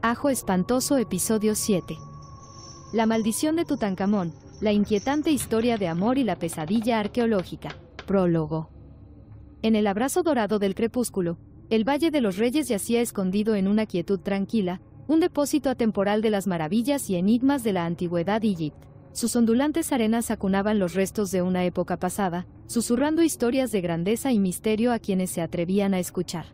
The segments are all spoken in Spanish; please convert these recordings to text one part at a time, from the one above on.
Ajo espantoso episodio 7. La maldición de Tutankamón, la inquietante historia de amor y la pesadilla arqueológica. Prólogo. En el abrazo dorado del crepúsculo, el Valle de los Reyes yacía escondido en una quietud tranquila, un depósito atemporal de las maravillas y enigmas de la antigüedad Egipto. Sus ondulantes arenas acunaban los restos de una época pasada, susurrando historias de grandeza y misterio a quienes se atrevían a escuchar.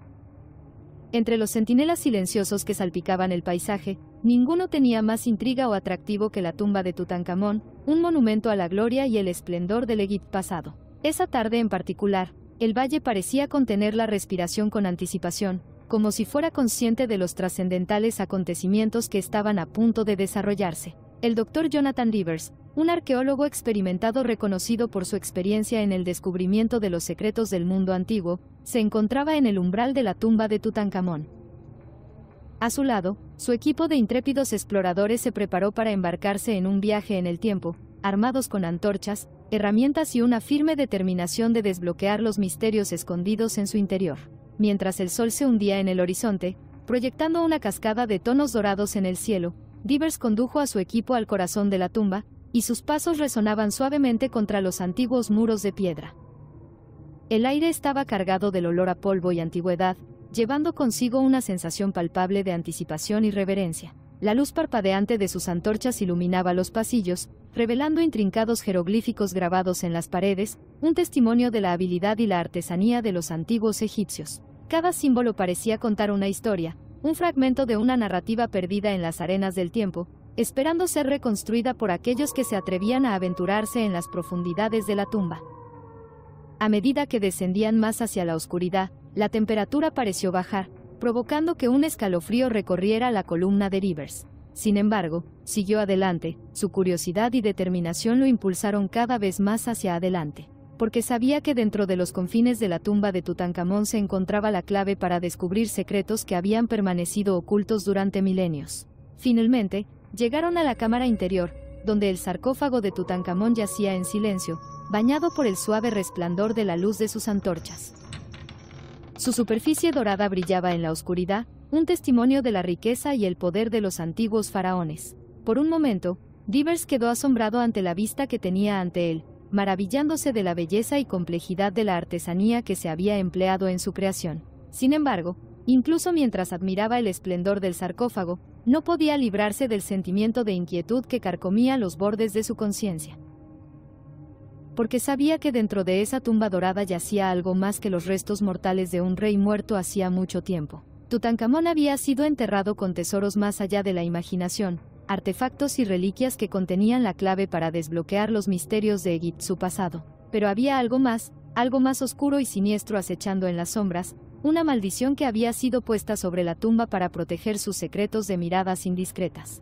Entre los centinelas silenciosos que salpicaban el paisaje, ninguno tenía más intriga o atractivo que la tumba de Tutankamón, un monumento a la gloria y el esplendor del Egipto pasado. Esa tarde en particular, el valle parecía contener la respiración con anticipación, como si fuera consciente de los trascendentales acontecimientos que estaban a punto de desarrollarse. El Dr. Jonathan Divers, un arqueólogo experimentado reconocido por su experiencia en el descubrimiento de los secretos del mundo antiguo, se encontraba en el umbral de la tumba de Tutankamón. A su lado, su equipo de intrépidos exploradores se preparó para embarcarse en un viaje en el tiempo, armados con antorchas, herramientas y una firme determinación de desbloquear los misterios escondidos en su interior. Mientras el sol se hundía en el horizonte, proyectando una cascada de tonos dorados en el cielo, Divers condujo a su equipo al corazón de la tumba, y sus pasos resonaban suavemente contra los antiguos muros de piedra. El aire estaba cargado del olor a polvo y antigüedad, llevando consigo una sensación palpable de anticipación y reverencia. La luz parpadeante de sus antorchas iluminaba los pasillos, revelando intrincados jeroglíficos grabados en las paredes, un testimonio de la habilidad y la artesanía de los antiguos egipcios. Cada símbolo parecía contar una historia, un fragmento de una narrativa perdida en las arenas del tiempo, esperando ser reconstruida por aquellos que se atrevían a aventurarse en las profundidades de la tumba. A medida que descendían más hacia la oscuridad, la temperatura pareció bajar, provocando que un escalofrío recorriera la columna de Divers. Sin embargo, siguió adelante, su curiosidad y determinación lo impulsaron cada vez más hacia adelante, porque sabía que dentro de los confines de la tumba de Tutankamón se encontraba la clave para descubrir secretos que habían permanecido ocultos durante milenios. Finalmente, llegaron a la cámara interior, donde el sarcófago de Tutankamón yacía en silencio, bañado por el suave resplandor de la luz de sus antorchas. Su superficie dorada brillaba en la oscuridad, un testimonio de la riqueza y el poder de los antiguos faraones. Por un momento, Divers quedó asombrado ante la vista que tenía ante él, maravillándose de la belleza y complejidad de la artesanía que se había empleado en su creación. Sin embargo, incluso mientras admiraba el esplendor del sarcófago, no podía librarse del sentimiento de inquietud que carcomía los bordes de su conciencia. Porque sabía que dentro de esa tumba dorada yacía algo más que los restos mortales de un rey muerto hacía mucho tiempo. Tutankamón había sido enterrado con tesoros más allá de la imaginación, artefactos y reliquias que contenían la clave para desbloquear los misterios de Egipto su pasado. Pero había algo más oscuro y siniestro acechando en las sombras, una maldición que había sido puesta sobre la tumba para proteger sus secretos de miradas indiscretas.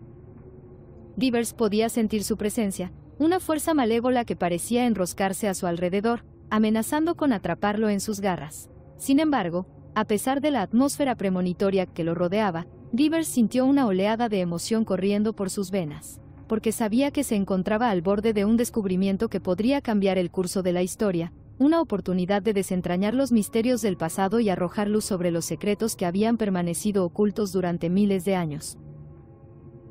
Divers podía sentir su presencia, una fuerza malévola que parecía enroscarse a su alrededor, amenazando con atraparlo en sus garras. Sin embargo, a pesar de la atmósfera premonitoria que lo rodeaba, Divers sintió una oleada de emoción corriendo por sus venas, porque sabía que se encontraba al borde de un descubrimiento que podría cambiar el curso de la historia, una oportunidad de desentrañar los misterios del pasado y arrojar luz sobre los secretos que habían permanecido ocultos durante miles de años.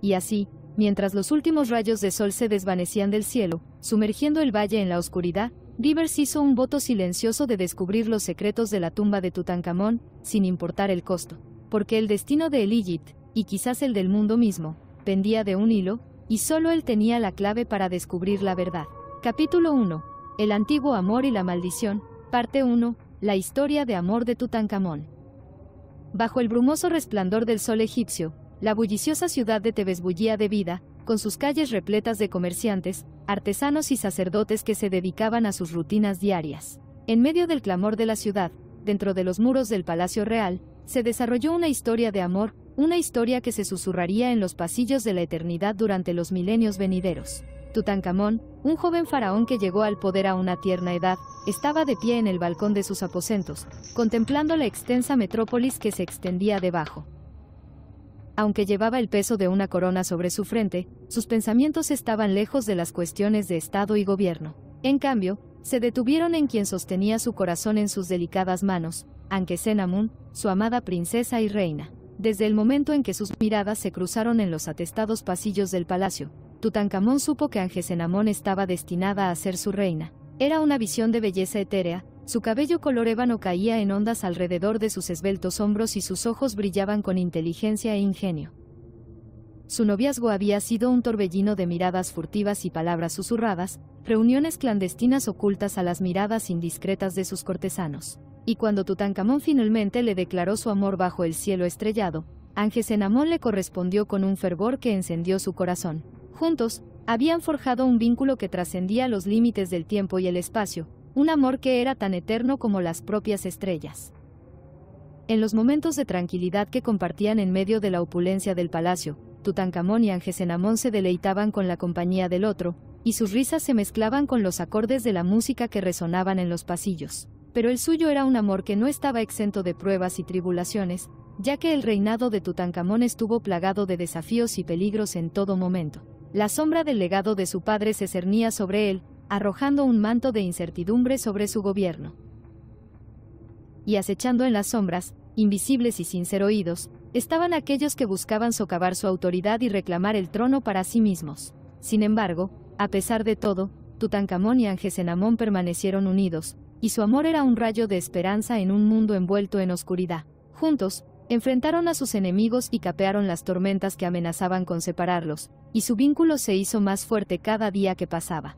Y así, mientras los últimos rayos de sol se desvanecían del cielo, sumergiendo el valle en la oscuridad, Divers hizo un voto silencioso de descubrir los secretos de la tumba de Tutankamón, sin importar el costo, porque el destino de Egipto, y quizás el del mundo mismo, pendía de un hilo, y solo él tenía la clave para descubrir la verdad. Capítulo 1. El antiguo amor y la maldición, parte 1, la historia de amor de Tutankamón. Bajo el brumoso resplandor del sol egipcio, la bulliciosa ciudad de Tebes bullía de vida, con sus calles repletas de comerciantes, artesanos y sacerdotes que se dedicaban a sus rutinas diarias. En medio del clamor de la ciudad, dentro de los muros del Palacio Real, se desarrolló una historia de amor, una historia que se susurraría en los pasillos de la eternidad durante los milenios venideros. Tutankamón, un joven faraón que llegó al poder a una tierna edad, estaba de pie en el balcón de sus aposentos, contemplando la extensa metrópolis que se extendía debajo. Aunque llevaba el peso de una corona sobre su frente, sus pensamientos estaban lejos de las cuestiones de Estado y gobierno. En cambio, se detuvieron en quien sostenía su corazón en sus delicadas manos, Ankesenamun, su amada princesa y reina. Desde el momento en que sus miradas se cruzaron en los atestados pasillos del palacio, Tutankamón supo que Angesenamón estaba destinada a ser su reina. Era una visión de belleza etérea, su cabello color ébano caía en ondas alrededor de sus esbeltos hombros y sus ojos brillaban con inteligencia e ingenio. Su noviazgo había sido un torbellino de miradas furtivas y palabras susurradas, reuniones clandestinas ocultas a las miradas indiscretas de sus cortesanos. Y cuando Tutankamón finalmente le declaró su amor bajo el cielo estrellado, Angesenamón le correspondió con un fervor que encendió su corazón. Juntos, habían forjado un vínculo que trascendía los límites del tiempo y el espacio, un amor que era tan eterno como las propias estrellas. En los momentos de tranquilidad que compartían en medio de la opulencia del palacio, Tutankamón y Angesenamón se deleitaban con la compañía del otro, y sus risas se mezclaban con los acordes de la música que resonaban en los pasillos. Pero el suyo era un amor que no estaba exento de pruebas y tribulaciones, ya que el reinado de Tutankamón estuvo plagado de desafíos y peligros en todo momento. La sombra del legado de su padre se cernía sobre él, arrojando un manto de incertidumbre sobre su gobierno. Y acechando en las sombras, invisibles y sin ser oídos, estaban aquellos que buscaban socavar su autoridad y reclamar el trono para sí mismos. Sin embargo, a pesar de todo, Tutankamón y Angesenamón permanecieron unidos, y su amor era un rayo de esperanza en un mundo envuelto en oscuridad. Juntos, enfrentaron a sus enemigos y capearon las tormentas que amenazaban con separarlos, y su vínculo se hizo más fuerte cada día que pasaba.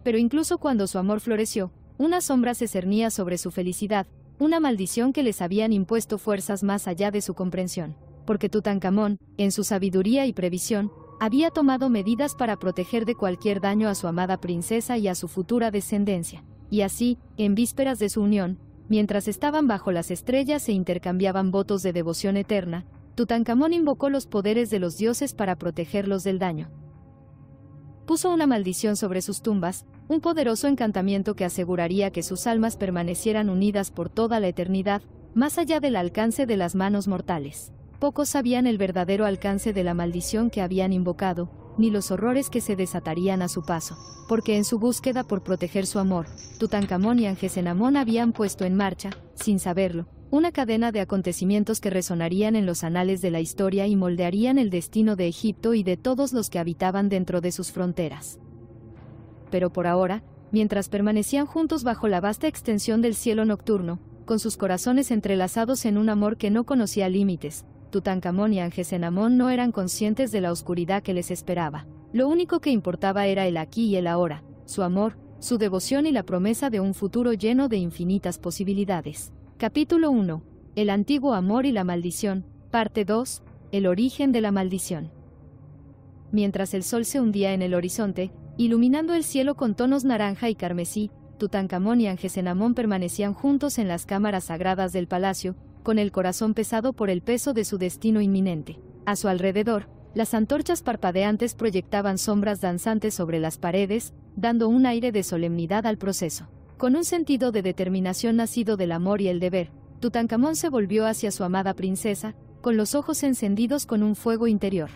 Pero incluso cuando su amor floreció, una sombra se cernía sobre su felicidad, una maldición que les habían impuesto fuerzas más allá de su comprensión, porque Tutankamón, en su sabiduría y previsión, había tomado medidas para proteger de cualquier daño a su amada princesa y a su futura descendencia. Y así, en vísperas de su unión, mientras estaban bajo las estrellas e intercambiaban votos de devoción eterna, Tutankamón invocó los poderes de los dioses para protegerlos del daño. Puso una maldición sobre sus tumbas, un poderoso encantamiento que aseguraría que sus almas permanecieran unidas por toda la eternidad, más allá del alcance de las manos mortales. Pocos sabían el verdadero alcance de la maldición que habían invocado, ni los horrores que se desatarían a su paso, porque en su búsqueda por proteger su amor, Tutankamón y Angesenamón habían puesto en marcha, sin saberlo, una cadena de acontecimientos que resonarían en los anales de la historia y moldearían el destino de Egipto y de todos los que habitaban dentro de sus fronteras. Pero por ahora, mientras permanecían juntos bajo la vasta extensión del cielo nocturno, con sus corazones entrelazados en un amor que no conocía límites, Tutankamón y Angesenamón no eran conscientes de la oscuridad que les esperaba. Lo único que importaba era el aquí y el ahora, su amor, su devoción y la promesa de un futuro lleno de infinitas posibilidades. Capítulo 1. El antiguo amor y la maldición. Parte 2. El origen de la maldición. Mientras el sol se hundía en el horizonte, iluminando el cielo con tonos naranja y carmesí, Tutankamón y Angesenamón permanecían juntos en las cámaras sagradas del palacio, con el corazón pesado por el peso de su destino inminente. A su alrededor, las antorchas parpadeantes proyectaban sombras danzantes sobre las paredes, dando un aire de solemnidad al proceso. Con un sentido de determinación nacido del amor y el deber, Tutankamón se volvió hacia su amada princesa, con los ojos encendidos con un fuego interior.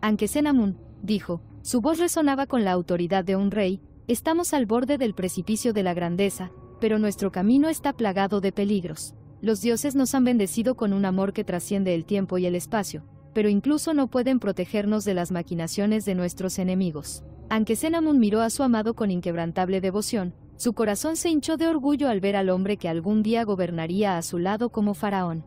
Angesenamón, dijo, su voz resonaba con la autoridad de un rey, estamos al borde del precipicio de la grandeza, pero nuestro camino está plagado de peligros. Los dioses nos han bendecido con un amor que trasciende el tiempo y el espacio, pero incluso no pueden protegernos de las maquinaciones de nuestros enemigos. Angesenamón miró a su amado con inquebrantable devoción, su corazón se hinchó de orgullo al ver al hombre que algún día gobernaría a su lado como faraón.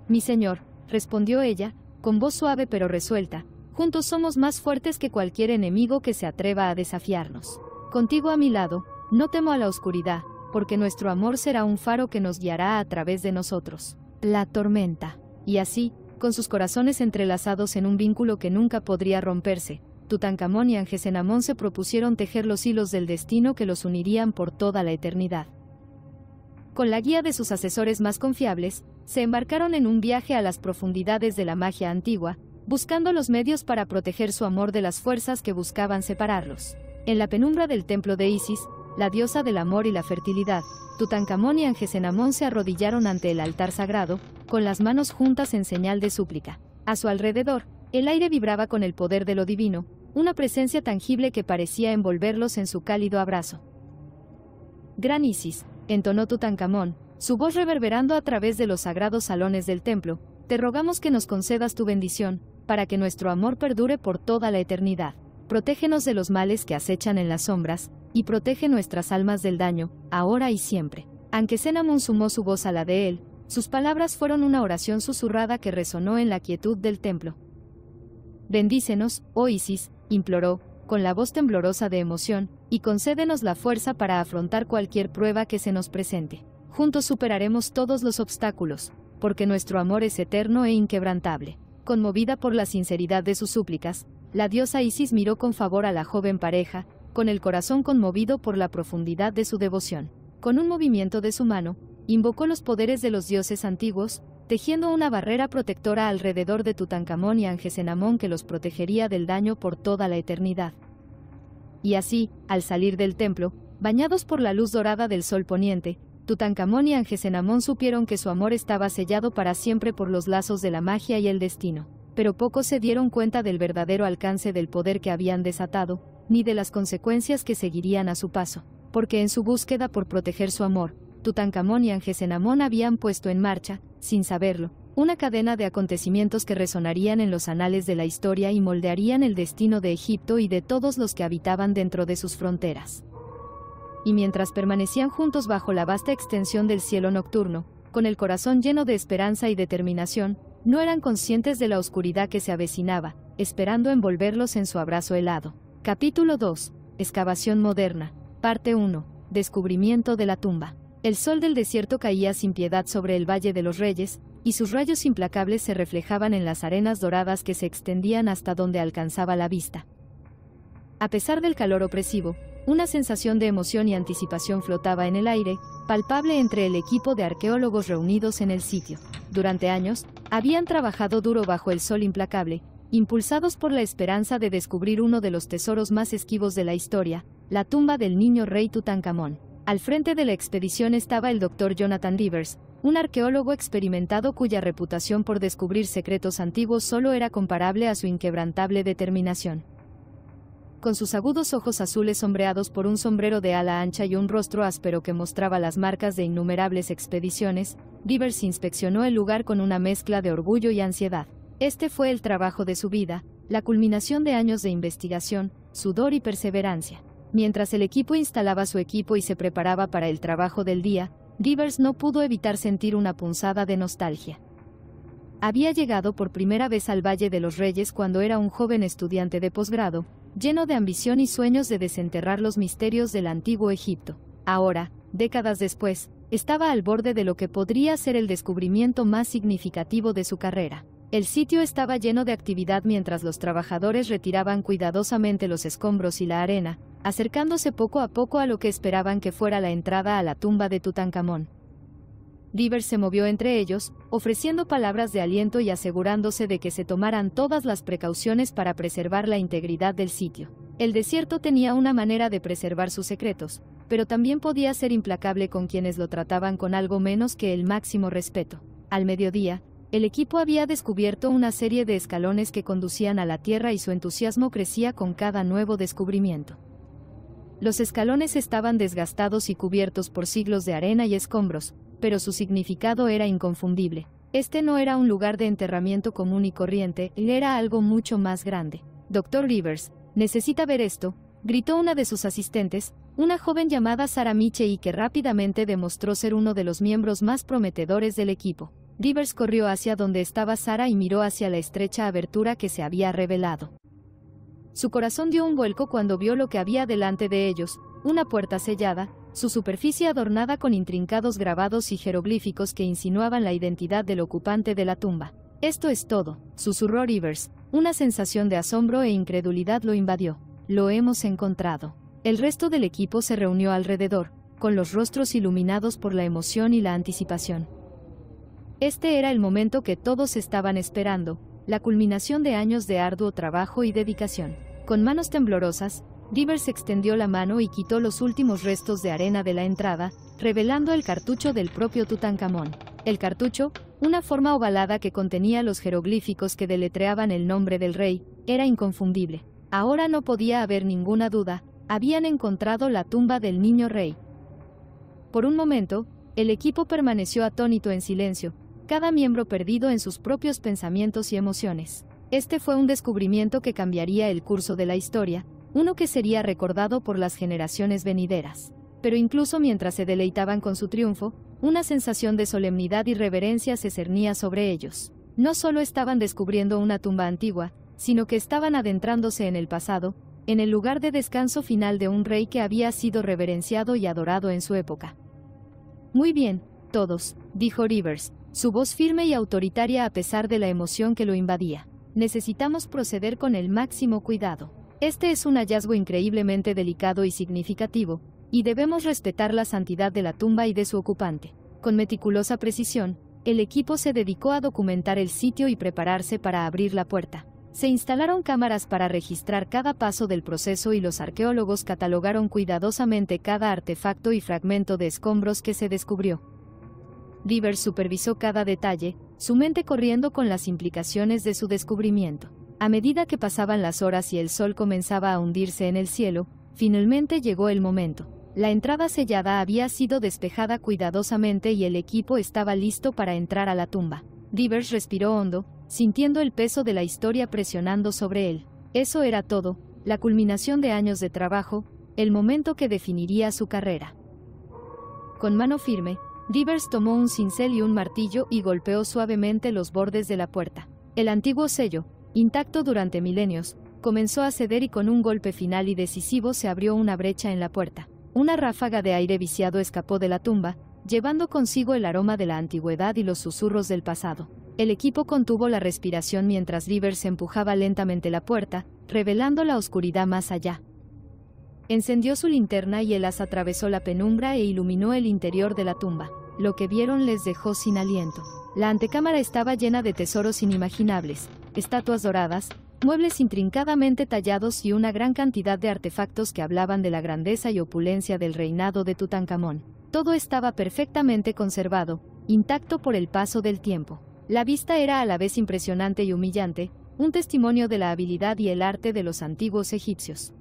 Mi señor, respondió ella, con voz suave pero resuelta, juntos somos más fuertes que cualquier enemigo que se atreva a desafiarnos. Contigo a mi lado, no temo a la oscuridad, porque nuestro amor será un faro que nos guiará a través de nosotros. La tormenta. Y así, con sus corazones entrelazados en un vínculo que nunca podría romperse, Tutankamón y Angesenamón se propusieron tejer los hilos del destino que los unirían por toda la eternidad. Con la guía de sus asesores más confiables, se embarcaron en un viaje a las profundidades de la magia antigua, buscando los medios para proteger su amor de las fuerzas que buscaban separarlos. En la penumbra del templo de Isis, la diosa del amor y la fertilidad, Tutankamón y Angesenamón se arrodillaron ante el altar sagrado, con las manos juntas en señal de súplica. A su alrededor, el aire vibraba con el poder de lo divino, una presencia tangible que parecía envolverlos en su cálido abrazo. Gran Isis, entonó Tutankamón, su voz reverberando a través de los sagrados salones del templo, te rogamos que nos concedas tu bendición, para que nuestro amor perdure por toda la eternidad. Protégenos de los males que acechan en las sombras, y protege nuestras almas del daño, ahora y siempre. Ankesenamun sumó su voz a la de él, sus palabras fueron una oración susurrada que resonó en la quietud del templo. Bendícenos, oh Isis, imploró, con la voz temblorosa de emoción, y concédenos la fuerza para afrontar cualquier prueba que se nos presente. Juntos superaremos todos los obstáculos, porque nuestro amor es eterno e inquebrantable. Conmovida por la sinceridad de sus súplicas, la diosa Isis miró con favor a la joven pareja, con el corazón conmovido por la profundidad de su devoción. Con un movimiento de su mano, invocó los poderes de los dioses antiguos, tejiendo una barrera protectora alrededor de Tutankamón y Angesenamón que los protegería del daño por toda la eternidad. Y así, al salir del templo, bañados por la luz dorada del sol poniente, Tutankamón y Angesenamón supieron que su amor estaba sellado para siempre por los lazos de la magia y el destino. Pero pocos se dieron cuenta del verdadero alcance del poder que habían desatado, ni de las consecuencias que seguirían a su paso, porque en su búsqueda por proteger su amor, Tutankamón y Angesenamón habían puesto en marcha, sin saberlo, una cadena de acontecimientos que resonarían en los anales de la historia y moldearían el destino de Egipto y de todos los que habitaban dentro de sus fronteras. Y mientras permanecían juntos bajo la vasta extensión del cielo nocturno, con el corazón lleno de esperanza y determinación, no eran conscientes de la oscuridad que se avecinaba, esperando envolverlos en su abrazo helado. Capítulo 2. Excavación moderna. Parte 1. Descubrimiento de la tumba. El sol del desierto caía sin piedad sobre el Valle de los Reyes, y sus rayos implacables se reflejaban en las arenas doradas que se extendían hasta donde alcanzaba la vista. A pesar del calor opresivo, una sensación de emoción y anticipación flotaba en el aire, palpable entre el equipo de arqueólogos reunidos en el sitio. Durante años, habían trabajado duro bajo el sol implacable, impulsados por la esperanza de descubrir uno de los tesoros más esquivos de la historia, la tumba del niño rey Tutankamón. Al frente de la expedición estaba el Dr. Jonathan Divers, un arqueólogo experimentado cuya reputación por descubrir secretos antiguos solo era comparable a su inquebrantable determinación. Con sus agudos ojos azules sombreados por un sombrero de ala ancha y un rostro áspero que mostraba las marcas de innumerables expediciones, Divers inspeccionó el lugar con una mezcla de orgullo y ansiedad. Este fue el trabajo de su vida, la culminación de años de investigación, sudor y perseverancia. Mientras el equipo instalaba su equipo y se preparaba para el trabajo del día, Divers no pudo evitar sentir una punzada de nostalgia. Había llegado por primera vez al Valle de los Reyes cuando era un joven estudiante de posgrado, lleno de ambición y sueños de desenterrar los misterios del antiguo Egipto. Ahora, décadas después, estaba al borde de lo que podría ser el descubrimiento más significativo de su carrera. El sitio estaba lleno de actividad mientras los trabajadores retiraban cuidadosamente los escombros y la arena, acercándose poco a poco a lo que esperaban que fuera la entrada a la tumba de Tutankamón. Divers se movió entre ellos, ofreciendo palabras de aliento y asegurándose de que se tomaran todas las precauciones para preservar la integridad del sitio. El desierto tenía una manera de preservar sus secretos, pero también podía ser implacable con quienes lo trataban con algo menos que el máximo respeto. Al mediodía, el equipo había descubierto una serie de escalones que conducían a la tierra y su entusiasmo crecía con cada nuevo descubrimiento. Los escalones estaban desgastados y cubiertos por siglos de arena y escombros, pero su significado era inconfundible. Este no era un lugar de enterramiento común y corriente, era algo mucho más grande. Dr. Divers, necesita ver esto, gritó una de sus asistentes, una joven llamada Sarah Michei que rápidamente demostró ser uno de los miembros más prometedores del equipo. Divers corrió hacia donde estaba Sarah y miró hacia la estrecha abertura que se había revelado. Su corazón dio un vuelco cuando vio lo que había delante de ellos, una puerta sellada, su superficie adornada con intrincados grabados y jeroglíficos que insinuaban la identidad del ocupante de la tumba. «Esto es todo», susurró Divers, una sensación de asombro e incredulidad lo invadió. «Lo hemos encontrado». El resto del equipo se reunió alrededor, con los rostros iluminados por la emoción y la anticipación. Este era el momento que todos estaban esperando, la culminación de años de arduo trabajo y dedicación. Con manos temblorosas, Divers extendió la mano y quitó los últimos restos de arena de la entrada, revelando el cartucho del propio Tutankamón. El cartucho, una forma ovalada que contenía los jeroglíficos que deletreaban el nombre del rey, era inconfundible. Ahora no podía haber ninguna duda, habían encontrado la tumba del niño rey. Por un momento, El equipo permaneció atónito en silencio, cada miembro perdido en sus propios pensamientos y emociones. Este fue un descubrimiento que cambiaría el curso de la historia, uno que sería recordado por las generaciones venideras. Pero incluso mientras se deleitaban con su triunfo, una sensación de solemnidad y reverencia se cernía sobre ellos. No solo estaban descubriendo una tumba antigua, sino que estaban adentrándose en el pasado, en el lugar de descanso final de un rey que había sido reverenciado y adorado en su época. «Muy bien, todos», dijo Rivers, su voz firme y autoritaria a pesar de la emoción que lo invadía. «Necesitamos proceder con el máximo cuidado. Este es un hallazgo increíblemente delicado y significativo, y debemos respetar la santidad de la tumba y de su ocupante». Con meticulosa precisión, el equipo se dedicó a documentar el sitio y prepararse para abrir la puerta. Se instalaron cámaras para registrar cada paso del proceso y los arqueólogos catalogaron cuidadosamente cada artefacto y fragmento de escombros que se descubrió. Rivers supervisó cada detalle, su mente corriendo con las implicaciones de su descubrimiento. A medida que pasaban las horas y el sol comenzaba a hundirse en el cielo, finalmente llegó el momento. La entrada sellada había sido despejada cuidadosamente y el equipo estaba listo para entrar a la tumba. Rivers respiró hondo, sintiendo el peso de la historia presionando sobre él. Eso era todo, la culminación de años de trabajo, el momento que definiría su carrera. Con mano firme, Rivers tomó un cincel y un martillo y golpeó suavemente los bordes de la puerta. El antiguo sello, intacto durante milenios, comenzó a ceder y con un golpe final y decisivo se abrió una brecha en la puerta. Una ráfaga de aire viciado escapó de la tumba, llevando consigo el aroma de la antigüedad y los susurros del pasado. El equipo contuvo la respiración mientras Rivers empujaba lentamente la puerta, revelando la oscuridad más allá. Encendió su linterna y el haz atravesó la penumbra e iluminó el interior de la tumba. Lo que vieron les dejó sin aliento. La antecámara estaba llena de tesoros inimaginables, estatuas doradas, muebles intrincadamente tallados y una gran cantidad de artefactos que hablaban de la grandeza y opulencia del reinado de Tutankamón. Todo estaba perfectamente conservado, intacto por el paso del tiempo. La vista era a la vez impresionante y humillante, un testimonio de la habilidad y el arte de los antiguos egipcios.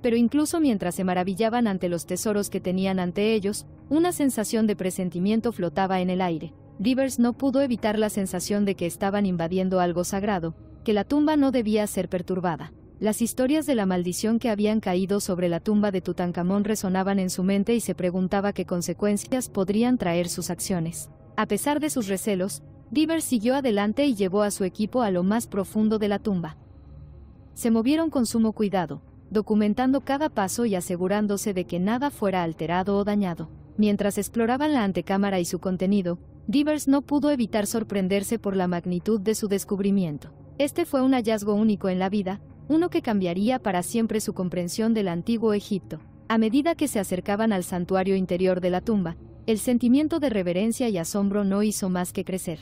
Pero incluso mientras se maravillaban ante los tesoros que tenían ante ellos, una sensación de presentimiento flotaba en el aire. Rivers no pudo evitar la sensación de que estaban invadiendo algo sagrado, que la tumba no debía ser perturbada. Las historias de la maldición que habían caído sobre la tumba de Tutankamón resonaban en su mente y se preguntaba qué consecuencias podrían traer sus acciones. A pesar de sus recelos, Rivers siguió adelante y llevó a su equipo a lo más profundo de la tumba. Se movieron con sumo cuidado, documentando cada paso y asegurándose de que nada fuera alterado o dañado. Mientras exploraban la antecámara y su contenido, Rivers no pudo evitar sorprenderse por la magnitud de su descubrimiento. Este fue un hallazgo único en la vida, uno que cambiaría para siempre su comprensión del antiguo Egipto. A medida que se acercaban al santuario interior de la tumba, el sentimiento de reverencia y asombro no hizo más que crecer.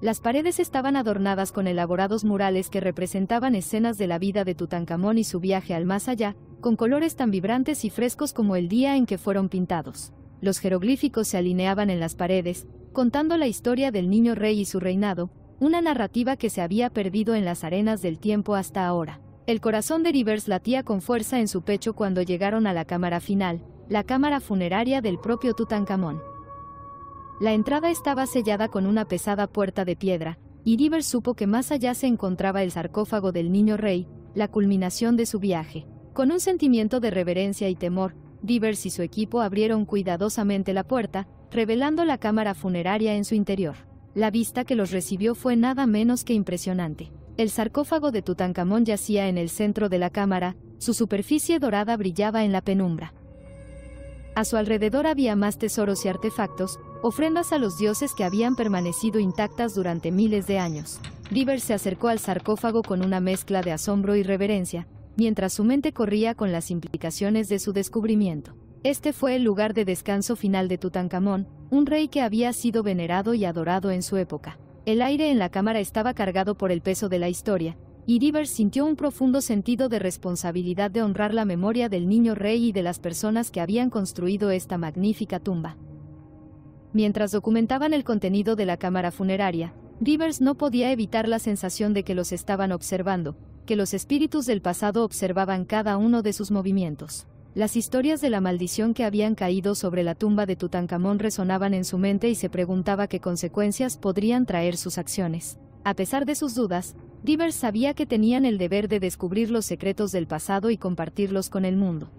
Las paredes estaban adornadas con elaborados murales que representaban escenas de la vida de Tutankamón y su viaje al más allá, con colores tan vibrantes y frescos como el día en que fueron pintados. Los jeroglíficos se alineaban en las paredes, contando la historia del niño rey y su reinado, una narrativa que se había perdido en las arenas del tiempo hasta ahora. El corazón de Rivers latía con fuerza en su pecho cuando llegaron a la cámara final, la cámara funeraria del propio Tutankamón. La entrada estaba sellada con una pesada puerta de piedra, y Rivers supo que más allá se encontraba el sarcófago del niño rey, la culminación de su viaje. Con un sentimiento de reverencia y temor, Rivers y su equipo abrieron cuidadosamente la puerta, revelando la cámara funeraria en su interior. La vista que los recibió fue nada menos que impresionante. El sarcófago de Tutankamón yacía en el centro de la cámara, su superficie dorada brillaba en la penumbra. A su alrededor había más tesoros y artefactos, ofrendas a los dioses que habían permanecido intactas durante miles de años. Rivers se acercó al sarcófago con una mezcla de asombro y reverencia, mientras su mente corría con las implicaciones de su descubrimiento. Este fue el lugar de descanso final de Tutankamón, un rey que había sido venerado y adorado en su época. El aire en la cámara estaba cargado por el peso de la historia, y Rivers sintió un profundo sentido de responsabilidad de honrar la memoria del niño rey y de las personas que habían construido esta magnífica tumba. Mientras documentaban el contenido de la cámara funeraria, Rivers no podía evitar la sensación de que los estaban observando, que los espíritus del pasado observaban cada uno de sus movimientos. Las historias de la maldición que habían caído sobre la tumba de Tutankamón resonaban en su mente y se preguntaba qué consecuencias podrían traer sus acciones. A pesar de sus dudas, Divers sabía que tenían el deber de descubrir los secretos del pasado y compartirlos con el mundo.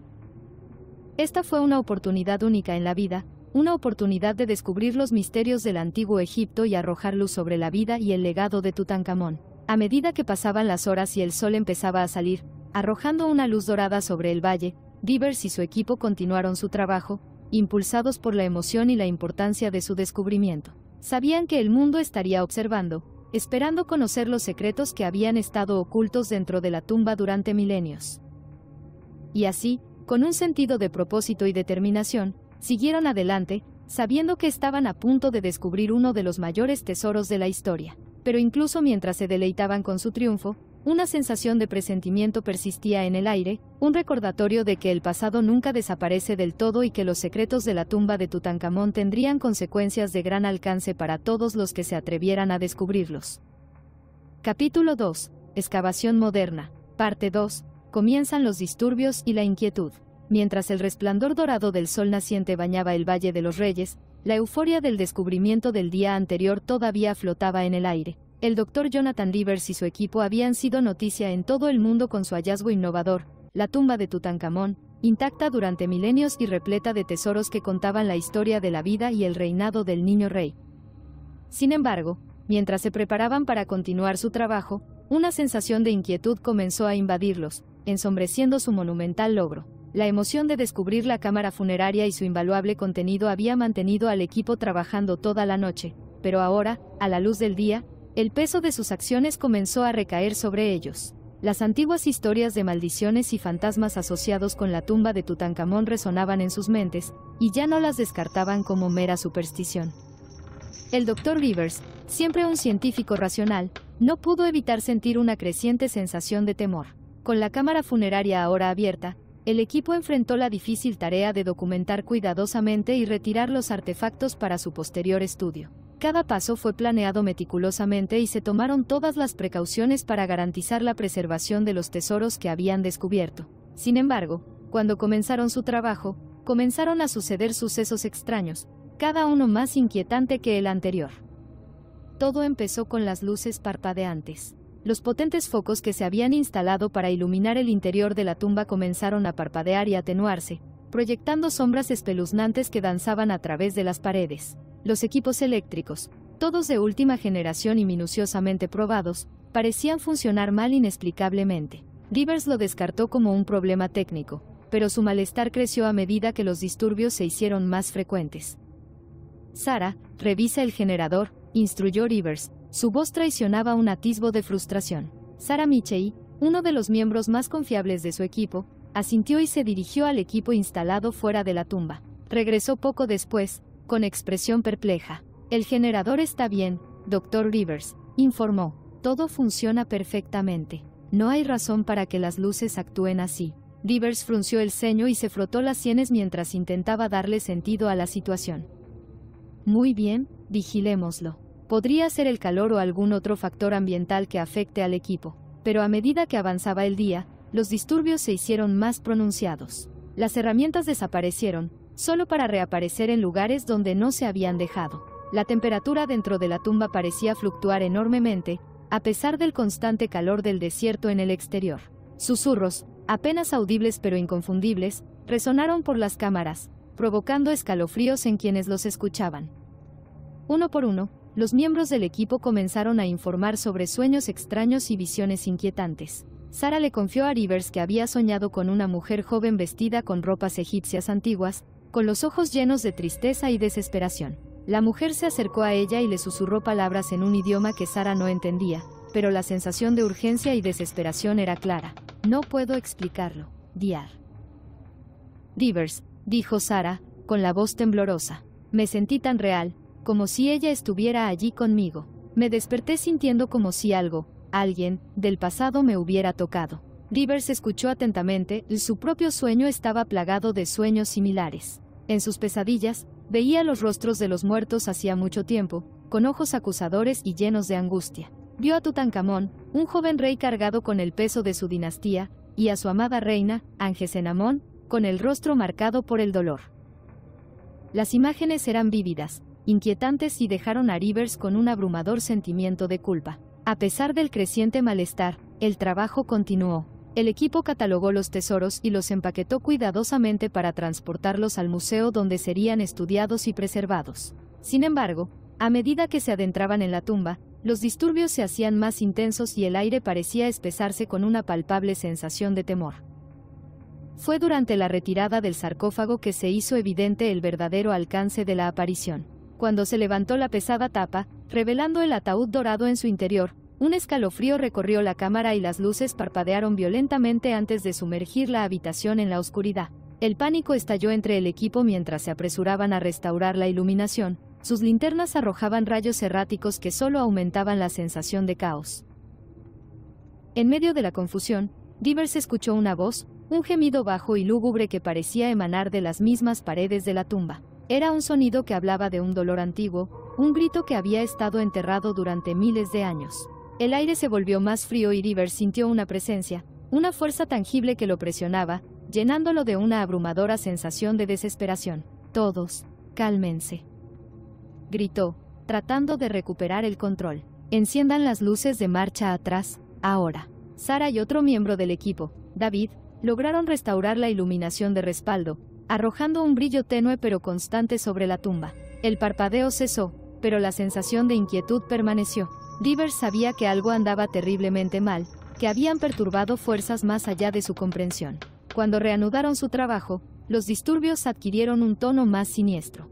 Esta fue una oportunidad única en la vida, una oportunidad de descubrir los misterios del antiguo Egipto y arrojar luz sobre la vida y el legado de Tutankamón. A medida que pasaban las horas y el sol empezaba a salir, arrojando una luz dorada sobre el valle, Divers y su equipo continuaron su trabajo, impulsados por la emoción y la importancia de su descubrimiento. Sabían que el mundo estaría observando, esperando conocer los secretos que habían estado ocultos dentro de la tumba durante milenios. Y así, con un sentido de propósito y determinación, siguieron adelante, sabiendo que estaban a punto de descubrir uno de los mayores tesoros de la historia. Pero incluso mientras se deleitaban con su triunfo, una sensación de presentimiento persistía en el aire, un recordatorio de que el pasado nunca desaparece del todo y que los secretos de la tumba de Tutankamón tendrían consecuencias de gran alcance para todos los que se atrevieran a descubrirlos. Capítulo 2. Excavación moderna. Parte 2. Comienzan los disturbios y la inquietud. Mientras el resplandor dorado del sol naciente bañaba el Valle de los Reyes, la euforia del descubrimiento del día anterior todavía flotaba en el aire. El Dr. Jonathan Divers y su equipo habían sido noticia en todo el mundo con su hallazgo innovador, la tumba de Tutankamón, intacta durante milenios y repleta de tesoros que contaban la historia de la vida y el reinado del niño rey. Sin embargo, mientras se preparaban para continuar su trabajo, una sensación de inquietud comenzó a invadirlos, ensombreciendo su monumental logro. La emoción de descubrir la cámara funeraria y su invaluable contenido había mantenido al equipo trabajando toda la noche, pero ahora, a la luz del día, el peso de sus acciones comenzó a recaer sobre ellos. Las antiguas historias de maldiciones y fantasmas asociados con la tumba de Tutankamón resonaban en sus mentes, y ya no las descartaban como mera superstición. El Dr. Divers, siempre un científico racional, no pudo evitar sentir una creciente sensación de temor. Con la cámara funeraria ahora abierta, el equipo enfrentó la difícil tarea de documentar cuidadosamente y retirar los artefactos para su posterior estudio. Cada paso fue planeado meticulosamente y se tomaron todas las precauciones para garantizar la preservación de los tesoros que habían descubierto. Sin embargo, cuando comenzaron su trabajo, comenzaron a suceder sucesos extraños, cada uno más inquietante que el anterior. Todo empezó con las luces parpadeantes. Los potentes focos que se habían instalado para iluminar el interior de la tumba comenzaron a parpadear y atenuarse, proyectando sombras espeluznantes que danzaban a través de las paredes. Los equipos eléctricos, todos de última generación y minuciosamente probados, parecían funcionar mal inexplicablemente. Divers lo descartó como un problema técnico, pero su malestar creció a medida que los disturbios se hicieron más frecuentes. Sara, revisa el generador, instruyó Divers. Su voz traicionaba un atisbo de frustración. Sara Michei, uno de los miembros más confiables de su equipo, asintió y se dirigió al equipo instalado fuera de la tumba. Regresó poco después, con expresión perpleja. El generador está bien, Dr. Divers, informó. Todo funciona perfectamente. No hay razón para que las luces actúen así. Divers frunció el ceño y se frotó las sienes mientras intentaba darle sentido a la situación. Muy bien, vigilémoslo. Podría ser el calor o algún otro factor ambiental que afecte al equipo. Pero a medida que avanzaba el día, los disturbios se hicieron más pronunciados. Las herramientas desaparecieron, solo para reaparecer en lugares donde no se habían dejado. La temperatura dentro de la tumba parecía fluctuar enormemente, a pesar del constante calor del desierto en el exterior. Susurros, apenas audibles pero inconfundibles, resonaron por las cámaras, provocando escalofríos en quienes los escuchaban. Uno por uno, los miembros del equipo comenzaron a informar sobre sueños extraños y visiones inquietantes. Sara le confió a Divers que había soñado con una mujer joven vestida con ropas egipcias antiguas, con los ojos llenos de tristeza y desesperación. La mujer se acercó a ella y le susurró palabras en un idioma que Sara no entendía, pero la sensación de urgencia y desesperación era clara. No puedo explicarlo, Diar. Divers, dijo Sara, con la voz temblorosa. Me sentí tan real, como si ella estuviera allí conmigo. Me desperté sintiendo como si alguien, del pasado me hubiera tocado. Divers escuchó atentamente, y su propio sueño estaba plagado de sueños similares. En sus pesadillas, veía los rostros de los muertos hacía mucho tiempo, con ojos acusadores y llenos de angustia. Vio a Tutankamón, un joven rey cargado con el peso de su dinastía, y a su amada reina, Angesenamón, con el rostro marcado por el dolor. Las imágenes eran vívidas, inquietantes y dejaron a Rivers con un abrumador sentimiento de culpa. A pesar del creciente malestar, el trabajo continuó. El equipo catalogó los tesoros y los empaquetó cuidadosamente para transportarlos al museo donde serían estudiados y preservados. Sin embargo, a medida que se adentraban en la tumba, los disturbios se hacían más intensos y el aire parecía espesarse con una palpable sensación de temor. Fue durante la retirada del sarcófago que se hizo evidente el verdadero alcance de la aparición. Cuando se levantó la pesada tapa, revelando el ataúd dorado en su interior, un escalofrío recorrió la cámara y las luces parpadearon violentamente antes de sumergir la habitación en la oscuridad. El pánico estalló entre el equipo mientras se apresuraban a restaurar la iluminación. Sus linternas arrojaban rayos erráticos que solo aumentaban la sensación de caos. En medio de la confusión, Rivers escuchó una voz, un gemido bajo y lúgubre que parecía emanar de las mismas paredes de la tumba. Era un sonido que hablaba de un dolor antiguo, un grito que había estado enterrado durante miles de años. El aire se volvió más frío y Rivers sintió una presencia, una fuerza tangible que lo presionaba, llenándolo de una abrumadora sensación de desesperación. «Todos, cálmense», gritó, tratando de recuperar el control. «Enciendan las luces de marcha atrás, ahora». Sarah y otro miembro del equipo, David, lograron restaurar la iluminación de respaldo, arrojando un brillo tenue pero constante sobre la tumba. El parpadeo cesó, pero la sensación de inquietud permaneció. Rivers sabía que algo andaba terriblemente mal, que habían perturbado fuerzas más allá de su comprensión. Cuando reanudaron su trabajo, los disturbios adquirieron un tono más siniestro.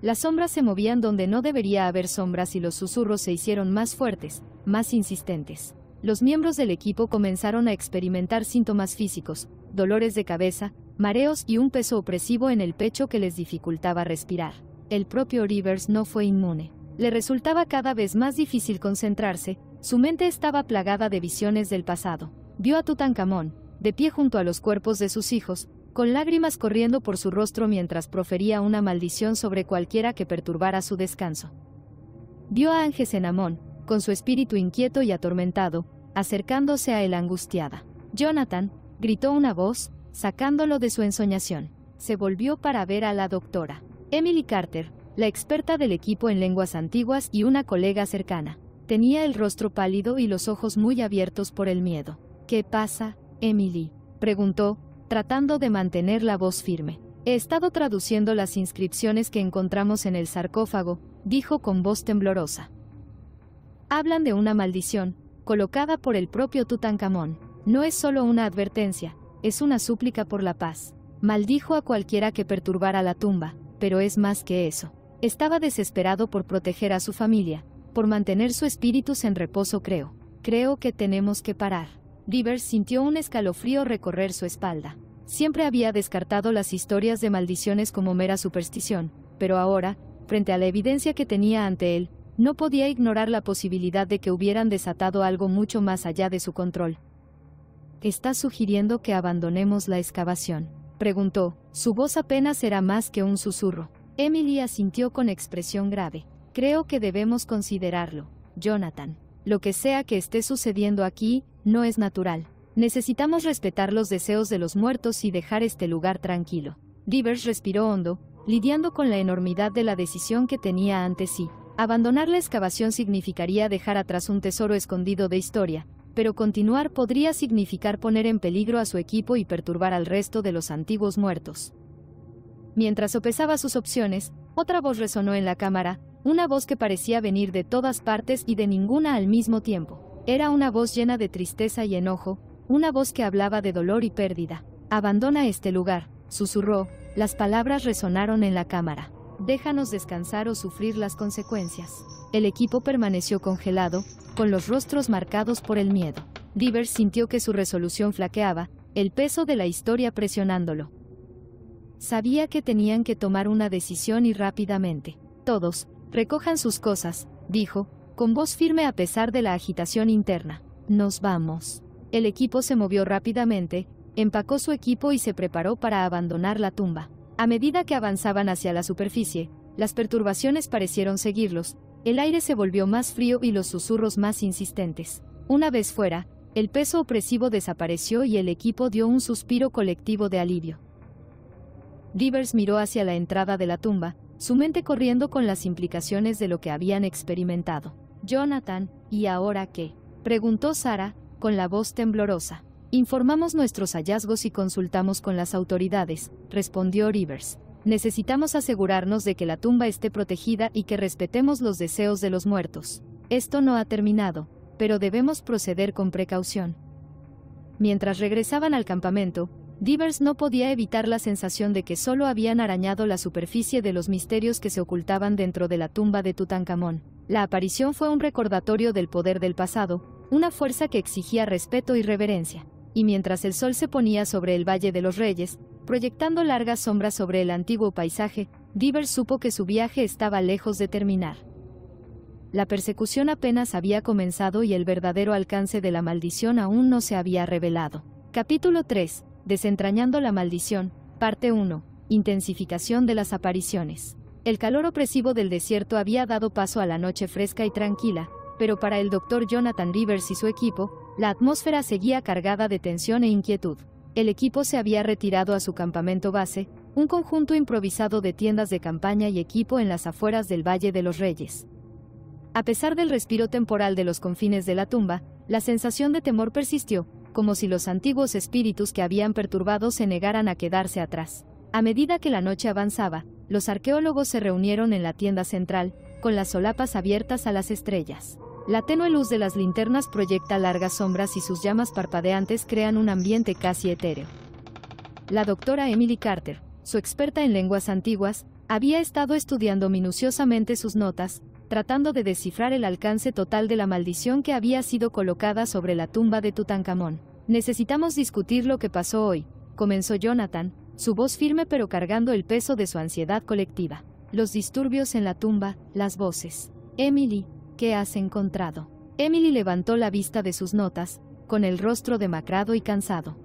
Las sombras se movían donde no debería haber sombras y los susurros se hicieron más fuertes, más insistentes. Los miembros del equipo comenzaron a experimentar síntomas físicos, dolores de cabeza, mareos y un peso opresivo en el pecho que les dificultaba respirar. El propio Rivers no fue inmune. Le resultaba cada vez más difícil concentrarse, su mente estaba plagada de visiones del pasado. Vio a Tutankamón, de pie junto a los cuerpos de sus hijos, con lágrimas corriendo por su rostro mientras profería una maldición sobre cualquiera que perturbara su descanso. Vio a Angesenamón, con su espíritu inquieto y atormentado, acercándose a él angustiada. «Jonathan», gritó una voz, sacándolo de su ensoñación. Se volvió para ver a la doctora Emily Carter, la experta del equipo en lenguas antiguas y una colega cercana. Tenía el rostro pálido y los ojos muy abiertos por el miedo. «¿Qué pasa, Emily?», preguntó, tratando de mantener la voz firme. «He estado traduciendo las inscripciones que encontramos en el sarcófago», dijo con voz temblorosa. «Hablan de una maldición, colocada por el propio Tutankamón. No es solo una advertencia, es una súplica por la paz. Maldijo a cualquiera que perturbara la tumba, pero es más que eso. Estaba desesperado por proteger a su familia, por mantener su espíritus en reposo. Creo que tenemos que parar». Rivers sintió un escalofrío recorrer su espalda. Siempre había descartado las historias de maldiciones como mera superstición, pero ahora, frente a la evidencia que tenía ante él, no podía ignorar la posibilidad de que hubieran desatado algo mucho más allá de su control. «¿Estás sugiriendo que abandonemos la excavación?», preguntó, su voz apenas era más que un susurro. Emily asintió con expresión grave. «Creo que debemos considerarlo, Jonathan. Lo que sea que esté sucediendo aquí, no es natural. Necesitamos respetar los deseos de los muertos y dejar este lugar tranquilo». Rivers respiró hondo, lidiando con la enormidad de la decisión que tenía ante sí. Abandonar la excavación significaría dejar atrás un tesoro escondido de historia, pero continuar podría significar poner en peligro a su equipo y perturbar al resto de los antiguos muertos. Mientras sopesaba sus opciones, otra voz resonó en la cámara, una voz que parecía venir de todas partes y de ninguna al mismo tiempo. Era una voz llena de tristeza y enojo, una voz que hablaba de dolor y pérdida. «Abandona este lugar», susurró, las palabras resonaron en la cámara. «Déjanos descansar o sufrir las consecuencias». El equipo permaneció congelado, con los rostros marcados por el miedo. Rivers sintió que su resolución flaqueaba, el peso de la historia presionándolo. Sabía que tenían que tomar una decisión y rápidamente. «Todos, recojan sus cosas», dijo, con voz firme a pesar de la agitación interna. «Nos vamos». El equipo se movió rápidamente, empacó su equipo y se preparó para abandonar la tumba. A medida que avanzaban hacia la superficie, las perturbaciones parecieron seguirlos, el aire se volvió más frío y los susurros más insistentes. Una vez fuera, El peso opresivo desapareció y el equipo dio un suspiro colectivo de alivio. Rivers miró hacia la entrada de la tumba, su mente corriendo con las implicaciones de lo que habían experimentado. «Jonathan, ¿y ahora qué?», preguntó Sarah, con la voz temblorosa. «Informamos nuestros hallazgos y consultamos con las autoridades», respondió Rivers. «Necesitamos asegurarnos de que la tumba esté protegida y que respetemos los deseos de los muertos. Esto no ha terminado, pero debemos proceder con precaución». Mientras regresaban al campamento, Rivers no podía evitar la sensación de que solo habían arañado la superficie de los misterios que se ocultaban dentro de la tumba de Tutankamón. La aparición fue un recordatorio del poder del pasado, una fuerza que exigía respeto y reverencia. Y mientras el sol se ponía sobre el Valle de los Reyes, proyectando largas sombras sobre el antiguo paisaje, Rivers supo que su viaje estaba lejos de terminar. La persecución apenas había comenzado y el verdadero alcance de la maldición aún no se había revelado. Capítulo 3. Desentrañando la maldición, parte 1. Intensificación de las apariciones. El calor opresivo del desierto había dado paso a la noche fresca y tranquila, pero para el Dr. Jonathan Rivers y su equipo, la atmósfera seguía cargada de tensión e inquietud. El equipo se había retirado a su campamento base, un conjunto improvisado de tiendas de campaña y equipo en las afueras del Valle de los Reyes. A pesar del respiro temporal de los confines de la tumba, la sensación de temor persistió, como si los antiguos espíritus que habían perturbado se negaran a quedarse atrás. A medida que la noche avanzaba, los arqueólogos se reunieron en la tienda central, con las solapas abiertas a las estrellas. La tenue luz de las linternas proyecta largas sombras y sus llamas parpadeantes crean un ambiente casi etéreo. La doctora Emily Carter, su experta en lenguas antiguas, había estado estudiando minuciosamente sus notas, tratando de descifrar el alcance total de la maldición que había sido colocada sobre la tumba de Tutankamón. «Necesitamos discutir lo que pasó hoy», comenzó Jonathan, su voz firme pero cargando el peso de su ansiedad colectiva. «Los disturbios en la tumba, las voces. Emily, ¿qué has encontrado?». Emily levantó la vista de sus notas, con el rostro demacrado y cansado.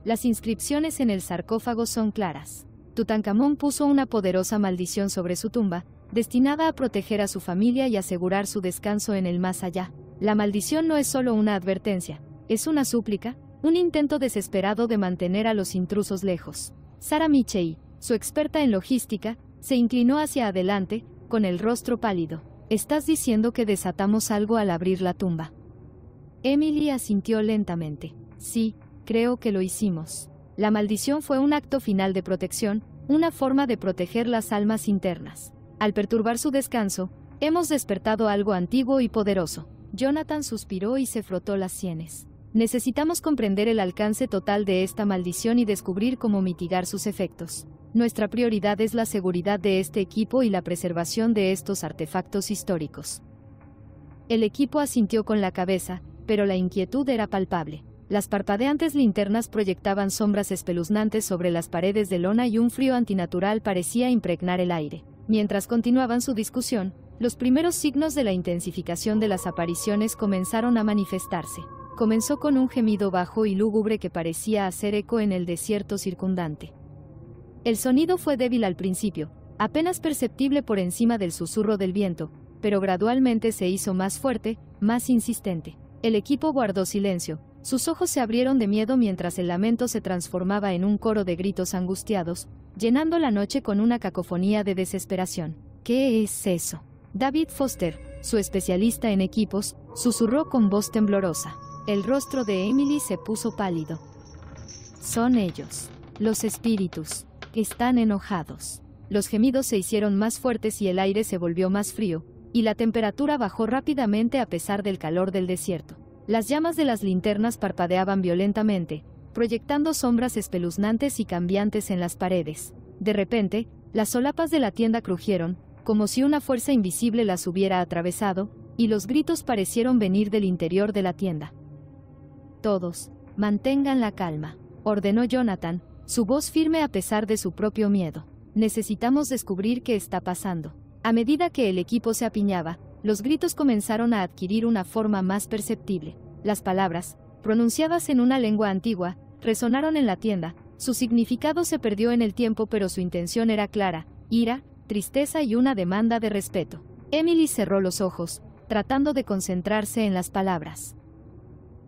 «Las inscripciones en el sarcófago son claras. Tutankamón puso una poderosa maldición sobre su tumba, destinada a proteger a su familia y asegurar su descanso en el más allá. La maldición no es solo una advertencia, es una súplica, un intento desesperado de mantener a los intrusos lejos». Sarah Michei, su experta en logística, se inclinó hacia adelante, con el rostro pálido. «¿Estás diciendo que desatamos algo al abrir la tumba?». Emily asintió lentamente. «Sí, creo que lo hicimos. La maldición fue un acto final de protección, una forma de proteger las almas internas. Al perturbar su descanso, hemos despertado algo antiguo y poderoso». Jonathan suspiró y se frotó las sienes. «Necesitamos comprender el alcance total de esta maldición y descubrir cómo mitigar sus efectos. Nuestra prioridad es la seguridad de este equipo y la preservación de estos artefactos históricos». El equipo asintió con la cabeza, pero la inquietud era palpable. Las parpadeantes linternas proyectaban sombras espeluznantes sobre las paredes de lona y un frío antinatural parecía impregnar el aire. Mientras continuaban su discusión, los primeros signos de la intensificación de las apariciones comenzaron a manifestarse. Comenzó con un gemido bajo y lúgubre que parecía hacer eco en el desierto circundante. El sonido fue débil al principio, apenas perceptible por encima del susurro del viento, pero gradualmente se hizo más fuerte, más insistente. El equipo guardó silencio, sus ojos se abrieron de miedo mientras el lamento se transformaba en un coro de gritos angustiados, llenando la noche con una cacofonía de desesperación. «¿Qué es eso?». David Foster, su especialista en equipos, susurró con voz temblorosa. El rostro de Emily se puso pálido. «Son ellos. Los espíritus. Están enojados». Los gemidos se hicieron más fuertes y el aire se volvió más frío, y la temperatura bajó rápidamente a pesar del calor del desierto. Las llamas de las linternas parpadeaban violentamente, proyectando sombras espeluznantes y cambiantes en las paredes. De repente, las solapas de la tienda crujieron, como si una fuerza invisible las hubiera atravesado, y los gritos parecieron venir del interior de la tienda. «Todos, mantengan la calma», ordenó Jonathan, su voz firme a pesar de su propio miedo. «Necesitamos descubrir qué está pasando». A medida que el equipo se apiñaba, los gritos comenzaron a adquirir una forma más perceptible. Las palabras, pronunciadas en una lengua antigua, resonaron en la tienda. Su significado se perdió en el tiempo, pero su intención era clara: ira, tristeza y una demanda de respeto. Emily cerró los ojos, tratando de concentrarse en las palabras.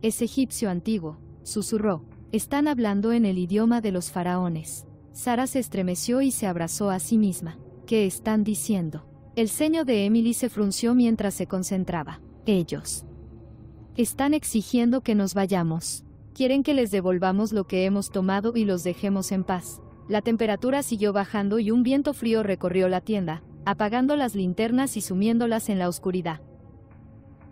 Es egipcio antiguo, susurró. Están hablando en el idioma de los faraones. Sara se estremeció y se abrazó a sí misma. ¿Qué están diciendo? El ceño de Emily se frunció mientras se concentraba. Ellos están exigiendo que nos vayamos. Quieren que les devolvamos lo que hemos tomado y los dejemos en paz. La temperatura siguió bajando y un viento frío recorrió la tienda, apagando las linternas y sumiéndolas en la oscuridad.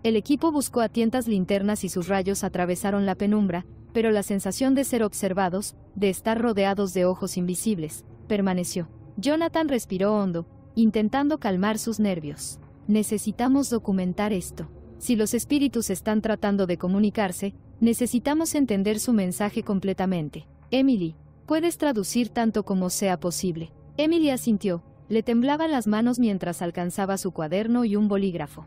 El equipo buscó a tientas linternas y sus rayos atravesaron la penumbra, pero la sensación de ser observados, de estar rodeados de ojos invisibles, permaneció. Jonathan respiró hondo, intentando calmar sus nervios. Necesitamos documentar esto. Si los espíritus están tratando de comunicarse, necesitamos entender su mensaje completamente. Emily, puedes traducir tanto como sea posible. Emily asintió, le temblaban las manos mientras alcanzaba su cuaderno y un bolígrafo.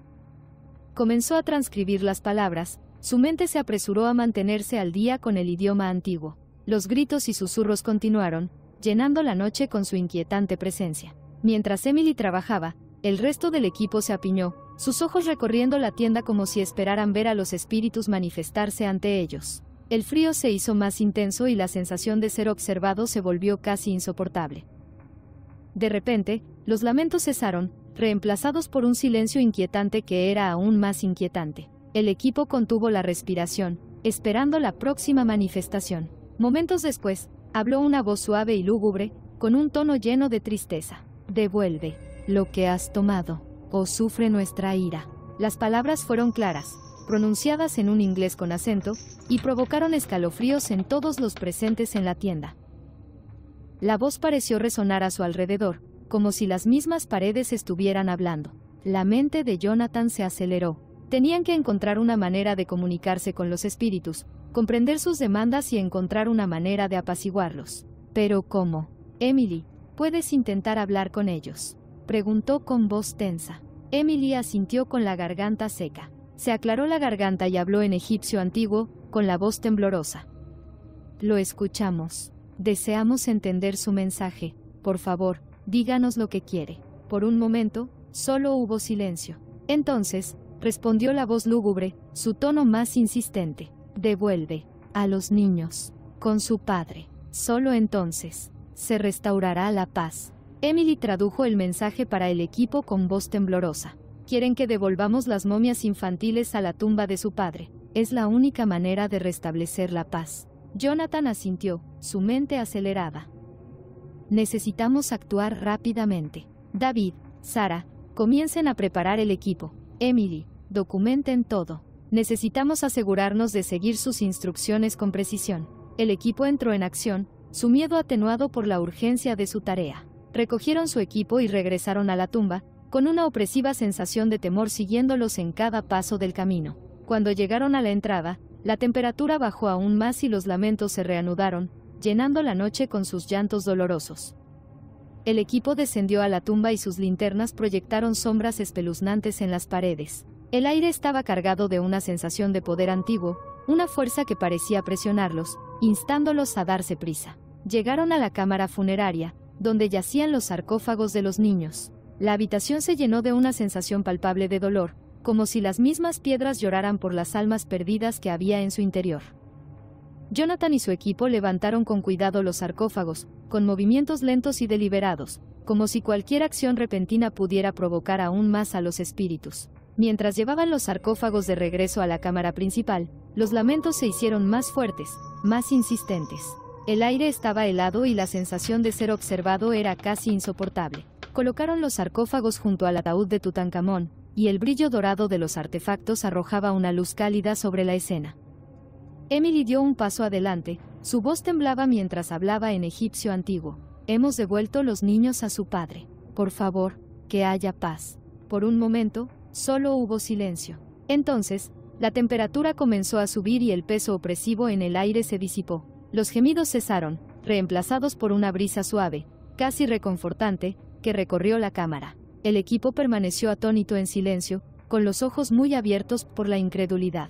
Comenzó a transcribir las palabras, su mente se apresuró a mantenerse al día con el idioma antiguo. Los gritos y susurros continuaron, llenando la noche con su inquietante presencia. Mientras Emily trabajaba, el resto del equipo se apiñó, sus ojos recorriendo la tienda como si esperaran ver a los espíritus manifestarse ante ellos. El frío se hizo más intenso y la sensación de ser observado se volvió casi insoportable. De repente, los lamentos cesaron, reemplazados por un silencio inquietante que era aún más inquietante. El equipo contuvo la respiración, esperando la próxima manifestación. Momentos después, habló una voz suave y lúgubre, con un tono lleno de tristeza. Devuelve lo que has tomado, o sufre nuestra ira. Las palabras fueron claras, pronunciadas en un inglés con acento, y provocaron escalofríos en todos los presentes en la tienda. La voz pareció resonar a su alrededor, como si las mismas paredes estuvieran hablando. La mente de Jonathan se aceleró. Tenían que encontrar una manera de comunicarse con los espíritus, comprender sus demandas y encontrar una manera de apaciguarlos. Pero ¿cómo? Emily, ¿puedes intentar hablar con ellos?, preguntó con voz tensa. Emily asintió con la garganta seca. Se aclaró la garganta y habló en egipcio antiguo, con la voz temblorosa. Lo escuchamos. Deseamos entender su mensaje. Por favor, díganos lo que quiere. Por un momento, solo hubo silencio. Entonces, respondió la voz lúgubre, su tono más insistente. Devuelve a los niños con su padre. Solo entonces se restaurará la paz. Emily tradujo el mensaje para el equipo con voz temblorosa. Quieren que devolvamos las momias infantiles a la tumba de su padre. Es la única manera de restablecer la paz. Jonathan asintió, su mente acelerada. Necesitamos actuar rápidamente. David, Sara, comiencen a preparar el equipo. Emily, documenten todo. Necesitamos asegurarnos de seguir sus instrucciones con precisión. El equipo entró en acción, su miedo atenuado por la urgencia de su tarea. Recogieron su equipo y regresaron a la tumba, con una opresiva sensación de temor siguiéndolos en cada paso del camino. Cuando llegaron a la entrada, la temperatura bajó aún más y los lamentos se reanudaron, llenando la noche con sus llantos dolorosos. El equipo descendió a la tumba y sus linternas proyectaron sombras espeluznantes en las paredes. El aire estaba cargado de una sensación de poder antiguo, una fuerza que parecía presionarlos, instándolos a darse prisa. Llegaron a la cámara funeraria, donde yacían los sarcófagos de los niños. La habitación se llenó de una sensación palpable de dolor, como si las mismas piedras lloraran por las almas perdidas que había en su interior. Jonathan y su equipo levantaron con cuidado los sarcófagos, con movimientos lentos y deliberados, como si cualquier acción repentina pudiera provocar aún más a los espíritus. Mientras llevaban los sarcófagos de regreso a la cámara principal, los lamentos se hicieron más fuertes, más insistentes. El aire estaba helado y la sensación de ser observado era casi insoportable. Colocaron los sarcófagos junto al ataúd de Tutankamón, y el brillo dorado de los artefactos arrojaba una luz cálida sobre la escena. Emily dio un paso adelante, su voz temblaba mientras hablaba en egipcio antiguo. Hemos devuelto los niños a su padre. Por favor, que haya paz. Por un momento, solo hubo silencio. Entonces, la temperatura comenzó a subir y el peso opresivo en el aire se disipó. Los gemidos cesaron, reemplazados por una brisa suave, casi reconfortante, que recorrió la cámara. El equipo permaneció atónito en silencio, con los ojos muy abiertos por la incredulidad.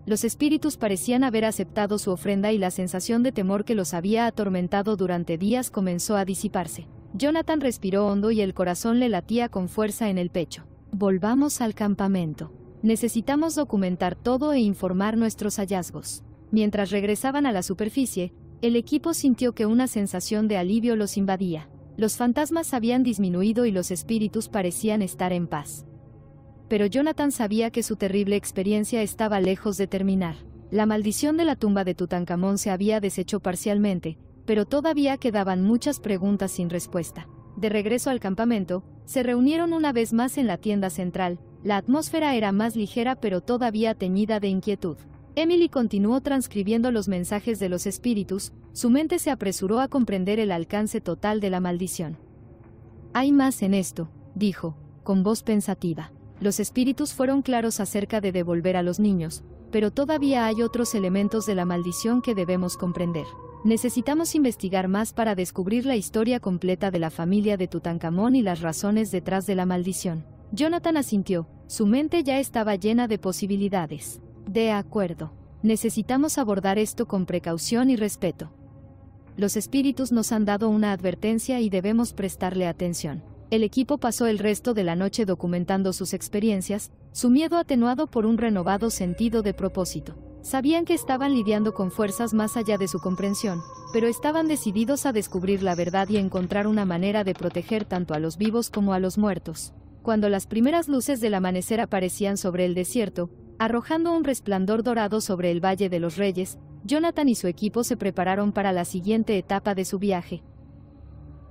Los espíritus parecían haber aceptado su ofrenda y la sensación de temor que los había atormentado durante días comenzó a disiparse. Jonathan respiró hondo y el corazón le latía con fuerza en el pecho. Volvamos al campamento. Necesitamos documentar todo e informar nuestros hallazgos. Mientras regresaban a la superficie, el equipo sintió que una sensación de alivio los invadía. Los fantasmas habían disminuido y los espíritus parecían estar en paz. Pero Jonathan sabía que su terrible experiencia estaba lejos de terminar. La maldición de la tumba de Tutankamón se había deshecho parcialmente, pero todavía quedaban muchas preguntas sin respuesta. De regreso al campamento, se reunieron una vez más en la tienda central. La atmósfera era más ligera pero todavía teñida de inquietud. Emily continuó transcribiendo los mensajes de los espíritus, su mente se apresuró a comprender el alcance total de la maldición. «Hay más en esto», dijo, con voz pensativa. Los espíritus fueron claros acerca de devolver a los niños, pero todavía hay otros elementos de la maldición que debemos comprender. Necesitamos investigar más para descubrir la historia completa de la familia de Tutankamón y las razones detrás de la maldición. Jonathan asintió, su mente ya estaba llena de posibilidades. De acuerdo. Necesitamos abordar esto con precaución y respeto. Los espíritus nos han dado una advertencia y debemos prestarle atención. El equipo pasó el resto de la noche documentando sus experiencias, su miedo atenuado por un renovado sentido de propósito. Sabían que estaban lidiando con fuerzas más allá de su comprensión, pero estaban decididos a descubrir la verdad y encontrar una manera de proteger tanto a los vivos como a los muertos. Cuando las primeras luces del amanecer aparecían sobre el desierto, arrojando un resplandor dorado sobre el Valle de los Reyes, Jonathan y su equipo se prepararon para la siguiente etapa de su viaje.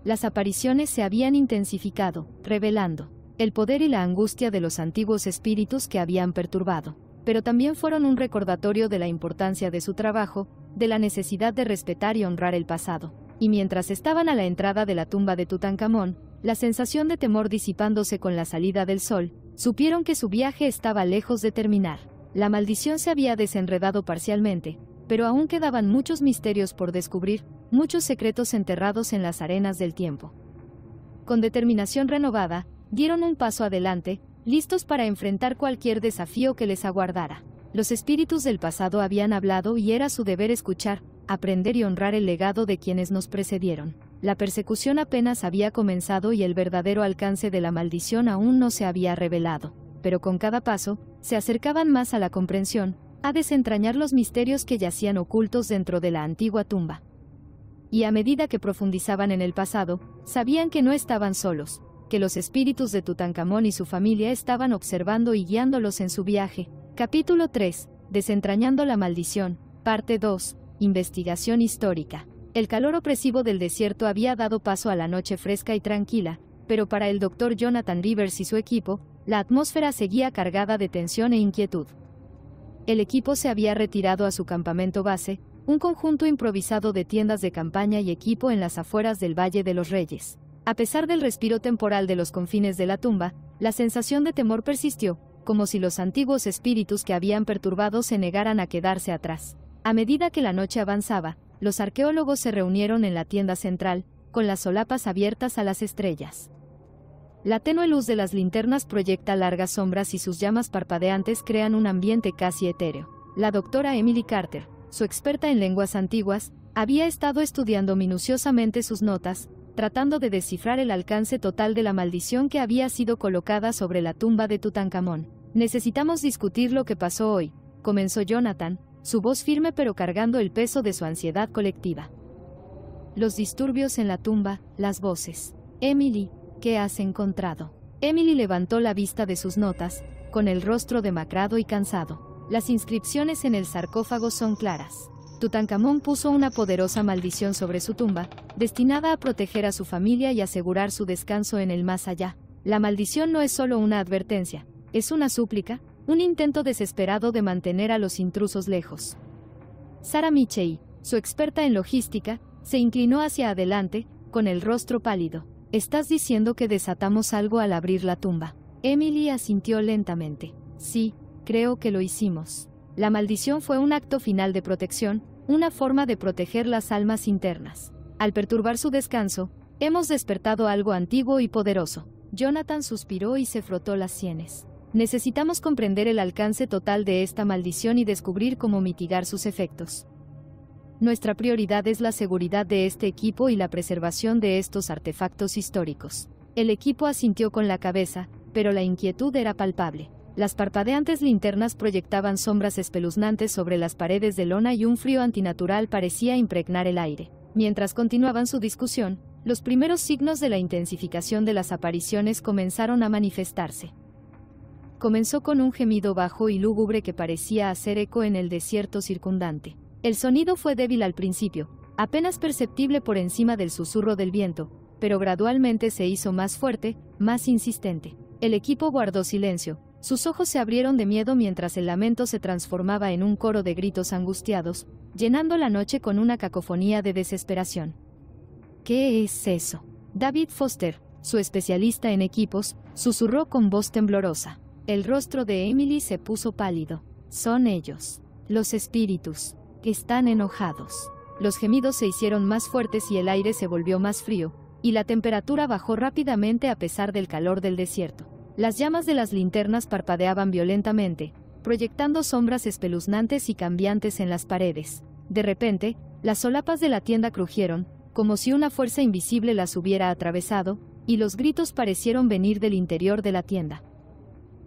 Las apariciones se habían intensificado, revelando el poder y la angustia de los antiguos espíritus que habían perturbado, pero también fueron un recordatorio de la importancia de su trabajo, de la necesidad de respetar y honrar el pasado. Y mientras estaban a la entrada de la tumba de Tutankamón, la sensación de temor disipándose con la salida del sol, supieron que su viaje estaba lejos de terminar. La maldición se había desenredado parcialmente, pero aún quedaban muchos misterios por descubrir, muchos secretos enterrados en las arenas del tiempo. Con determinación renovada, dieron un paso adelante, listos para enfrentar cualquier desafío que les aguardara. Los espíritus del pasado habían hablado y era su deber escuchar, aprender y honrar el legado de quienes nos precedieron. La persecución apenas había comenzado y el verdadero alcance de la maldición aún no se había revelado, pero con cada paso, se acercaban más a la comprensión, a desentrañar los misterios que yacían ocultos dentro de la antigua tumba. Y a medida que profundizaban en el pasado, sabían que no estaban solos, que los espíritus de Tutankamón y su familia estaban observando y guiándolos en su viaje. Capítulo 3. Desentrañando la maldición. Parte 2. Investigación histórica. El calor opresivo del desierto había dado paso a la noche fresca y tranquila, pero para el Dr. Jonathan Rivers y su equipo, la atmósfera seguía cargada de tensión e inquietud. El equipo se había retirado a su campamento base, un conjunto improvisado de tiendas de campaña y equipo en las afueras del Valle de los Reyes. A pesar del respiro temporal de los confines de la tumba, la sensación de temor persistió, como si los antiguos espíritus que habían perturbado se negaran a quedarse atrás. A medida que la noche avanzaba, los arqueólogos se reunieron en la tienda central, con las solapas abiertas a las estrellas. La tenue luz de las linternas proyecta largas sombras y sus llamas parpadeantes crean un ambiente casi etéreo. La doctora Emily Carter, su experta en lenguas antiguas, había estado estudiando minuciosamente sus notas, tratando de descifrar el alcance total de la maldición que había sido colocada sobre la tumba de Tutankamón. «Necesitamos discutir lo que pasó hoy», comenzó Jonathan, su voz firme pero cargando el peso de su ansiedad colectiva. Los disturbios en la tumba, las voces. «Emily, ¿qué has encontrado?» Emily levantó la vista de sus notas, con el rostro demacrado y cansado. Las inscripciones en el sarcófago son claras. Tutankamón puso una poderosa maldición sobre su tumba, destinada a proteger a su familia y asegurar su descanso en el más allá. La maldición no es solo una advertencia, es una súplica, un intento desesperado de mantener a los intrusos lejos. Sarah Michei, su experta en logística, se inclinó hacia adelante, con el rostro pálido. «¿Estás diciendo que desatamos algo al abrir la tumba?» Emily asintió lentamente. «Sí, creo que lo hicimos. La maldición fue un acto final de protección, una forma de proteger las almas internas. Al perturbar su descanso, hemos despertado algo antiguo y poderoso». Jonathan suspiró y se frotó las sienes. «Necesitamos comprender el alcance total de esta maldición y descubrir cómo mitigar sus efectos. Nuestra prioridad es la seguridad de este equipo y la preservación de estos artefactos históricos». El equipo asintió con la cabeza, pero la inquietud era palpable. Las parpadeantes linternas proyectaban sombras espeluznantes sobre las paredes de lona y un frío antinatural parecía impregnar el aire. Mientras continuaban su discusión, los primeros signos de la intensificación de las apariciones comenzaron a manifestarse. Comenzó con un gemido bajo y lúgubre que parecía hacer eco en el desierto circundante. El sonido fue débil al principio, apenas perceptible por encima del susurro del viento, pero gradualmente se hizo más fuerte, más insistente. El equipo guardó silencio, sus ojos se abrieron de miedo mientras el lamento se transformaba en un coro de gritos angustiados, llenando la noche con una cacofonía de desesperación. ¿Qué es eso? David Foster, su especialista en equipos, susurró con voz temblorosa. El rostro de Emily se puso pálido. Son ellos. Los espíritus. Están enojados. Los gemidos se hicieron más fuertes y el aire se volvió más frío, y la temperatura bajó rápidamente a pesar del calor del desierto. Las llamas de las linternas parpadeaban violentamente, proyectando sombras espeluznantes y cambiantes en las paredes. De repente, las solapas de la tienda crujieron, como si una fuerza invisible las hubiera atravesado, y los gritos parecieron venir del interior de la tienda.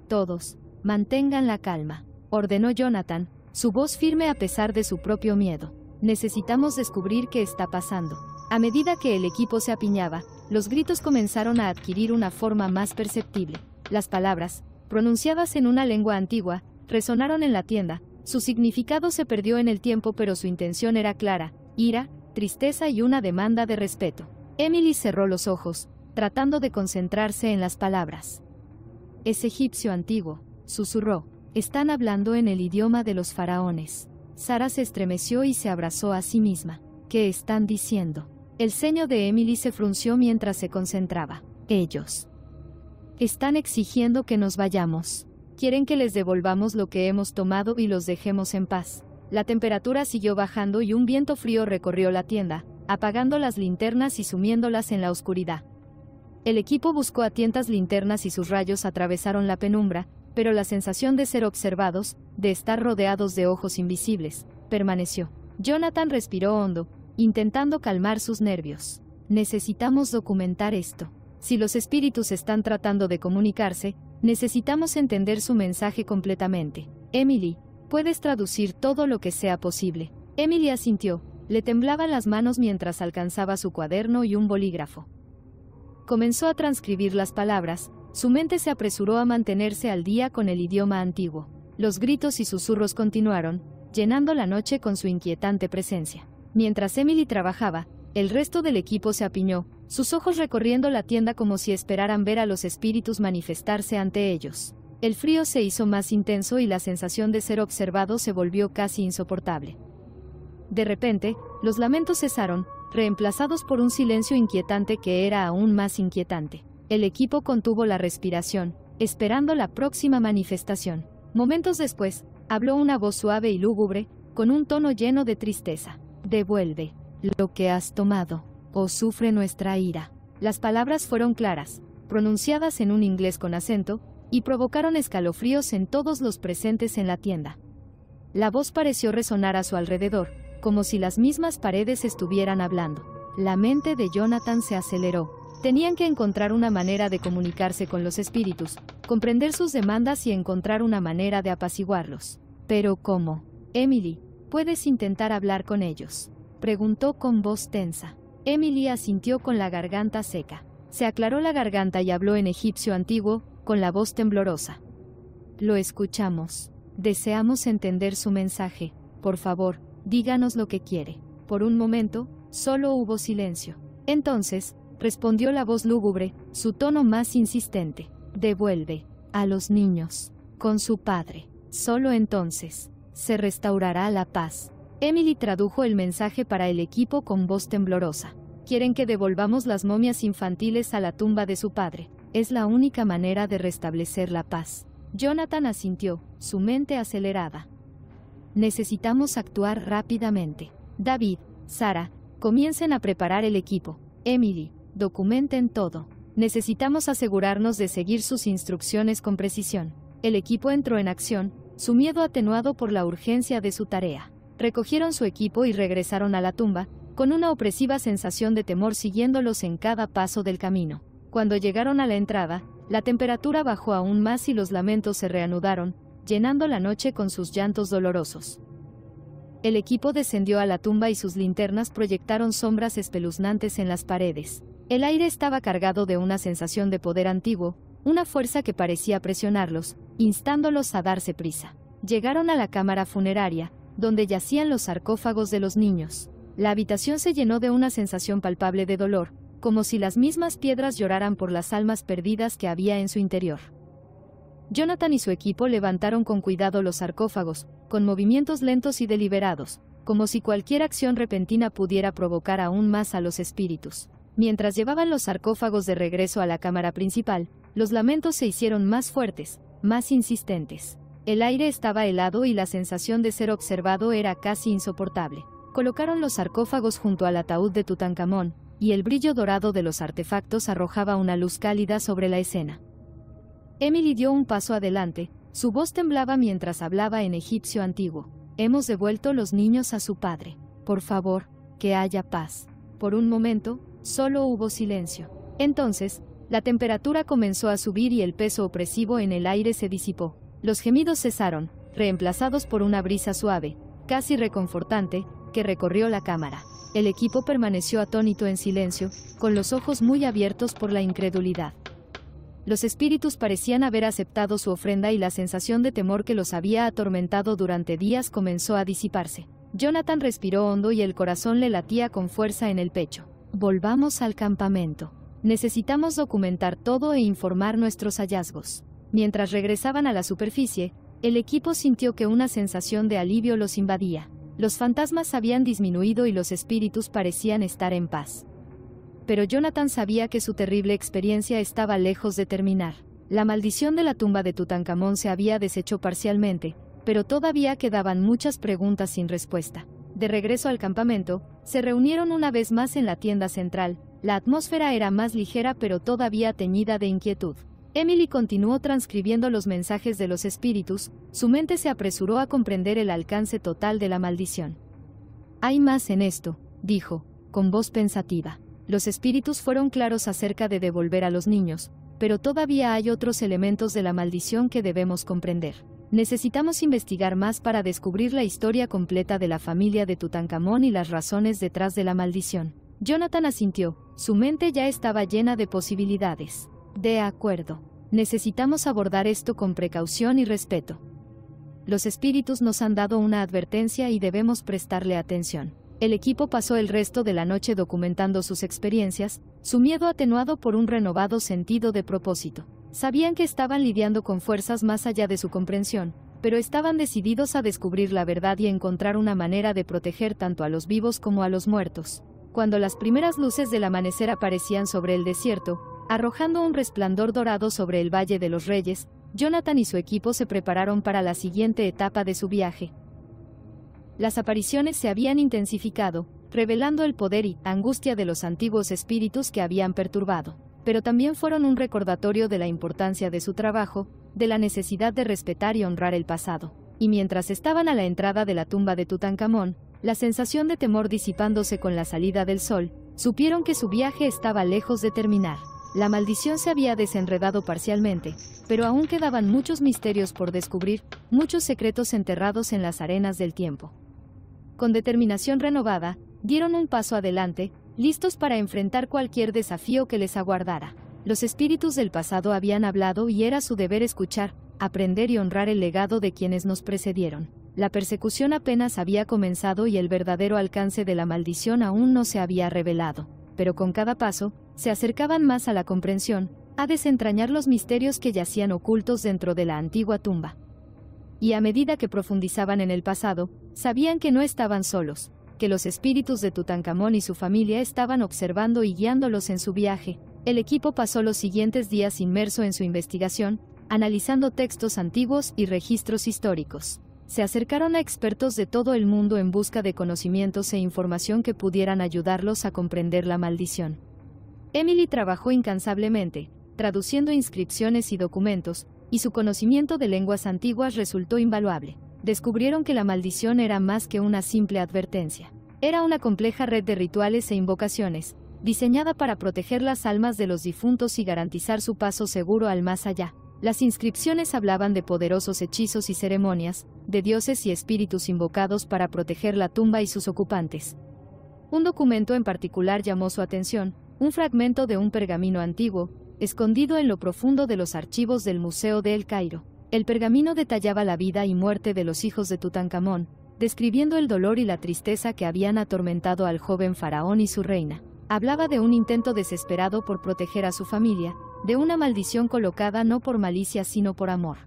Todos, mantengan la calma, ordenó Jonathan, su voz firme a pesar de su propio miedo. Necesitamos descubrir qué está pasando. A medida que el equipo se apiñaba, los gritos comenzaron a adquirir una forma más perceptible. Las palabras, pronunciadas en una lengua antigua, resonaron en la tienda. Su significado se perdió en el tiempo, pero su intención era clara: ira, tristeza y una demanda de respeto. Emily cerró los ojos, tratando de concentrarse en las palabras. Es egipcio antiguo, susurró. Están hablando en el idioma de los faraones. Sara se estremeció y se abrazó a sí misma. ¿Qué están diciendo? El ceño de Emily se frunció mientras se concentraba. Ellos están exigiendo que nos vayamos. Quieren que les devolvamos lo que hemos tomado y los dejemos en paz. La temperatura siguió bajando y un viento frío recorrió la tienda, apagando las linternas y sumiéndolas en la oscuridad. El equipo buscó a tientas linternas y sus rayos atravesaron la penumbra, pero la sensación de ser observados, de estar rodeados de ojos invisibles, permaneció. Jonathan respiró hondo, intentando calmar sus nervios. Necesitamos documentar esto. Si los espíritus están tratando de comunicarse, necesitamos entender su mensaje completamente. Emily, puedes traducir todo lo que sea posible. Emily asintió, le temblaban las manos mientras alcanzaba su cuaderno y un bolígrafo. Comenzó a transcribir las palabras, su mente se apresuró a mantenerse al día con el idioma antiguo. Los gritos y susurros continuaron, llenando la noche con su inquietante presencia. Mientras Emily trabajaba, el resto del equipo se apiñó, sus ojos recorriendo la tienda como si esperaran ver a los espíritus manifestarse ante ellos. El frío se hizo más intenso y la sensación de ser observado se volvió casi insoportable. De repente, los lamentos cesaron, reemplazados por un silencio inquietante que era aún más inquietante. El equipo contuvo la respiración, esperando la próxima manifestación. Momentos después, habló una voz suave y lúgubre, con un tono lleno de tristeza. Devuelve lo que has tomado, o sufre nuestra ira. Las palabras fueron claras, pronunciadas en un inglés con acento, y provocaron escalofríos en todos los presentes en la tienda. La voz pareció resonar a su alrededor, como si las mismas paredes estuvieran hablando. La mente de Jonathan se aceleró. Tenían que encontrar una manera de comunicarse con los espíritus, comprender sus demandas y encontrar una manera de apaciguarlos. ¿Pero cómo? Emily, ¿puedes intentar hablar con ellos?, preguntó con voz tensa. Emily asintió con la garganta seca. Se aclaró la garganta y habló en egipcio antiguo, con la voz temblorosa. Lo escuchamos. Deseamos entender su mensaje. Por favor, díganos lo que quiere. Por un momento, solo hubo silencio. Entonces, respondió la voz lúgubre, su tono más insistente. Devuelve a los niños con su padre. Solo entonces se restaurará la paz. Emily tradujo el mensaje para el equipo con voz temblorosa. Quieren que devolvamos las momias infantiles a la tumba de su padre. Es la única manera de restablecer la paz. Jonathan asintió, su mente acelerada. Necesitamos actuar rápidamente. David, Sara, comiencen a preparar el equipo. Emily, documenten todo. Necesitamos asegurarnos de seguir sus instrucciones con precisión. El equipo entró en acción, su miedo atenuado por la urgencia de su tarea. Recogieron su equipo y regresaron a la tumba, con una opresiva sensación de temor siguiéndolos en cada paso del camino. Cuando llegaron a la entrada, la temperatura bajó aún más y los lamentos se reanudaron, llenando la noche con sus llantos dolorosos. El equipo descendió a la tumba y sus linternas proyectaron sombras espeluznantes en las paredes. El aire estaba cargado de una sensación de poder antiguo, una fuerza que parecía presionarlos, instándolos a darse prisa. Llegaron a la cámara funeraria, donde yacían los sarcófagos de los niños. La habitación se llenó de una sensación palpable de dolor, como si las mismas piedras lloraran por las almas perdidas que había en su interior. Jonathan y su equipo levantaron con cuidado los sarcófagos, con movimientos lentos y deliberados, como si cualquier acción repentina pudiera provocar aún más a los espíritus. Mientras llevaban los sarcófagos de regreso a la cámara principal, los lamentos se hicieron más fuertes, más insistentes. El aire estaba helado y la sensación de ser observado era casi insoportable. Colocaron los sarcófagos junto al ataúd de Tutankamón, y el brillo dorado de los artefactos arrojaba una luz cálida sobre la escena. Emily dio un paso adelante, su voz temblaba mientras hablaba en egipcio antiguo. Hemos devuelto los niños a su padre. Por favor, que haya paz. Por un momento, solo hubo silencio. Entonces, la temperatura comenzó a subir y el peso opresivo en el aire se disipó. Los gemidos cesaron, reemplazados por una brisa suave, casi reconfortante, que recorrió la cámara. El equipo permaneció atónito en silencio, con los ojos muy abiertos por la incredulidad. Los espíritus parecían haber aceptado su ofrenda y la sensación de temor que los había atormentado durante días comenzó a disiparse. Jonathan respiró hondo y el corazón le latía con fuerza en el pecho. Volvamos al campamento. Necesitamos documentar todo e informar nuestros hallazgos. Mientras regresaban a la superficie, el equipo sintió que una sensación de alivio los invadía. Los fantasmas habían disminuido y los espíritus parecían estar en paz. Pero Jonathan sabía que su terrible experiencia estaba lejos de terminar. La maldición de la tumba de Tutankamón se había deshecho parcialmente, pero todavía quedaban muchas preguntas sin respuesta. De regreso al campamento, se reunieron una vez más en la tienda central. La atmósfera era más ligera pero todavía teñida de inquietud. Emily continuó transcribiendo los mensajes de los espíritus, su mente se apresuró a comprender el alcance total de la maldición. Hay más en esto, dijo, con voz pensativa. Los espíritus fueron claros acerca de devolver a los niños, pero todavía hay otros elementos de la maldición que debemos comprender. Necesitamos investigar más para descubrir la historia completa de la familia de Tutankamón y las razones detrás de la maldición. Jonathan asintió, su mente ya estaba llena de posibilidades. De acuerdo. Necesitamos abordar esto con precaución y respeto. Los espíritus nos han dado una advertencia y debemos prestarle atención. El equipo pasó el resto de la noche documentando sus experiencias, su miedo atenuado por un renovado sentido de propósito. Sabían que estaban lidiando con fuerzas más allá de su comprensión, pero estaban decididos a descubrir la verdad y encontrar una manera de proteger tanto a los vivos como a los muertos. Cuando las primeras luces del amanecer aparecían sobre el desierto, arrojando un resplandor dorado sobre el Valle de los Reyes, Jonathan y su equipo se prepararon para la siguiente etapa de su viaje. Las apariciones se habían intensificado, revelando el poder y angustia de los antiguos espíritus que habían perturbado, pero también fueron un recordatorio de la importancia de su trabajo, de la necesidad de respetar y honrar el pasado. Y mientras estaban a la entrada de la tumba de Tutankamón, la sensación de temor disipándose con la salida del sol, supieron que su viaje estaba lejos de terminar. La maldición se había desenredado parcialmente, pero aún quedaban muchos misterios por descubrir, muchos secretos enterrados en las arenas del tiempo. Con determinación renovada, dieron un paso adelante, listos para enfrentar cualquier desafío que les aguardara. Los espíritus del pasado habían hablado y era su deber escuchar, aprender y honrar el legado de quienes nos precedieron. La persecución apenas había comenzado y el verdadero alcance de la maldición aún no se había revelado, pero con cada paso, se acercaban más a la comprensión, a desentrañar los misterios que yacían ocultos dentro de la antigua tumba. Y a medida que profundizaban en el pasado, sabían que no estaban solos, que los espíritus de Tutankamón y su familia estaban observando y guiándolos en su viaje. El equipo pasó los siguientes días inmerso en su investigación, analizando textos antiguos y registros históricos. Se acercaron a expertos de todo el mundo en busca de conocimientos e información que pudieran ayudarlos a comprender la maldición. Emily trabajó incansablemente, traduciendo inscripciones y documentos, y su conocimiento de lenguas antiguas resultó invaluable. Descubrieron que la maldición era más que una simple advertencia. Era una compleja red de rituales e invocaciones, diseñada para proteger las almas de los difuntos y garantizar su paso seguro al más allá. Las inscripciones hablaban de poderosos hechizos y ceremonias, de dioses y espíritus invocados para proteger la tumba y sus ocupantes. Un documento en particular llamó su atención, un fragmento de un pergamino antiguo, escondido en lo profundo de los archivos del Museo de El Cairo. El pergamino detallaba la vida y muerte de los hijos de Tutankamón, describiendo el dolor y la tristeza que habían atormentado al joven faraón y su reina. Hablaba de un intento desesperado por proteger a su familia, de una maldición colocada no por malicia sino por amor.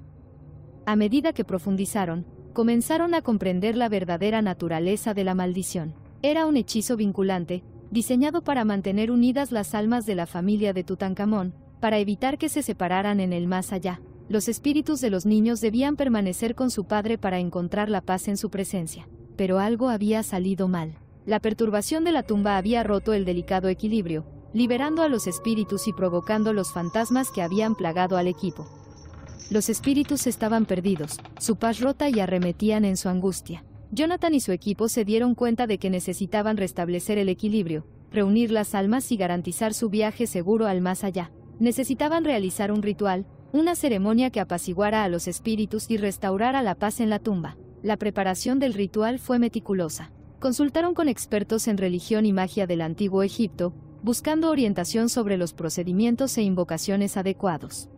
A medida que profundizaron, comenzaron a comprender la verdadera naturaleza de la maldición. Era un hechizo vinculante, diseñado para mantener unidas las almas de la familia de Tutankamón, para evitar que se separaran en el más allá. Los espíritus de los niños debían permanecer con su padre para encontrar la paz en su presencia. Pero algo había salido mal. La perturbación de la tumba había roto el delicado equilibrio, liberando a los espíritus y provocando los fantasmas que habían plagado al equipo. Los espíritus estaban perdidos, su paz rota y arremetían en su angustia. Jonathan y su equipo se dieron cuenta de que necesitaban restablecer el equilibrio, reunir las almas y garantizar su viaje seguro al más allá. Necesitaban realizar un ritual, una ceremonia que apaciguara a los espíritus y restaurara la paz en la tumba. La preparación del ritual fue meticulosa. Consultaron con expertos en religión y magia del antiguo Egipto, buscando orientación sobre los procedimientos e invocaciones adecuados.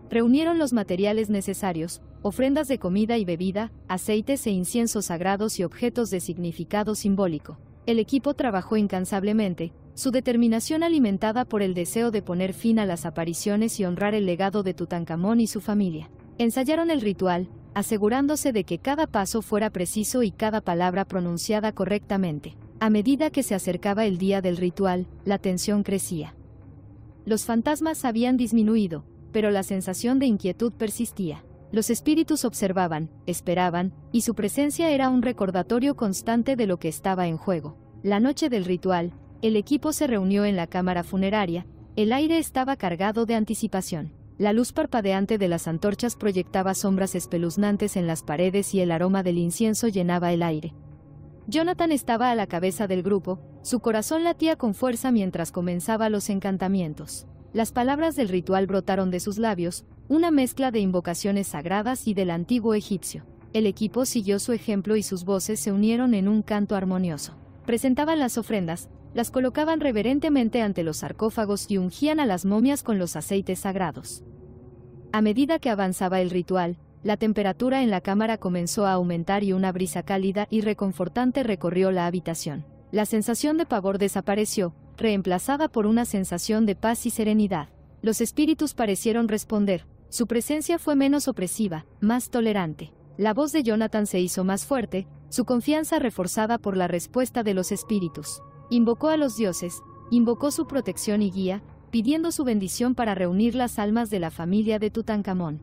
Reunieron los materiales necesarios, ofrendas de comida y bebida, aceites e inciensos sagrados y objetos de significado simbólico. El equipo trabajó incansablemente, su determinación alimentada por el deseo de poner fin a las apariciones y honrar el legado de Tutankamón y su familia. Ensayaron el ritual, asegurándose de que cada paso fuera preciso y cada palabra pronunciada correctamente. A medida que se acercaba el día del ritual, la tensión crecía. Los fantasmas habían disminuido, pero la sensación de inquietud persistía. Los espíritus observaban, esperaban, y su presencia era un recordatorio constante de lo que estaba en juego. La noche del ritual, el equipo se reunió en la cámara funeraria, el aire estaba cargado de anticipación. La luz parpadeante de las antorchas proyectaba sombras espeluznantes en las paredes y el aroma del incienso llenaba el aire. Jonathan estaba a la cabeza del grupo, su corazón latía con fuerza mientras comenzaba los encantamientos. Las palabras del ritual brotaron de sus labios, una mezcla de invocaciones sagradas y del antiguo egipcio. El equipo siguió su ejemplo y sus voces se unieron en un canto armonioso. Presentaban las ofrendas, las colocaban reverentemente ante los sarcófagos y ungían a las momias con los aceites sagrados. A medida que avanzaba el ritual, la temperatura en la cámara comenzó a aumentar y una brisa cálida y reconfortante recorrió la habitación. La sensación de pavor desapareció, reemplazada por una sensación de paz y serenidad. Los espíritus parecieron responder, su presencia fue menos opresiva, más tolerante. La voz de Jonathan se hizo más fuerte, su confianza reforzada por la respuesta de los espíritus. Invocó a los dioses, invocó su protección y guía, pidiendo su bendición para reunir las almas de la familia de Tutankamón.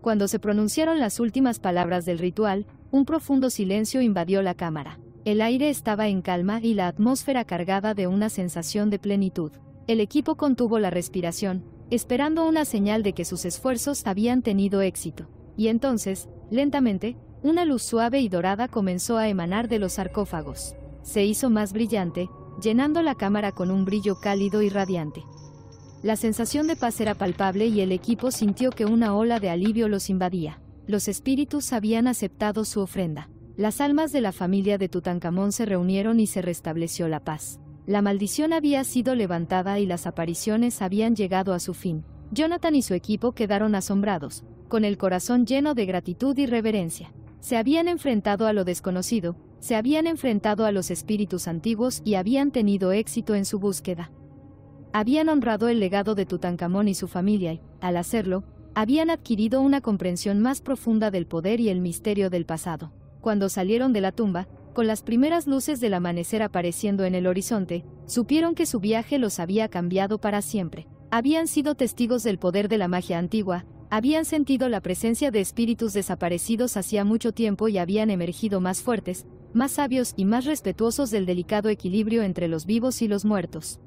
Cuando se pronunciaron las últimas palabras del ritual, un profundo silencio invadió la cámara. El aire estaba en calma y la atmósfera cargada de una sensación de plenitud. El equipo contuvo la respiración, esperando una señal de que sus esfuerzos habían tenido éxito. Y entonces, lentamente, una luz suave y dorada comenzó a emanar de los sarcófagos. Se hizo más brillante, llenando la cámara con un brillo cálido y radiante. La sensación de paz era palpable y el equipo sintió que una ola de alivio los invadía. Los espíritus habían aceptado su ofrenda. Las almas de la familia de Tutankamón se reunieron y se restableció la paz. La maldición había sido levantada y las apariciones habían llegado a su fin. Jonathan y su equipo quedaron asombrados, con el corazón lleno de gratitud y reverencia. Se habían enfrentado a lo desconocido, se habían enfrentado a los espíritus antiguos y habían tenido éxito en su búsqueda. Habían honrado el legado de Tutankamón y su familia y, al hacerlo, habían adquirido una comprensión más profunda del poder y el misterio del pasado. Cuando salieron de la tumba, con las primeras luces del amanecer apareciendo en el horizonte, supieron que su viaje los había cambiado para siempre. Habían sido testigos del poder de la magia antigua, habían sentido la presencia de espíritus desaparecidos hacía mucho tiempo y habían emergido más fuertes, más sabios y más respetuosos del delicado equilibrio entre los vivos y los muertos.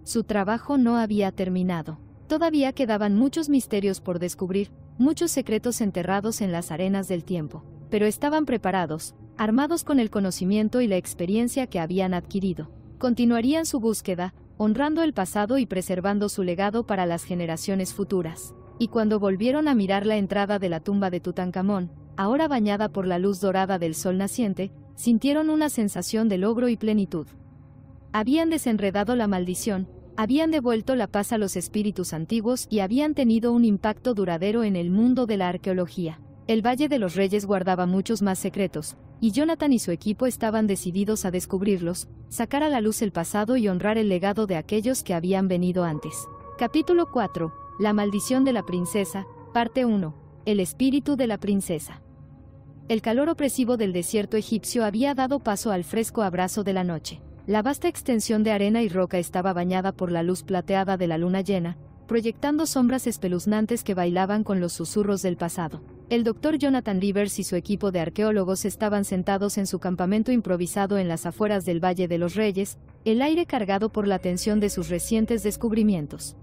Su trabajo no había terminado. Todavía quedaban muchos misterios por descubrir, muchos secretos enterrados en las arenas del tiempo. Pero estaban preparados, armados con el conocimiento y la experiencia que habían adquirido. Continuarían su búsqueda, honrando el pasado y preservando su legado para las generaciones futuras. Y cuando volvieron a mirar la entrada de la tumba de Tutankamón, ahora bañada por la luz dorada del sol naciente, sintieron una sensación de logro y plenitud. Habían desenredado la maldición, habían devuelto la paz a los espíritus antiguos y habían tenido un impacto duradero en el mundo de la arqueología. El Valle de los Reyes guardaba muchos más secretos, y Jonathan y su equipo estaban decididos a descubrirlos, sacar a la luz el pasado y honrar el legado de aquellos que habían venido antes. Capítulo 4. La maldición de la princesa, parte 1. El espíritu de la princesa. El calor opresivo del desierto egipcio había dado paso al fresco abrazo de la noche. La vasta extensión de arena y roca estaba bañada por la luz plateada de la luna llena, proyectando sombras espeluznantes que bailaban con los susurros del pasado. El Dr. Jonathan Rivers y su equipo de arqueólogos estaban sentados en su campamento improvisado en las afueras del Valle de los Reyes, el aire cargado por la tensión de sus recientes descubrimientos.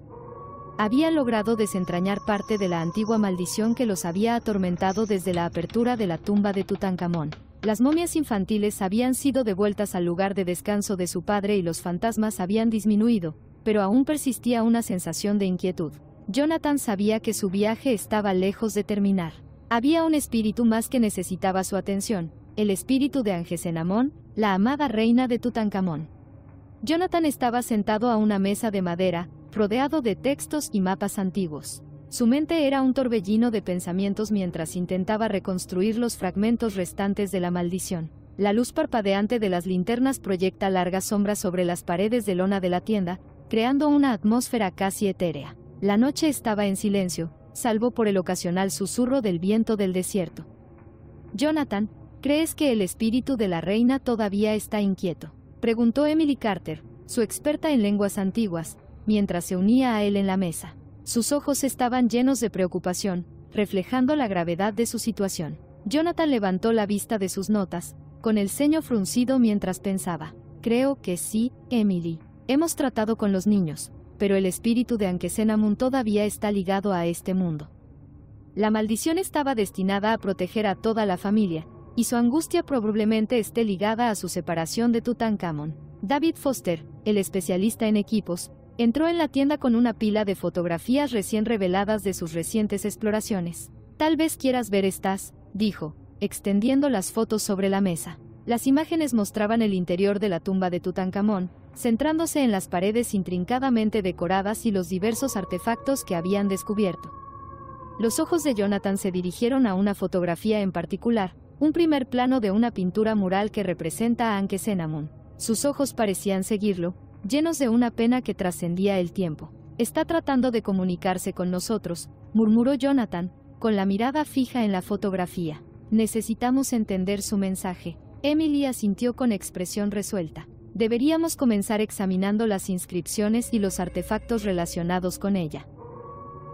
Habían logrado desentrañar parte de la antigua maldición que los había atormentado desde la apertura de la tumba de Tutankamón. Las momias infantiles habían sido devueltas al lugar de descanso de su padre y los fantasmas habían disminuido, pero aún persistía una sensación de inquietud. Jonathan sabía que su viaje estaba lejos de terminar. Había un espíritu más que necesitaba su atención, el espíritu de Angesenamón, la amada reina de Tutankamón. Jonathan estaba sentado a una mesa de madera, rodeado de textos y mapas antiguos. Su mente era un torbellino de pensamientos mientras intentaba reconstruir los fragmentos restantes de la maldición. La luz parpadeante de las linternas proyecta largas sombras sobre las paredes de lona de la tienda, creando una atmósfera casi etérea. La noche estaba en silencio, salvo por el ocasional susurro del viento del desierto. Jonathan, ¿crees que el espíritu de la reina todavía está inquieto?, preguntó Emily Carter, su experta en lenguas antiguas, mientras se unía a él en la mesa. Sus ojos estaban llenos de preocupación, reflejando la gravedad de su situación. Jonathan levantó la vista de sus notas, con el ceño fruncido mientras pensaba. Creo que sí, Emily. Hemos tratado con los niños, pero el espíritu de Ankesenamun todavía está ligado a este mundo. La maldición estaba destinada a proteger a toda la familia, y su angustia probablemente esté ligada a su separación de Tutankamón. David Foster, el especialista en equipos, entró en la tienda con una pila de fotografías recién reveladas de sus recientes exploraciones. Tal vez quieras ver estas, dijo, extendiendo las fotos sobre la mesa. Las imágenes mostraban el interior de la tumba de Tutankamón, centrándose en las paredes intrincadamente decoradas y los diversos artefactos que habían descubierto. Los ojos de Jonathan se dirigieron a una fotografía en particular, un primer plano de una pintura mural que representa a Ankesenamun. Sus ojos parecían seguirlo, llenos de una pena que trascendía el tiempo. Está tratando de comunicarse con nosotros, murmuró Jonathan, con la mirada fija en la fotografía. Necesitamos entender su mensaje. Emily asintió con expresión resuelta. Deberíamos comenzar examinando las inscripciones y los artefactos relacionados con ella.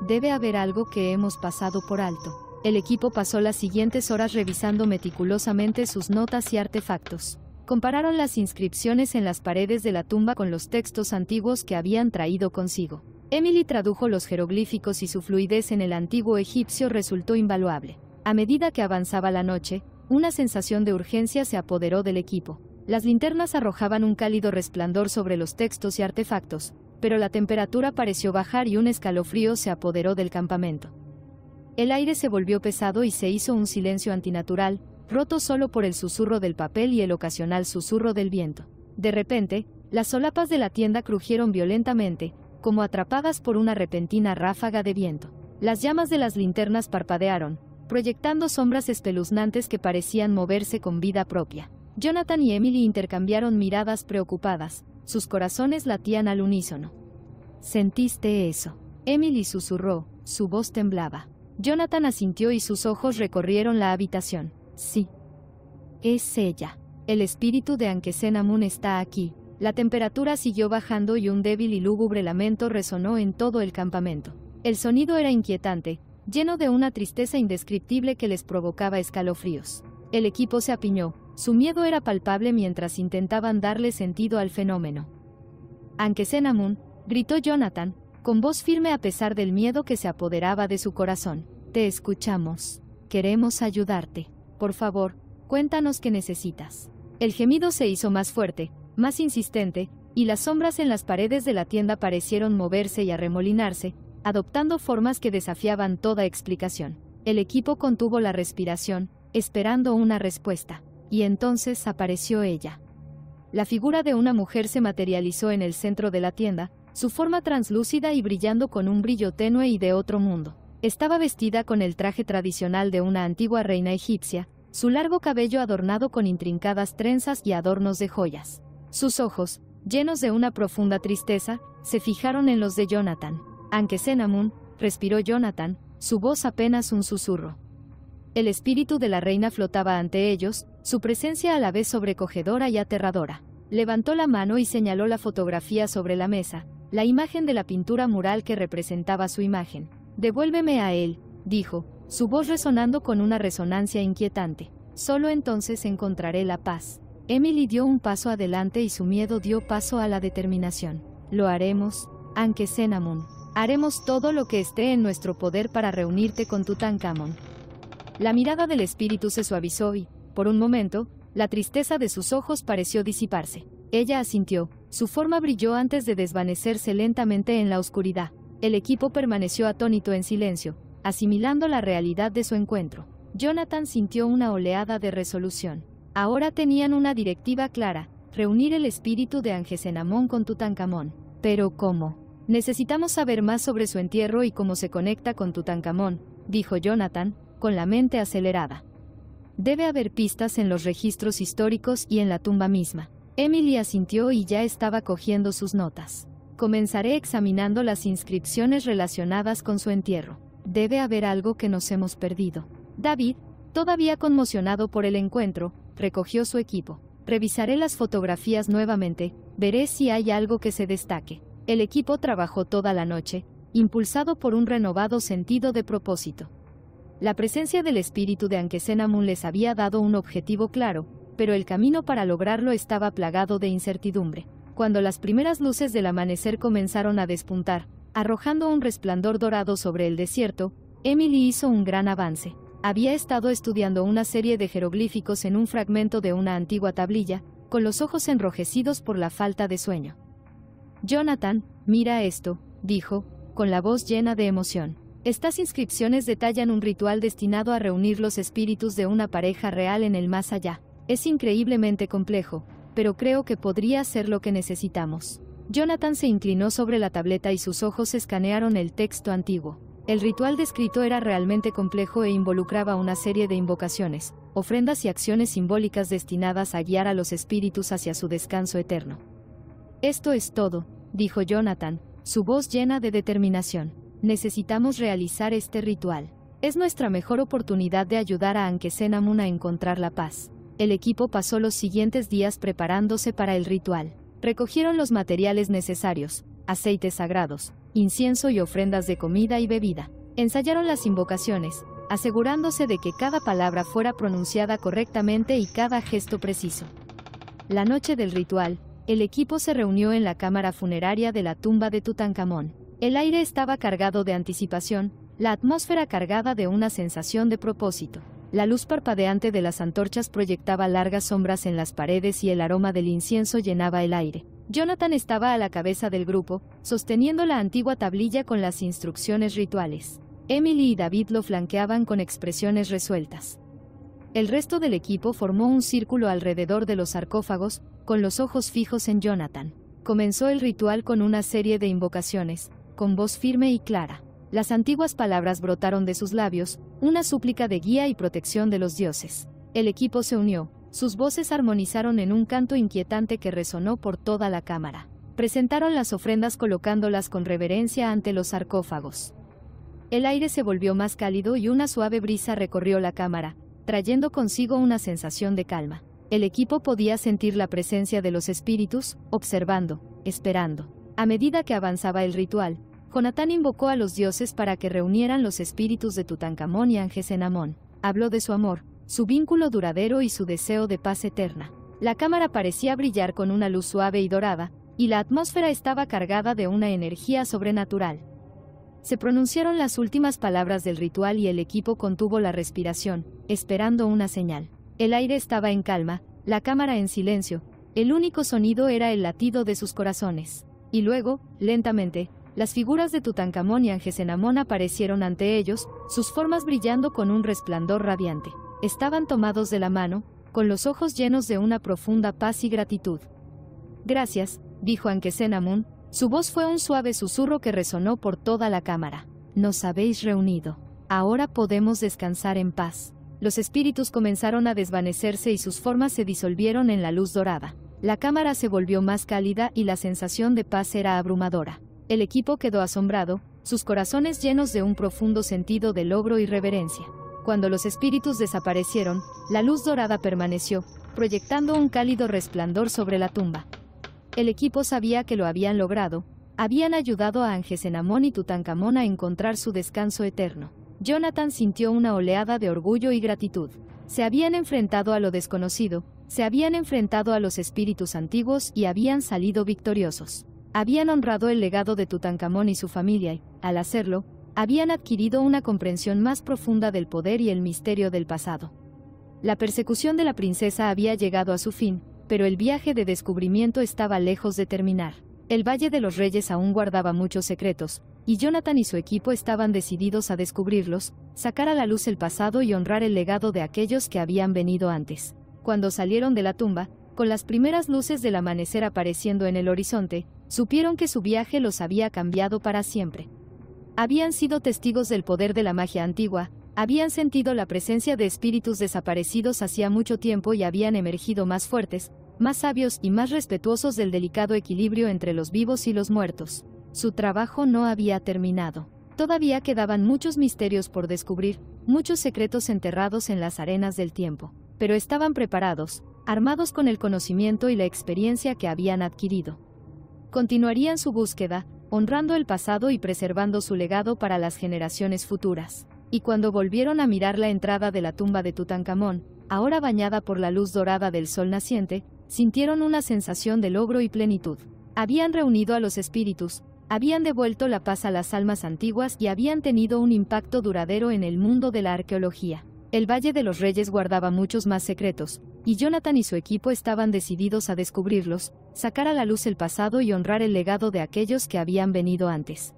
Debe haber algo que hemos pasado por alto. El equipo pasó las siguientes horas revisando meticulosamente sus notas y artefactos. Compararon las inscripciones en las paredes de la tumba con los textos antiguos que habían traído consigo. Emily tradujo los jeroglíficos y su fluidez en el antiguo egipcio resultó invaluable. A medida que avanzaba la noche, una sensación de urgencia se apoderó del equipo. Las linternas arrojaban un cálido resplandor sobre los textos y artefactos, pero la temperatura pareció bajar y un escalofrío se apoderó del campamento. El aire se volvió pesado y se hizo un silencio antinatural, roto solo por el susurro del papel y el ocasional susurro del viento. De repente, las solapas de la tienda crujieron violentamente, como atrapadas por una repentina ráfaga de viento. Las llamas de las linternas parpadearon, proyectando sombras espeluznantes que parecían moverse con vida propia. Jonathan y Emily intercambiaron miradas preocupadas, sus corazones latían al unísono. ¿Sentiste eso?, Emily susurró, su voz temblaba. Jonathan asintió y sus ojos recorrieron la habitación. Sí. Es ella. El espíritu de Ankesenamun está aquí. La temperatura siguió bajando y un débil y lúgubre lamento resonó en todo el campamento. El sonido era inquietante, lleno de una tristeza indescriptible que les provocaba escalofríos. El equipo se apiñó, su miedo era palpable mientras intentaban darle sentido al fenómeno. Ankesenamun, gritó Jonathan, con voz firme a pesar del miedo que se apoderaba de su corazón. Te escuchamos. Queremos ayudarte. Por favor, cuéntanos qué necesitas. El gemido se hizo más fuerte, más insistente, y las sombras en las paredes de la tienda parecieron moverse y arremolinarse, adoptando formas que desafiaban toda explicación. El equipo contuvo la respiración, esperando una respuesta, y entonces apareció ella. La figura de una mujer se materializó en el centro de la tienda, su forma translúcida y brillando con un brillo tenue y de otro mundo. Estaba vestida con el traje tradicional de una antigua reina egipcia, su largo cabello adornado con intrincadas trenzas y adornos de joyas. Sus ojos, llenos de una profunda tristeza, se fijaron en los de Jonathan. Ankesenamun, respiró Jonathan, su voz apenas un susurro. El espíritu de la reina flotaba ante ellos, su presencia a la vez sobrecogedora y aterradora. Levantó la mano y señaló la fotografía sobre la mesa, la imagen de la pintura mural que representaba su imagen. «Devuélveme a él», dijo, su voz resonando con una resonancia inquietante. «Solo entonces encontraré la paz». Emily dio un paso adelante y su miedo dio paso a la determinación. «Lo haremos, Ankesenamun. Haremos todo lo que esté en nuestro poder para reunirte con Tutankamón». La mirada del espíritu se suavizó y, por un momento, la tristeza de sus ojos pareció disiparse. Ella asintió, su forma brilló antes de desvanecerse lentamente en la oscuridad. El equipo permaneció atónito en silencio, asimilando la realidad de su encuentro. Jonathan sintió una oleada de resolución. Ahora tenían una directiva clara, reunir el espíritu de Ankesenamón con Tutankamón. Pero ¿cómo? Necesitamos saber más sobre su entierro y cómo se conecta con Tutankamón, dijo Jonathan, con la mente acelerada. Debe haber pistas en los registros históricos y en la tumba misma. Emily asintió y ya estaba cogiendo sus notas. Comenzaré examinando las inscripciones relacionadas con su entierro. Debe haber algo que nos hemos perdido. David, todavía conmocionado por el encuentro, recogió su equipo. Revisaré las fotografías nuevamente, veré si hay algo que se destaque. El equipo trabajó toda la noche, impulsado por un renovado sentido de propósito. La presencia del espíritu de Ankesenamun les había dado un objetivo claro, pero el camino para lograrlo estaba plagado de incertidumbre. Cuando las primeras luces del amanecer comenzaron a despuntar, arrojando un resplandor dorado sobre el desierto, Emily hizo un gran avance. Había estado estudiando una serie de jeroglíficos en un fragmento de una antigua tablilla, con los ojos enrojecidos por la falta de sueño. «Jonathan, mira esto», dijo, con la voz llena de emoción. Estas inscripciones detallan un ritual destinado a reunir los espíritus de una pareja real en el más allá. Es increíblemente complejo, pero creo que podría ser lo que necesitamos. Jonathan se inclinó sobre la tableta y sus ojos escanearon el texto antiguo. El ritual descrito era realmente complejo e involucraba una serie de invocaciones, ofrendas y acciones simbólicas destinadas a guiar a los espíritus hacia su descanso eterno. «Esto es todo», dijo Jonathan, su voz llena de determinación. «Necesitamos realizar este ritual. Es nuestra mejor oportunidad de ayudar a Ankesenamun a encontrar la paz». El equipo pasó los siguientes días preparándose para el ritual. Recogieron los materiales necesarios, aceites sagrados, incienso y ofrendas de comida y bebida. Ensayaron las invocaciones, asegurándose de que cada palabra fuera pronunciada correctamente y cada gesto preciso. La noche del ritual, el equipo se reunió en la cámara funeraria de la tumba de Tutankamón. El aire estaba cargado de anticipación, la atmósfera cargada de una sensación de propósito. La luz parpadeante de las antorchas proyectaba largas sombras en las paredes y el aroma del incienso llenaba el aire. Jonathan estaba a la cabeza del grupo, sosteniendo la antigua tablilla con las instrucciones rituales. Emily y David lo flanqueaban con expresiones resueltas. El resto del equipo formó un círculo alrededor de los sarcófagos, con los ojos fijos en Jonathan. Comenzó el ritual con una serie de invocaciones, con voz firme y clara. Las antiguas palabras brotaron de sus labios, una súplica de guía y protección de los dioses. El equipo se unió, sus voces armonizaron en un canto inquietante que resonó por toda la cámara. Presentaron las ofrendas colocándolas con reverencia ante los sarcófagos. El aire se volvió más cálido y una suave brisa recorrió la cámara, trayendo consigo una sensación de calma. El equipo podía sentir la presencia de los espíritus, observando, esperando. A medida que avanzaba el ritual, Jonathan invocó a los dioses para que reunieran los espíritus de Tutankamón y Ankesenamón. Habló de su amor, su vínculo duradero y su deseo de paz eterna. La cámara parecía brillar con una luz suave y dorada, y la atmósfera estaba cargada de una energía sobrenatural. Se pronunciaron las últimas palabras del ritual y el equipo contuvo la respiración, esperando una señal. El aire estaba en calma, la cámara en silencio, el único sonido era el latido de sus corazones. Y luego, lentamente, las figuras de Tutankamón y Angesenamón aparecieron ante ellos, sus formas brillando con un resplandor radiante. Estaban tomados de la mano, con los ojos llenos de una profunda paz y gratitud. «Gracias», dijo Angesenamón, su voz fue un suave susurro que resonó por toda la cámara. «Nos habéis reunido. Ahora podemos descansar en paz». Los espíritus comenzaron a desvanecerse y sus formas se disolvieron en la luz dorada. La cámara se volvió más cálida y la sensación de paz era abrumadora. El equipo quedó asombrado, sus corazones llenos de un profundo sentido de logro y reverencia. Cuando los espíritus desaparecieron, la luz dorada permaneció, proyectando un cálido resplandor sobre la tumba. El equipo sabía que lo habían logrado, habían ayudado a Angesenamón y Tutankamón a encontrar su descanso eterno. Jonathan sintió una oleada de orgullo y gratitud. Se habían enfrentado a lo desconocido, se habían enfrentado a los espíritus antiguos y habían salido victoriosos. Habían honrado el legado de Tutankamón y su familia y, al hacerlo, habían adquirido una comprensión más profunda del poder y el misterio del pasado. La persecución de la princesa había llegado a su fin, pero el viaje de descubrimiento estaba lejos de terminar. El Valle de los Reyes aún guardaba muchos secretos, y Jonathan y su equipo estaban decididos a descubrirlos, sacar a la luz el pasado y honrar el legado de aquellos que habían venido antes. Cuando salieron de la tumba, con las primeras luces del amanecer apareciendo en el horizonte, supieron que su viaje los había cambiado para siempre. Habían sido testigos del poder de la magia antigua, habían sentido la presencia de espíritus desaparecidos hacía mucho tiempo y habían emergido más fuertes, más sabios y más respetuosos del delicado equilibrio entre los vivos y los muertos. Su trabajo no había terminado. Todavía quedaban muchos misterios por descubrir, muchos secretos enterrados en las arenas del tiempo. Pero estaban preparados, armados con el conocimiento y la experiencia que habían adquirido. Continuarían su búsqueda, honrando el pasado y preservando su legado para las generaciones futuras. Y cuando volvieron a mirar la entrada de la tumba de Tutankamón, ahora bañada por la luz dorada del sol naciente, sintieron una sensación de logro y plenitud. Habían reunido a los espíritus, habían devuelto la paz a las almas antiguas y habían tenido un impacto duradero en el mundo de la arqueología. El Valle de los Reyes guardaba muchos más secretos, y Jonathan y su equipo estaban decididos a descubrirlos, sacar a la luz el pasado y honrar el legado de aquellos que habían venido antes.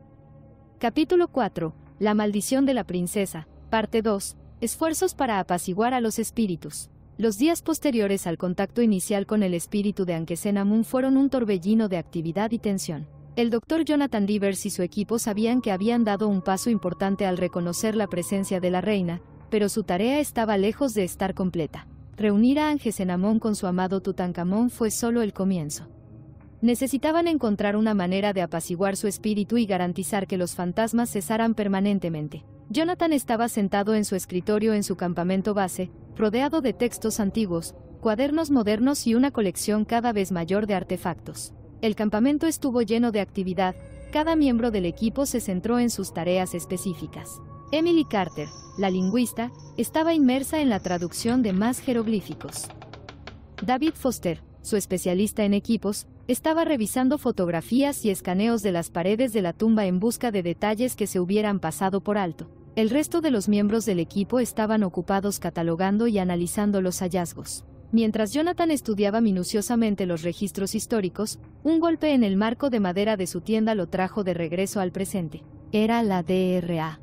Capítulo 4. La maldición de la princesa, parte 2. Esfuerzos para apaciguar a los espíritus. Los días posteriores al contacto inicial con el espíritu de Angesenamón fueron un torbellino de actividad y tensión. El Dr. Jonathan Rivers y su equipo sabían que habían dado un paso importante al reconocer la presencia de la reina, pero su tarea estaba lejos de estar completa. Reunir a Angesenamón con su amado Tutankamón fue solo el comienzo. Necesitaban encontrar una manera de apaciguar su espíritu y garantizar que los fantasmas cesaran permanentemente. Jonathan estaba sentado en su escritorio en su campamento base, rodeado de textos antiguos, cuadernos modernos y una colección cada vez mayor de artefactos. El campamento estuvo lleno de actividad, cada miembro del equipo se centró en sus tareas específicas. Emily Carter, la lingüista, estaba inmersa en la traducción de más jeroglíficos. David Foster, su especialista en equipos, estaba revisando fotografías y escaneos de las paredes de la tumba en busca de detalles que se hubieran pasado por alto. El resto de los miembros del equipo estaban ocupados catalogando y analizando los hallazgos. Mientras Jonathan estudiaba minuciosamente los registros históricos, un golpe en el marco de madera de su tienda lo trajo de regreso al presente. Era la Dra.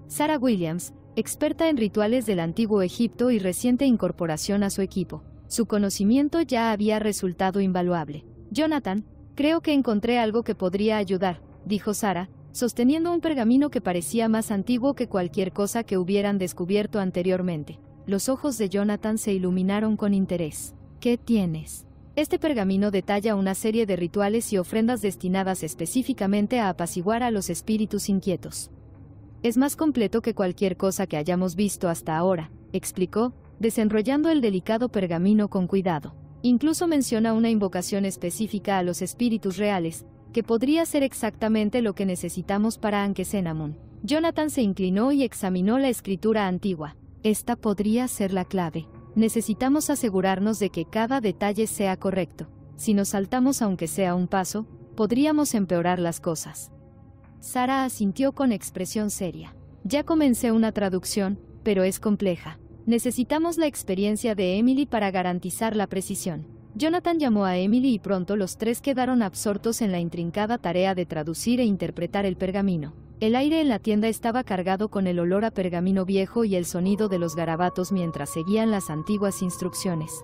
Sarah Williams, experta en rituales del antiguo Egipto y reciente incorporación a su equipo. Su conocimiento ya había resultado invaluable. Jonathan, creo que encontré algo que podría ayudar, dijo Sarah, sosteniendo un pergamino que parecía más antiguo que cualquier cosa que hubieran descubierto anteriormente. Los ojos de Jonathan se iluminaron con interés. ¿Qué tienes? Este pergamino detalla una serie de rituales y ofrendas destinadas específicamente a apaciguar a los espíritus inquietos. Es más completo que cualquier cosa que hayamos visto hasta ahora, explicó, desenrollando el delicado pergamino con cuidado. Incluso menciona una invocación específica a los espíritus reales, que podría ser exactamente lo que necesitamos para Angesenamón. Jonathan se inclinó y examinó la escritura antigua. Esta podría ser la clave. Necesitamos asegurarnos de que cada detalle sea correcto. Si nos saltamos aunque sea un paso, podríamos empeorar las cosas. Sarah asintió con expresión seria. Ya comencé una traducción, pero es compleja. Necesitamos la experiencia de Emily para garantizar la precisión. Jonathan llamó a Emily y pronto los tres quedaron absortos en la intrincada tarea de traducir e interpretar el pergamino. El aire en la tienda estaba cargado con el olor a pergamino viejo y el sonido de los garabatos mientras seguían las antiguas instrucciones.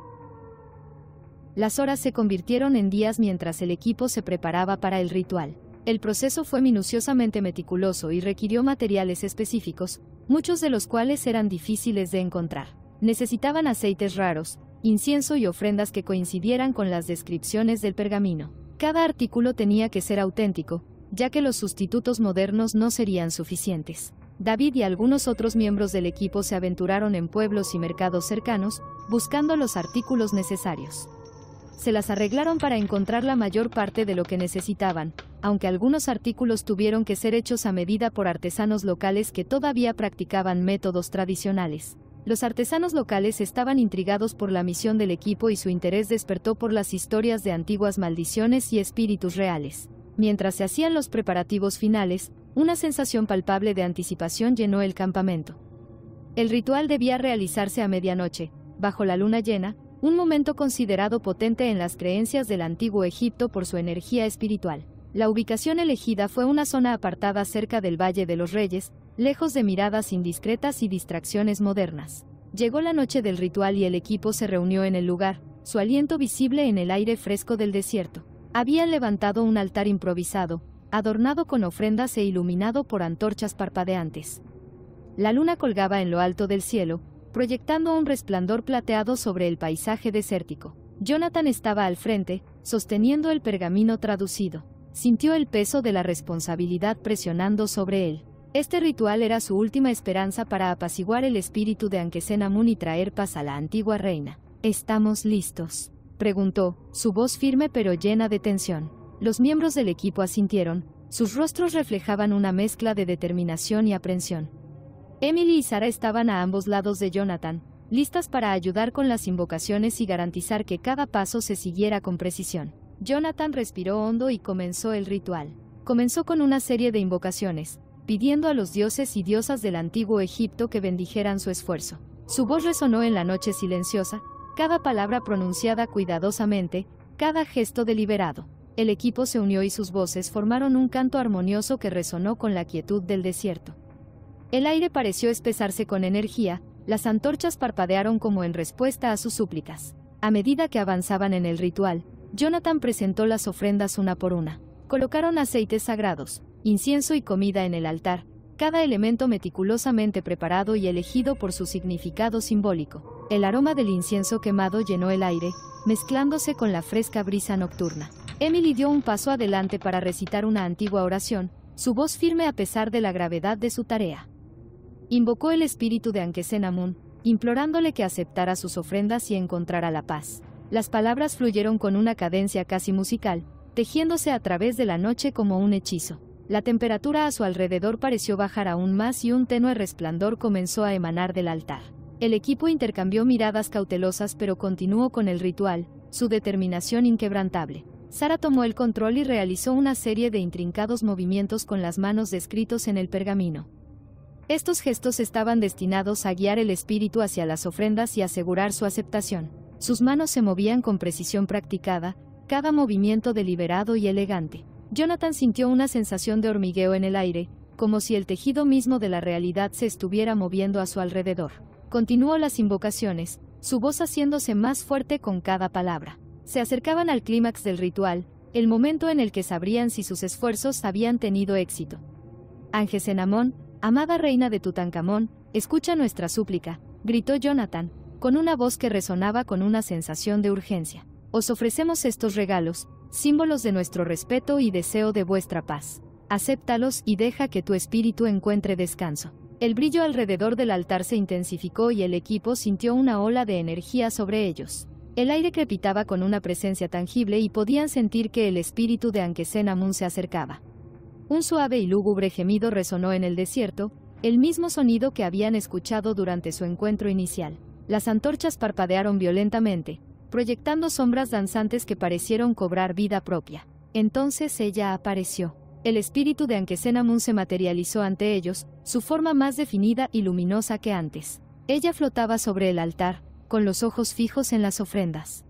Las horas se convirtieron en días mientras el equipo se preparaba para el ritual. El proceso fue minuciosamente meticuloso y requirió materiales específicos, muchos de los cuales eran difíciles de encontrar. Necesitaban aceites raros, incienso y ofrendas que coincidieran con las descripciones del pergamino. Cada artículo tenía que ser auténtico, ya que los sustitutos modernos no serían suficientes. David y algunos otros miembros del equipo se aventuraron en pueblos y mercados cercanos, buscando los artículos necesarios. Se las arreglaron para encontrar la mayor parte de lo que necesitaban, aunque algunos artículos tuvieron que ser hechos a medida por artesanos locales que todavía practicaban métodos tradicionales. Los artesanos locales estaban intrigados por la misión del equipo y su interés despertó por las historias de antiguas maldiciones y espíritus reales. Mientras se hacían los preparativos finales, una sensación palpable de anticipación llenó el campamento. El ritual debía realizarse a medianoche, bajo la luna llena, un momento considerado potente en las creencias del antiguo Egipto por su energía espiritual. La ubicación elegida fue una zona apartada cerca del Valle de los Reyes, lejos de miradas indiscretas y distracciones modernas. Llegó la noche del ritual y el equipo se reunió en el lugar, su aliento visible en el aire fresco del desierto. Habían levantado un altar improvisado, adornado con ofrendas e iluminado por antorchas parpadeantes. La luna colgaba en lo alto del cielo, proyectando un resplandor plateado sobre el paisaje desértico. Jonathan estaba al frente, sosteniendo el pergamino traducido. Sintió el peso de la responsabilidad presionando sobre él. Este ritual era su última esperanza para apaciguar el espíritu de Ankhesenamun y traer paz a la antigua reina. ¿Estamos listos?, preguntó, su voz firme pero llena de tensión. Los miembros del equipo asintieron, sus rostros reflejaban una mezcla de determinación y aprensión. Emily y Sarah estaban a ambos lados de Jonathan, listas para ayudar con las invocaciones y garantizar que cada paso se siguiera con precisión. Jonathan respiró hondo y comenzó el ritual. Comenzó con una serie de invocaciones, pidiendo a los dioses y diosas del antiguo Egipto que bendijeran su esfuerzo. Su voz resonó en la noche silenciosa, cada palabra pronunciada cuidadosamente, cada gesto deliberado. El equipo se unió y sus voces formaron un canto armonioso que resonó con la quietud del desierto. El aire pareció espesarse con energía, las antorchas parpadearon como en respuesta a sus súplicas. A medida que avanzaban en el ritual, Jonathan presentó las ofrendas una por una. Colocaron aceites sagrados, incienso y comida en el altar, cada elemento meticulosamente preparado y elegido por su significado simbólico. El aroma del incienso quemado llenó el aire, mezclándose con la fresca brisa nocturna. Emily dio un paso adelante para recitar una antigua oración, su voz firme a pesar de la gravedad de su tarea. Invocó el espíritu de Ankhesenamun, implorándole que aceptara sus ofrendas y encontrara la paz. Las palabras fluyeron con una cadencia casi musical, tejiéndose a través de la noche como un hechizo. La temperatura a su alrededor pareció bajar aún más y un tenue resplandor comenzó a emanar del altar. El equipo intercambió miradas cautelosas pero continuó con el ritual, su determinación inquebrantable. Sarah tomó el control y realizó una serie de intrincados movimientos con las manos descritos en el pergamino. Estos gestos estaban destinados a guiar el espíritu hacia las ofrendas y asegurar su aceptación. Sus manos se movían con precisión practicada, cada movimiento deliberado y elegante. Jonathan sintió una sensación de hormigueo en el aire, como si el tejido mismo de la realidad se estuviera moviendo a su alrededor. Continuó las invocaciones, su voz haciéndose más fuerte con cada palabra. Se acercaban al clímax del ritual, el momento en el que sabrían si sus esfuerzos habían tenido éxito. Ankhesenamun, amada reina de Tutankamón, escucha nuestra súplica, gritó Jonathan, con una voz que resonaba con una sensación de urgencia. Os ofrecemos estos regalos, símbolos de nuestro respeto y deseo de vuestra paz. Acéptalos y deja que tu espíritu encuentre descanso. El brillo alrededor del altar se intensificó y el equipo sintió una ola de energía sobre ellos. El aire crepitaba con una presencia tangible y podían sentir que el espíritu de Ankhesenamun se acercaba. Un suave y lúgubre gemido resonó en el desierto, el mismo sonido que habían escuchado durante su encuentro inicial. Las antorchas parpadearon violentamente, proyectando sombras danzantes que parecieron cobrar vida propia. Entonces ella apareció. El espíritu de Ankhesenamun se materializó ante ellos, su forma más definida y luminosa que antes. Ella flotaba sobre el altar, con los ojos fijos en las ofrendas.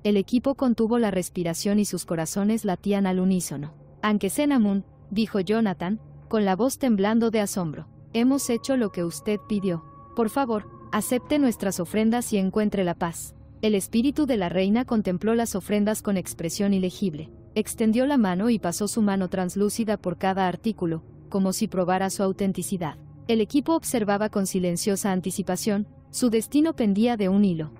El equipo contuvo la respiración y sus corazones latían al unísono. Ankhesenamun, dijo Jonathan, con la voz temblando de asombro. Hemos hecho lo que usted pidió. Por favor, acepte nuestras ofrendas y encuentre la paz. El espíritu de la reina contempló las ofrendas con expresión ilegible. Extendió la mano y pasó su mano translúcida por cada artículo, como si probara su autenticidad. El equipo observaba con silenciosa anticipación, su destino pendía de un hilo.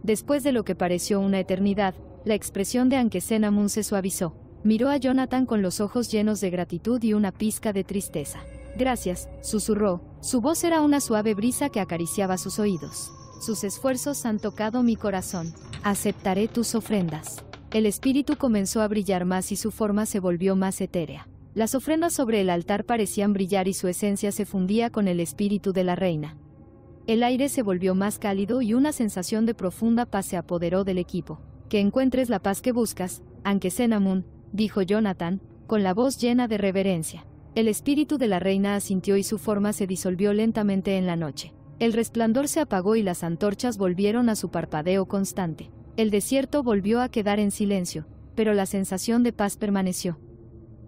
Después de lo que pareció una eternidad, la expresión de Ankhesenamun se suavizó. Miró a Jonathan con los ojos llenos de gratitud y una pizca de tristeza. Gracias, susurró, su voz era una suave brisa que acariciaba sus oídos. Sus esfuerzos han tocado mi corazón. Aceptaré tus ofrendas. El espíritu comenzó a brillar más y su forma se volvió más etérea. Las ofrendas sobre el altar parecían brillar y su esencia se fundía con el espíritu de la reina. El aire se volvió más cálido y una sensación de profunda paz se apoderó del equipo. Que encuentres la paz que buscas, Ankhesenamun, dijo Jonathan, con la voz llena de reverencia. El espíritu de la reina asintió y su forma se disolvió lentamente en la noche. El resplandor se apagó y las antorchas volvieron a su parpadeo constante. El desierto volvió a quedar en silencio, pero la sensación de paz permaneció.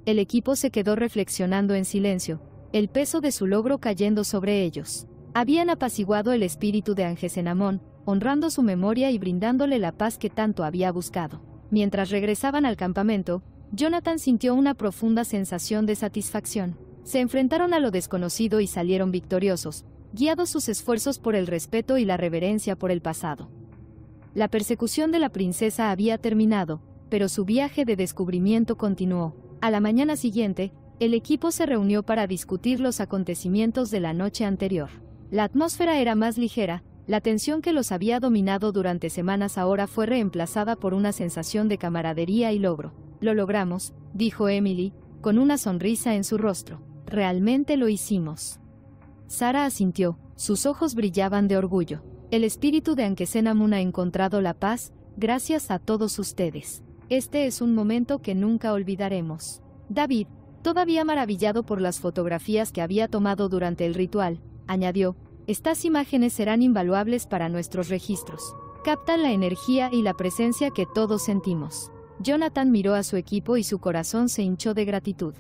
El equipo se quedó reflexionando en silencio, el peso de su logro cayendo sobre ellos. Habían apaciguado el espíritu de Ankhesenamun, honrando su memoria y brindándole la paz que tanto había buscado. Mientras regresaban al campamento, Jonathan sintió una profunda sensación de satisfacción. Se enfrentaron a lo desconocido y salieron victoriosos, guiados sus esfuerzos por el respeto y la reverencia por el pasado. La persecución de la princesa había terminado, pero su viaje de descubrimiento continuó. A la mañana siguiente, el equipo se reunió para discutir los acontecimientos de la noche anterior. La atmósfera era más ligera, la tensión que los había dominado durante semanas ahora fue reemplazada por una sensación de camaradería y logro. Lo logramos, dijo Emily, con una sonrisa en su rostro. Realmente lo hicimos. Sara asintió, sus ojos brillaban de orgullo. El espíritu de Ankhesenamun ha encontrado la paz, gracias a todos ustedes. Este es un momento que nunca olvidaremos. David, todavía maravillado por las fotografías que había tomado durante el ritual, añadió, estas imágenes serán invaluables para nuestros registros. Captan la energía y la presencia que todos sentimos. Jonathan miró a su equipo y su corazón se hinchó de gratitud.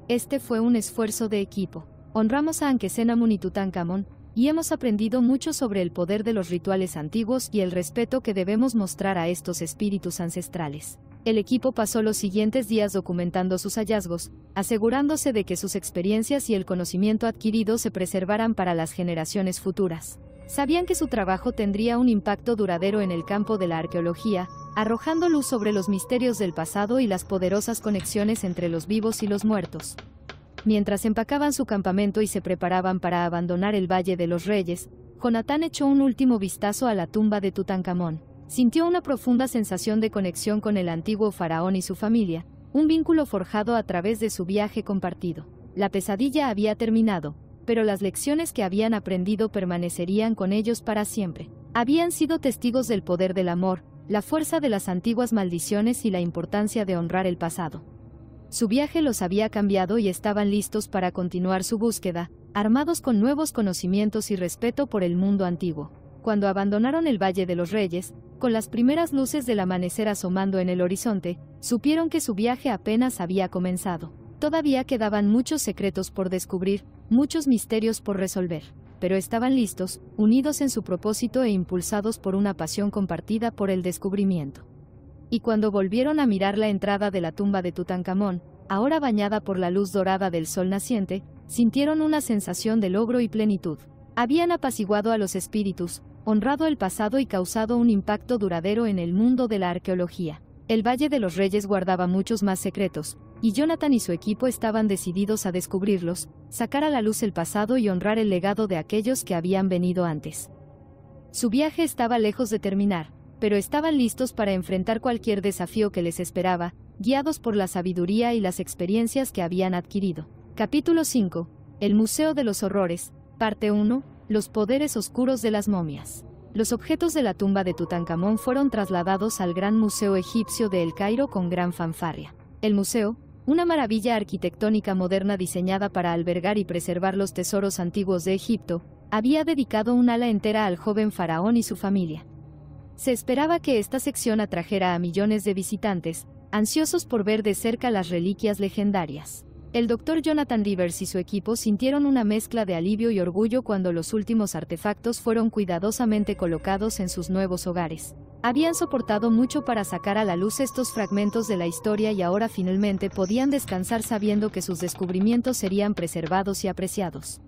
Este fue un esfuerzo de equipo. Honramos a Ankhesenamun y Tutankamón, y hemos aprendido mucho sobre el poder de los rituales antiguos y el respeto que debemos mostrar a estos espíritus ancestrales. El equipo pasó los siguientes días documentando sus hallazgos, asegurándose de que sus experiencias y el conocimiento adquirido se preservaran para las generaciones futuras. Sabían que su trabajo tendría un impacto duradero en el campo de la arqueología, arrojando luz sobre los misterios del pasado y las poderosas conexiones entre los vivos y los muertos. Mientras empacaban su campamento y se preparaban para abandonar el Valle de los Reyes, Jonathan echó un último vistazo a la tumba de Tutankamón. Sintió una profunda sensación de conexión con el antiguo faraón y su familia, un vínculo forjado a través de su viaje compartido. La pesadilla había terminado, pero las lecciones que habían aprendido permanecerían con ellos para siempre. Habían sido testigos del poder del amor, la fuerza de las antiguas maldiciones y la importancia de honrar el pasado. Su viaje los había cambiado y estaban listos para continuar su búsqueda, armados con nuevos conocimientos y respeto por el mundo antiguo. Cuando abandonaron el Valle de los Reyes, con las primeras luces del amanecer asomando en el horizonte, supieron que su viaje apenas había comenzado. Todavía quedaban muchos secretos por descubrir, muchos misterios por resolver, pero estaban listos, unidos en su propósito e impulsados por una pasión compartida por el descubrimiento. Y cuando volvieron a mirar la entrada de la tumba de Tutankamón, ahora bañada por la luz dorada del sol naciente, sintieron una sensación de logro y plenitud. Habían apaciguado a los espíritus, honrado el pasado y causado un impacto duradero en el mundo de la arqueología. El Valle de los Reyes guardaba muchos más secretos, y Jonathan y su equipo estaban decididos a descubrirlos, sacar a la luz el pasado y honrar el legado de aquellos que habían venido antes. Su viaje estaba lejos de terminar, pero estaban listos para enfrentar cualquier desafío que les esperaba, guiados por la sabiduría y las experiencias que habían adquirido. Capítulo 5. El Museo de los Horrores, Parte 1. Los poderes oscuros de las momias. Los objetos de la tumba de Tutankamón fueron trasladados al Gran Museo Egipcio de El Cairo con gran fanfarria. El museo, una maravilla arquitectónica moderna diseñada para albergar y preservar los tesoros antiguos de Egipto, había dedicado un ala entera al joven faraón y su familia. Se esperaba que esta sección atrajera a millones de visitantes, ansiosos por ver de cerca las reliquias legendarias. El Dr. Jonathan Rivers y su equipo sintieron una mezcla de alivio y orgullo cuando los últimos artefactos fueron cuidadosamente colocados en sus nuevos hogares. Habían soportado mucho para sacar a la luz estos fragmentos de la historia y ahora finalmente podían descansar sabiendo que sus descubrimientos serían preservados y apreciados.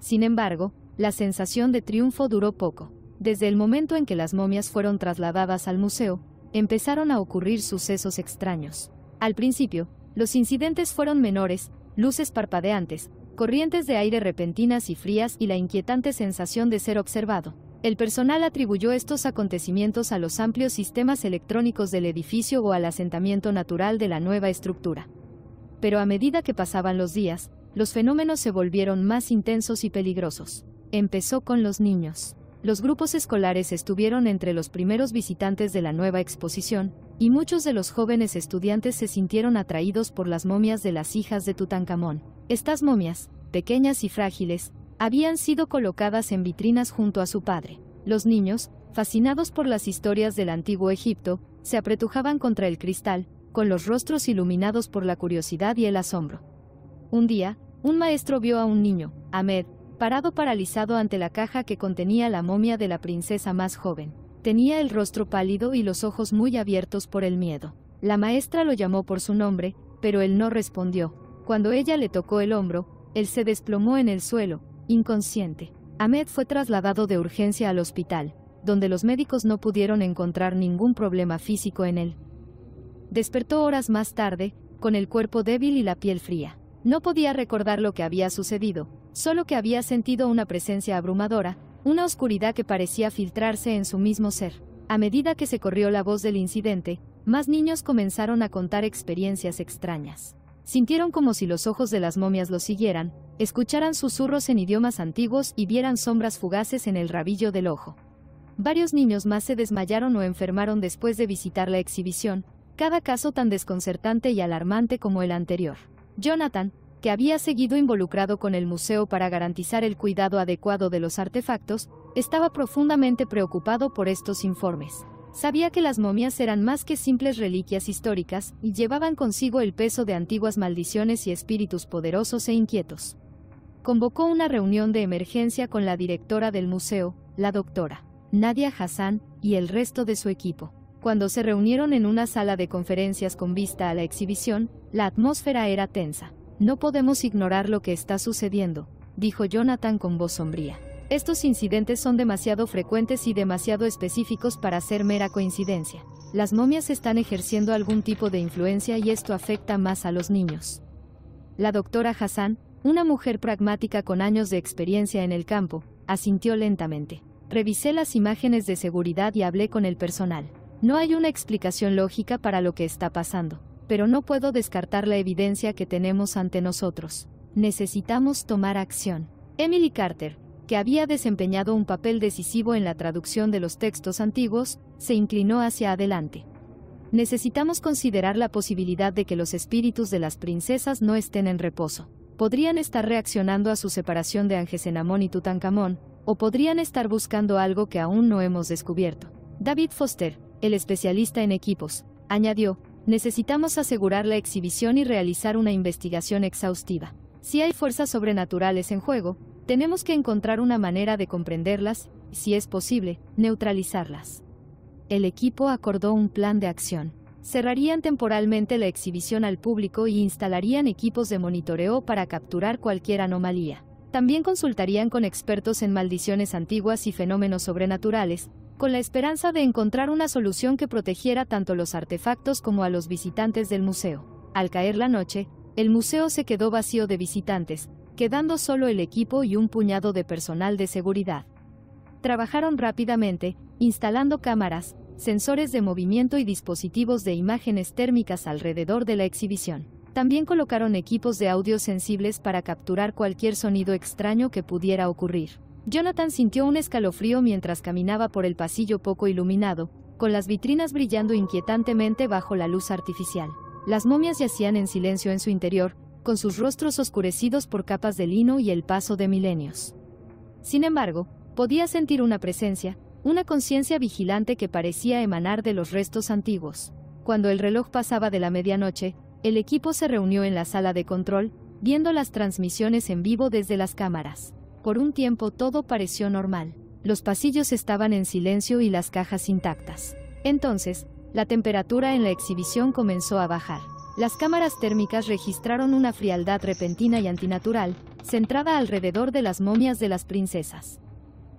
Sin embargo, la sensación de triunfo duró poco. Desde el momento en que las momias fueron trasladadas al museo, empezaron a ocurrir sucesos extraños. Al principio, los incidentes fueron menores, luces parpadeantes, corrientes de aire repentinas y frías y la inquietante sensación de ser observado. El personal atribuyó estos acontecimientos a los amplios sistemas electrónicos del edificio o al asentamiento natural de la nueva estructura. Pero a medida que pasaban los días, los fenómenos se volvieron más intensos y peligrosos. Empezó con los niños. Los grupos escolares estuvieron entre los primeros visitantes de la nueva exposición, y muchos de los jóvenes estudiantes se sintieron atraídos por las momias de las hijas de Tutankamón. Estas momias, pequeñas y frágiles, habían sido colocadas en vitrinas junto a su padre. Los niños, fascinados por las historias del antiguo Egipto, se apretujaban contra el cristal, con los rostros iluminados por la curiosidad y el asombro. Un día, un maestro vio a un niño, Ahmed, parado paralizado ante la caja que contenía la momia de la princesa más joven. Tenía el rostro pálido y los ojos muy abiertos por el miedo. La maestra lo llamó por su nombre, pero él no respondió. Cuando ella le tocó el hombro, él se desplomó en el suelo, inconsciente. Ahmed fue trasladado de urgencia al hospital, donde los médicos no pudieron encontrar ningún problema físico en él. Despertó horas más tarde, con el cuerpo débil y la piel fría. No podía recordar lo que había sucedido, solo que había sentido una presencia abrumadora, una oscuridad que parecía filtrarse en su mismo ser. A medida que se corrió la voz del incidente, más niños comenzaron a contar experiencias extrañas. Sintieron como si los ojos de las momias los siguieran, escucharan susurros en idiomas antiguos y vieran sombras fugaces en el rabillo del ojo. Varios niños más se desmayaron o enfermaron después de visitar la exhibición, cada caso tan desconcertante y alarmante como el anterior. Jonathan, que había seguido involucrado con el museo para garantizar el cuidado adecuado de los artefactos, estaba profundamente preocupado por estos informes. Sabía que las momias eran más que simples reliquias históricas y llevaban consigo el peso de antiguas maldiciones y espíritus poderosos e inquietos. Convocó una reunión de emergencia con la directora del museo, la doctora Nadia Hassan, y el resto de su equipo. Cuando se reunieron en una sala de conferencias con vista a la exhibición, la atmósfera era tensa. No podemos ignorar lo que está sucediendo, dijo Jonathan con voz sombría. Estos incidentes son demasiado frecuentes y demasiado específicos para ser mera coincidencia. Las momias están ejerciendo algún tipo de influencia y esto afecta más a los niños. La doctora Hassan, una mujer pragmática con años de experiencia en el campo, asintió lentamente. Revisé las imágenes de seguridad y hablé con el personal. No hay una explicación lógica para lo que está pasando, pero no puedo descartar la evidencia que tenemos ante nosotros. Necesitamos tomar acción. Emily Carter, que había desempeñado un papel decisivo en la traducción de los textos antiguos, se inclinó hacia adelante. Necesitamos considerar la posibilidad de que los espíritus de las princesas no estén en reposo. Podrían estar reaccionando a su separación de Angesenamón y Tutankamón, o podrían estar buscando algo que aún no hemos descubierto. David Foster, el especialista en equipos, añadió: necesitamos asegurar la exhibición y realizar una investigación exhaustiva. Si hay fuerzas sobrenaturales en juego, tenemos que encontrar una manera de comprenderlas, y, si es posible, neutralizarlas. El equipo acordó un plan de acción. Cerrarían temporalmente la exhibición al público y instalarían equipos de monitoreo para capturar cualquier anomalía. También consultarían con expertos en maldiciones antiguas y fenómenos sobrenaturales, con la esperanza de encontrar una solución que protegiera tanto los artefactos como a los visitantes del museo. Al caer la noche, el museo se quedó vacío de visitantes, quedando solo el equipo y un puñado de personal de seguridad. Trabajaron rápidamente, instalando cámaras, sensores de movimiento y dispositivos de imágenes térmicas alrededor de la exhibición. También colocaron equipos de audio sensibles para capturar cualquier sonido extraño que pudiera ocurrir. Jonathan sintió un escalofrío mientras caminaba por el pasillo poco iluminado, con las vitrinas brillando inquietantemente bajo la luz artificial. Las momias yacían en silencio en su interior, con sus rostros oscurecidos por capas de lino y el paso de milenios. Sin embargo, podía sentir una presencia, una conciencia vigilante que parecía emanar de los restos antiguos. Cuando el reloj pasaba de la medianoche, el equipo se reunió en la sala de control, viendo las transmisiones en vivo desde las cámaras. Por un tiempo todo pareció normal. Los pasillos estaban en silencio y las cajas intactas. Entonces, la temperatura en la exhibición comenzó a bajar. Las cámaras térmicas registraron una frialdad repentina y antinatural, centrada alrededor de las momias de las princesas.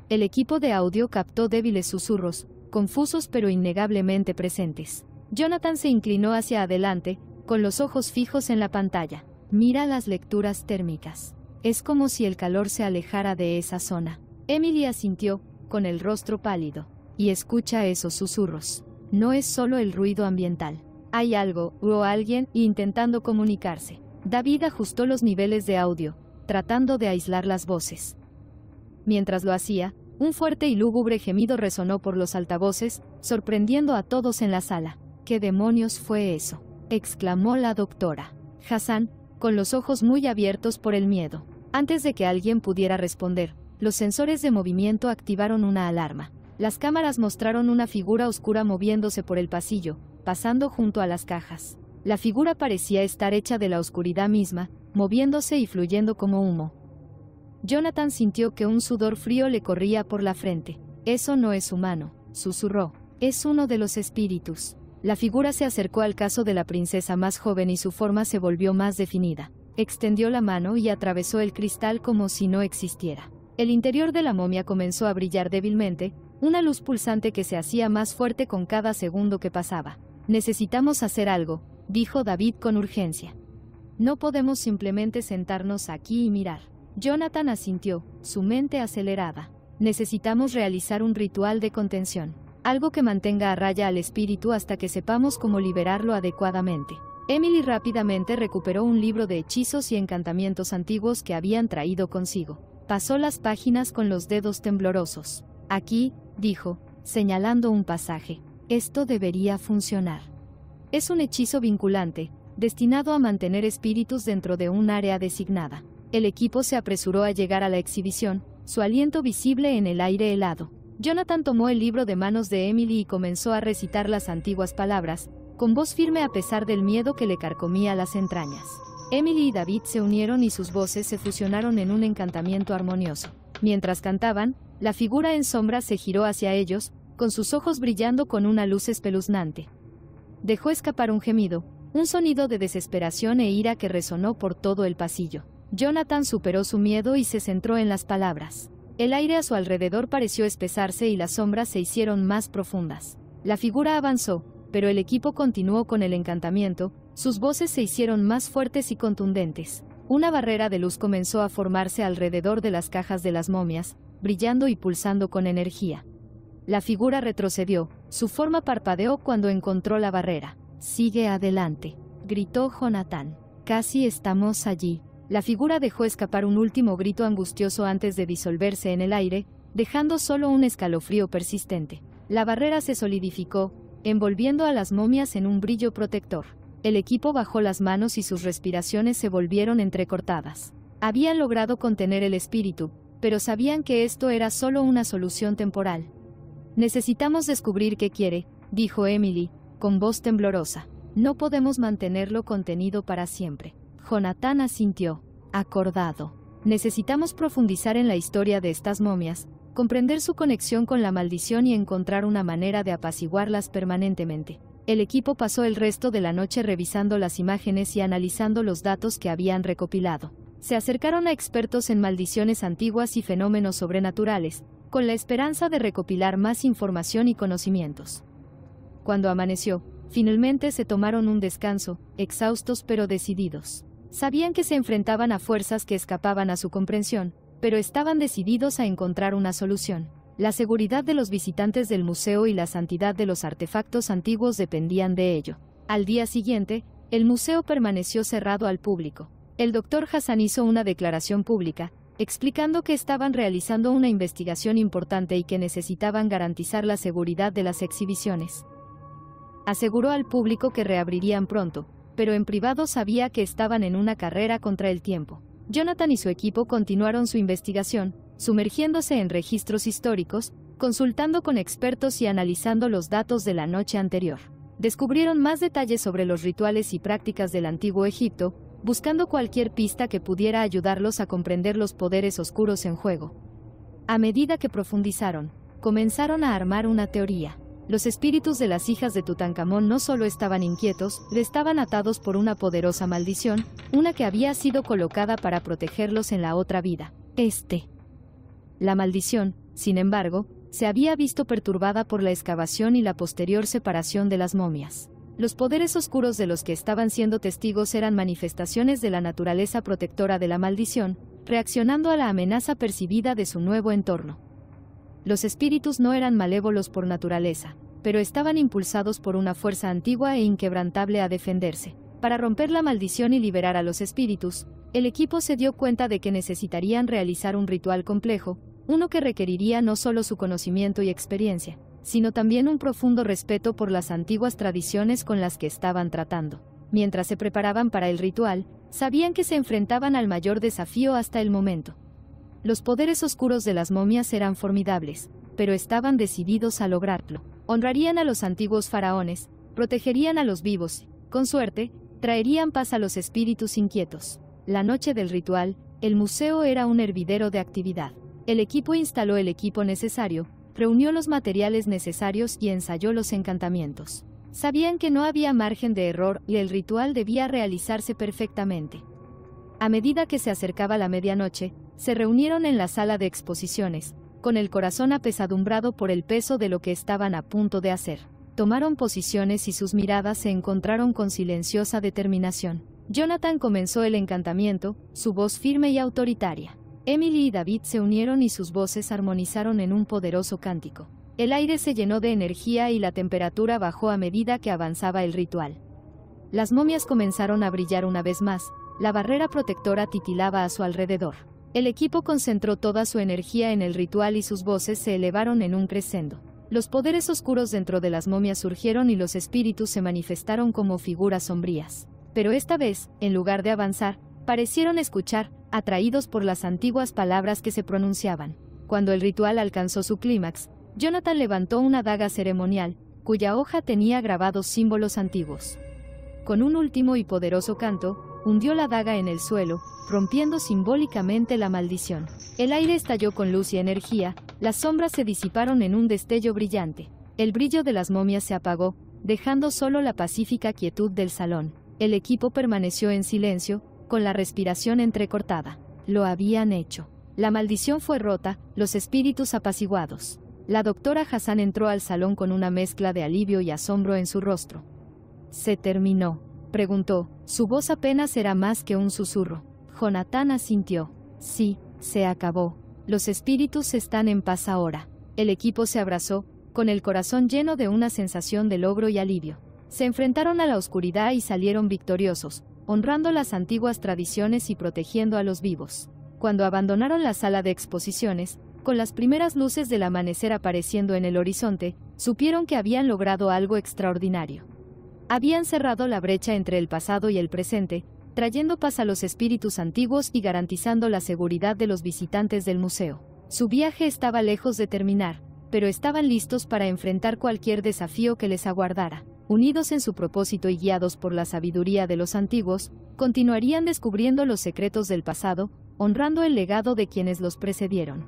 El equipo de audio captó débiles susurros, confusos pero innegablemente presentes. Jonathan se inclinó hacia adelante, con los ojos fijos en la pantalla. Mira las lecturas térmicas. Es como si el calor se alejara de esa zona. Emily asintió, con el rostro pálido. Y escucha esos susurros. No es solo el ruido ambiental. Hay algo, o alguien, intentando comunicarse. David ajustó los niveles de audio, tratando de aislar las voces. Mientras lo hacía, un fuerte y lúgubre gemido resonó por los altavoces, sorprendiendo a todos en la sala. ¿Qué demonios fue eso?, exclamó la doctora Hassan, con los ojos muy abiertos por el miedo. Antes de que alguien pudiera responder, los sensores de movimiento activaron una alarma. Las cámaras mostraron una figura oscura moviéndose por el pasillo, pasando junto a las cajas. La figura parecía estar hecha de la oscuridad misma, moviéndose y fluyendo como humo. Jonathan sintió que un sudor frío le corría por la frente. Eso no es humano, susurró. Es uno de los espíritus. La figura se acercó al caso de la princesa más joven y su forma se volvió más definida. Extendió la mano y atravesó el cristal como si no existiera. El interior de la momia comenzó a brillar débilmente, una luz pulsante que se hacía más fuerte con cada segundo que pasaba. Necesitamos hacer algo, dijo David con urgencia. No podemos simplemente sentarnos aquí y mirar. Jonathan asintió, su mente acelerada. Necesitamos realizar un ritual de contención. Algo que mantenga a raya al espíritu hasta que sepamos cómo liberarlo adecuadamente. Emily rápidamente recuperó un libro de hechizos y encantamientos antiguos que habían traído consigo. Pasó las páginas con los dedos temblorosos. Aquí, dijo, señalando un pasaje. Esto debería funcionar. Es un hechizo vinculante, destinado a mantener espíritus dentro de un área designada. El equipo se apresuró a llegar a la exhibición, su aliento visible en el aire helado. Jonathan tomó el libro de manos de Emily y comenzó a recitar las antiguas palabras, con voz firme a pesar del miedo que le carcomía las entrañas. Emily y David se unieron y sus voces se fusionaron en un encantamiento armonioso. Mientras cantaban, la figura en sombra se giró hacia ellos, con sus ojos brillando con una luz espeluznante. Dejó escapar un gemido, un sonido de desesperación e ira que resonó por todo el pasillo. Jonathan superó su miedo y se centró en las palabras. El aire a su alrededor pareció espesarse y las sombras se hicieron más profundas. La figura avanzó, pero el equipo continuó con el encantamiento, sus voces se hicieron más fuertes y contundentes. Una barrera de luz comenzó a formarse alrededor de las cajas de las momias, brillando y pulsando con energía. La figura retrocedió, su forma parpadeó cuando encontró la barrera. «Sigue adelante», gritó Jonathan. «Casi estamos allí». La figura dejó escapar un último grito angustioso antes de disolverse en el aire, dejando solo un escalofrío persistente. La barrera se solidificó, envolviendo a las momias en un brillo protector. El equipo bajó las manos y sus respiraciones se volvieron entrecortadas. Habían logrado contener el espíritu, pero sabían que esto era solo una solución temporal. «Necesitamos descubrir qué quiere», dijo Emily, con voz temblorosa. «No podemos mantenerlo contenido para siempre». Jonathan asintió. Acordado. Necesitamos profundizar en la historia de estas momias, comprender su conexión con la maldición y encontrar una manera de apaciguarlas permanentemente. El equipo pasó el resto de la noche revisando las imágenes y analizando los datos que habían recopilado. Se acercaron a expertos en maldiciones antiguas y fenómenos sobrenaturales, con la esperanza de recopilar más información y conocimientos. Cuando amaneció, finalmente se tomaron un descanso, exhaustos pero decididos. Sabían que se enfrentaban a fuerzas que escapaban a su comprensión, pero estaban decididos a encontrar una solución. La seguridad de los visitantes del museo y la santidad de los artefactos antiguos dependían de ello. Al día siguiente, el museo permaneció cerrado al público. El Dr. Hassan hizo una declaración pública, explicando que estaban realizando una investigación importante y que necesitaban garantizar la seguridad de las exhibiciones. Aseguró al público que reabrirían pronto, pero en privado sabía que estaban en una carrera contra el tiempo. Jonathan y su equipo continuaron su investigación, sumergiéndose en registros históricos, consultando con expertos y analizando los datos de la noche anterior. Descubrieron más detalles sobre los rituales y prácticas del antiguo Egipto, buscando cualquier pista que pudiera ayudarlos a comprender los poderes oscuros en juego. A medida que profundizaron, comenzaron a armar una teoría. Los espíritus de las hijas de Tutankamón no solo estaban inquietos, estaban atados por una poderosa maldición, una que había sido colocada para protegerlos en la otra vida. La maldición, sin embargo, se había visto perturbada por la excavación y la posterior separación de las momias. Los poderes oscuros de los que estaban siendo testigos eran manifestaciones de la naturaleza protectora de la maldición, reaccionando a la amenaza percibida de su nuevo entorno. Los espíritus no eran malévolos por naturaleza, pero estaban impulsados por una fuerza antigua e inquebrantable a defenderse. Para romper la maldición y liberar a los espíritus, el equipo se dio cuenta de que necesitarían realizar un ritual complejo, uno que requeriría no solo su conocimiento y experiencia, sino también un profundo respeto por las antiguas tradiciones con las que estaban tratando. Mientras se preparaban para el ritual, sabían que se enfrentaban al mayor desafío hasta el momento. Los poderes oscuros de las momias eran formidables, pero estaban decididos a lograrlo. Honrarían a los antiguos faraones, protegerían a los vivos, con suerte, traerían paz a los espíritus inquietos. La noche del ritual, el museo era un hervidero de actividad. El equipo instaló el equipo necesario, reunió los materiales necesarios y ensayó los encantamientos. Sabían que no había margen de error y el ritual debía realizarse perfectamente. A medida que se acercaba la medianoche, se reunieron en la sala de exposiciones, con el corazón apesadumbrado por el peso de lo que estaban a punto de hacer. Tomaron posiciones y sus miradas se encontraron con silenciosa determinación. Jonathan comenzó el encantamiento, su voz firme y autoritaria. Emily y David se unieron y sus voces armonizaron en un poderoso cántico. El aire se llenó de energía y la temperatura bajó a medida que avanzaba el ritual. Las momias comenzaron a brillar una vez más, la barrera protectora titilaba a su alrededor. El equipo concentró toda su energía en el ritual y sus voces se elevaron en un crescendo. Los poderes oscuros dentro de las momias surgieron y los espíritus se manifestaron como figuras sombrías. Pero esta vez, en lugar de avanzar, parecieron escuchar, atraídos por las antiguas palabras que se pronunciaban. Cuando el ritual alcanzó su clímax, Jonathan levantó una daga ceremonial, cuya hoja tenía grabados símbolos antiguos. Con un último y poderoso canto, hundió la daga en el suelo, rompiendo simbólicamente la maldición. El aire estalló con luz y energía, las sombras se disiparon en un destello brillante. El brillo de las momias se apagó, dejando solo la pacífica quietud del salón. El equipo permaneció en silencio, con la respiración entrecortada. Lo habían hecho. La maldición fue rota, los espíritus apaciguados. La doctora Hassan entró al salón con una mezcla de alivio y asombro en su rostro. ¿Se terminó?, preguntó, su voz apenas era más que un susurro. Jonathan asintió. Sí, se acabó. Los espíritus están en paz ahora. El equipo se abrazó, con el corazón lleno de una sensación de logro y alivio. Se enfrentaron a la oscuridad y salieron victoriosos, honrando las antiguas tradiciones y protegiendo a los vivos. Cuando abandonaron la sala de exposiciones, con las primeras luces del amanecer apareciendo en el horizonte, supieron que habían logrado algo extraordinario. Habían cerrado la brecha entre el pasado y el presente, trayendo paz a los espíritus antiguos y garantizando la seguridad de los visitantes del museo. Su viaje estaba lejos de terminar, pero estaban listos para enfrentar cualquier desafío que les aguardara. Unidos en su propósito y guiados por la sabiduría de los antiguos, continuarían descubriendo los secretos del pasado, honrando el legado de quienes los precedieron.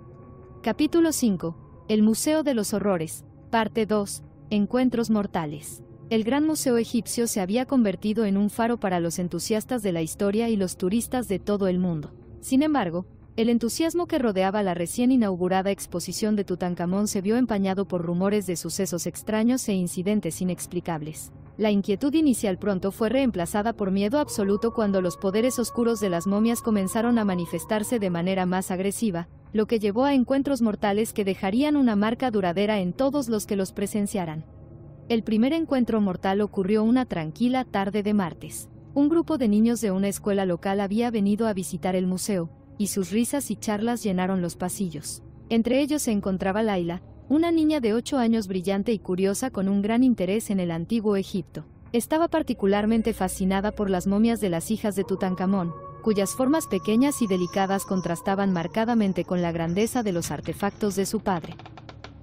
Capítulo 5. El Museo de los Horrores. Parte 2. Encuentros mortales. El Gran Museo Egipcio se había convertido en un faro para los entusiastas de la historia y los turistas de todo el mundo. Sin embargo, el entusiasmo que rodeaba la recién inaugurada exposición de Tutankamón se vio empañado por rumores de sucesos extraños e incidentes inexplicables. La inquietud inicial pronto fue reemplazada por miedo absoluto cuando los poderes oscuros de las momias comenzaron a manifestarse de manera más agresiva, lo que llevó a encuentros mortales que dejarían una marca duradera en todos los que los presenciaran. El primer encuentro mortal ocurrió una tranquila tarde de martes. Un grupo de niños de una escuela local había venido a visitar el museo, y sus risas y charlas llenaron los pasillos. Entre ellos se encontraba Laila, una niña de 8 años brillante y curiosa con un gran interés en el antiguo Egipto. Estaba particularmente fascinada por las momias de las hijas de Tutankamón, cuyas formas pequeñas y delicadas contrastaban marcadamente con la grandeza de los artefactos de su padre.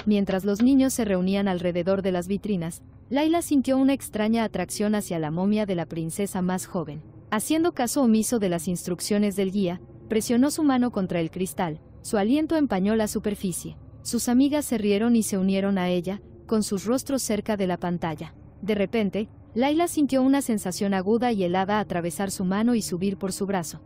Mientras los niños se reunían alrededor de las vitrinas, Layla sintió una extraña atracción hacia la momia de la princesa más joven. Haciendo caso omiso de las instrucciones del guía, presionó su mano contra el cristal. Su aliento empañó la superficie. Sus amigas se rieron y se unieron a ella, con sus rostros cerca de la pantalla. De repente, Layla sintió una sensación aguda y helada atravesar su mano y subir por su brazo.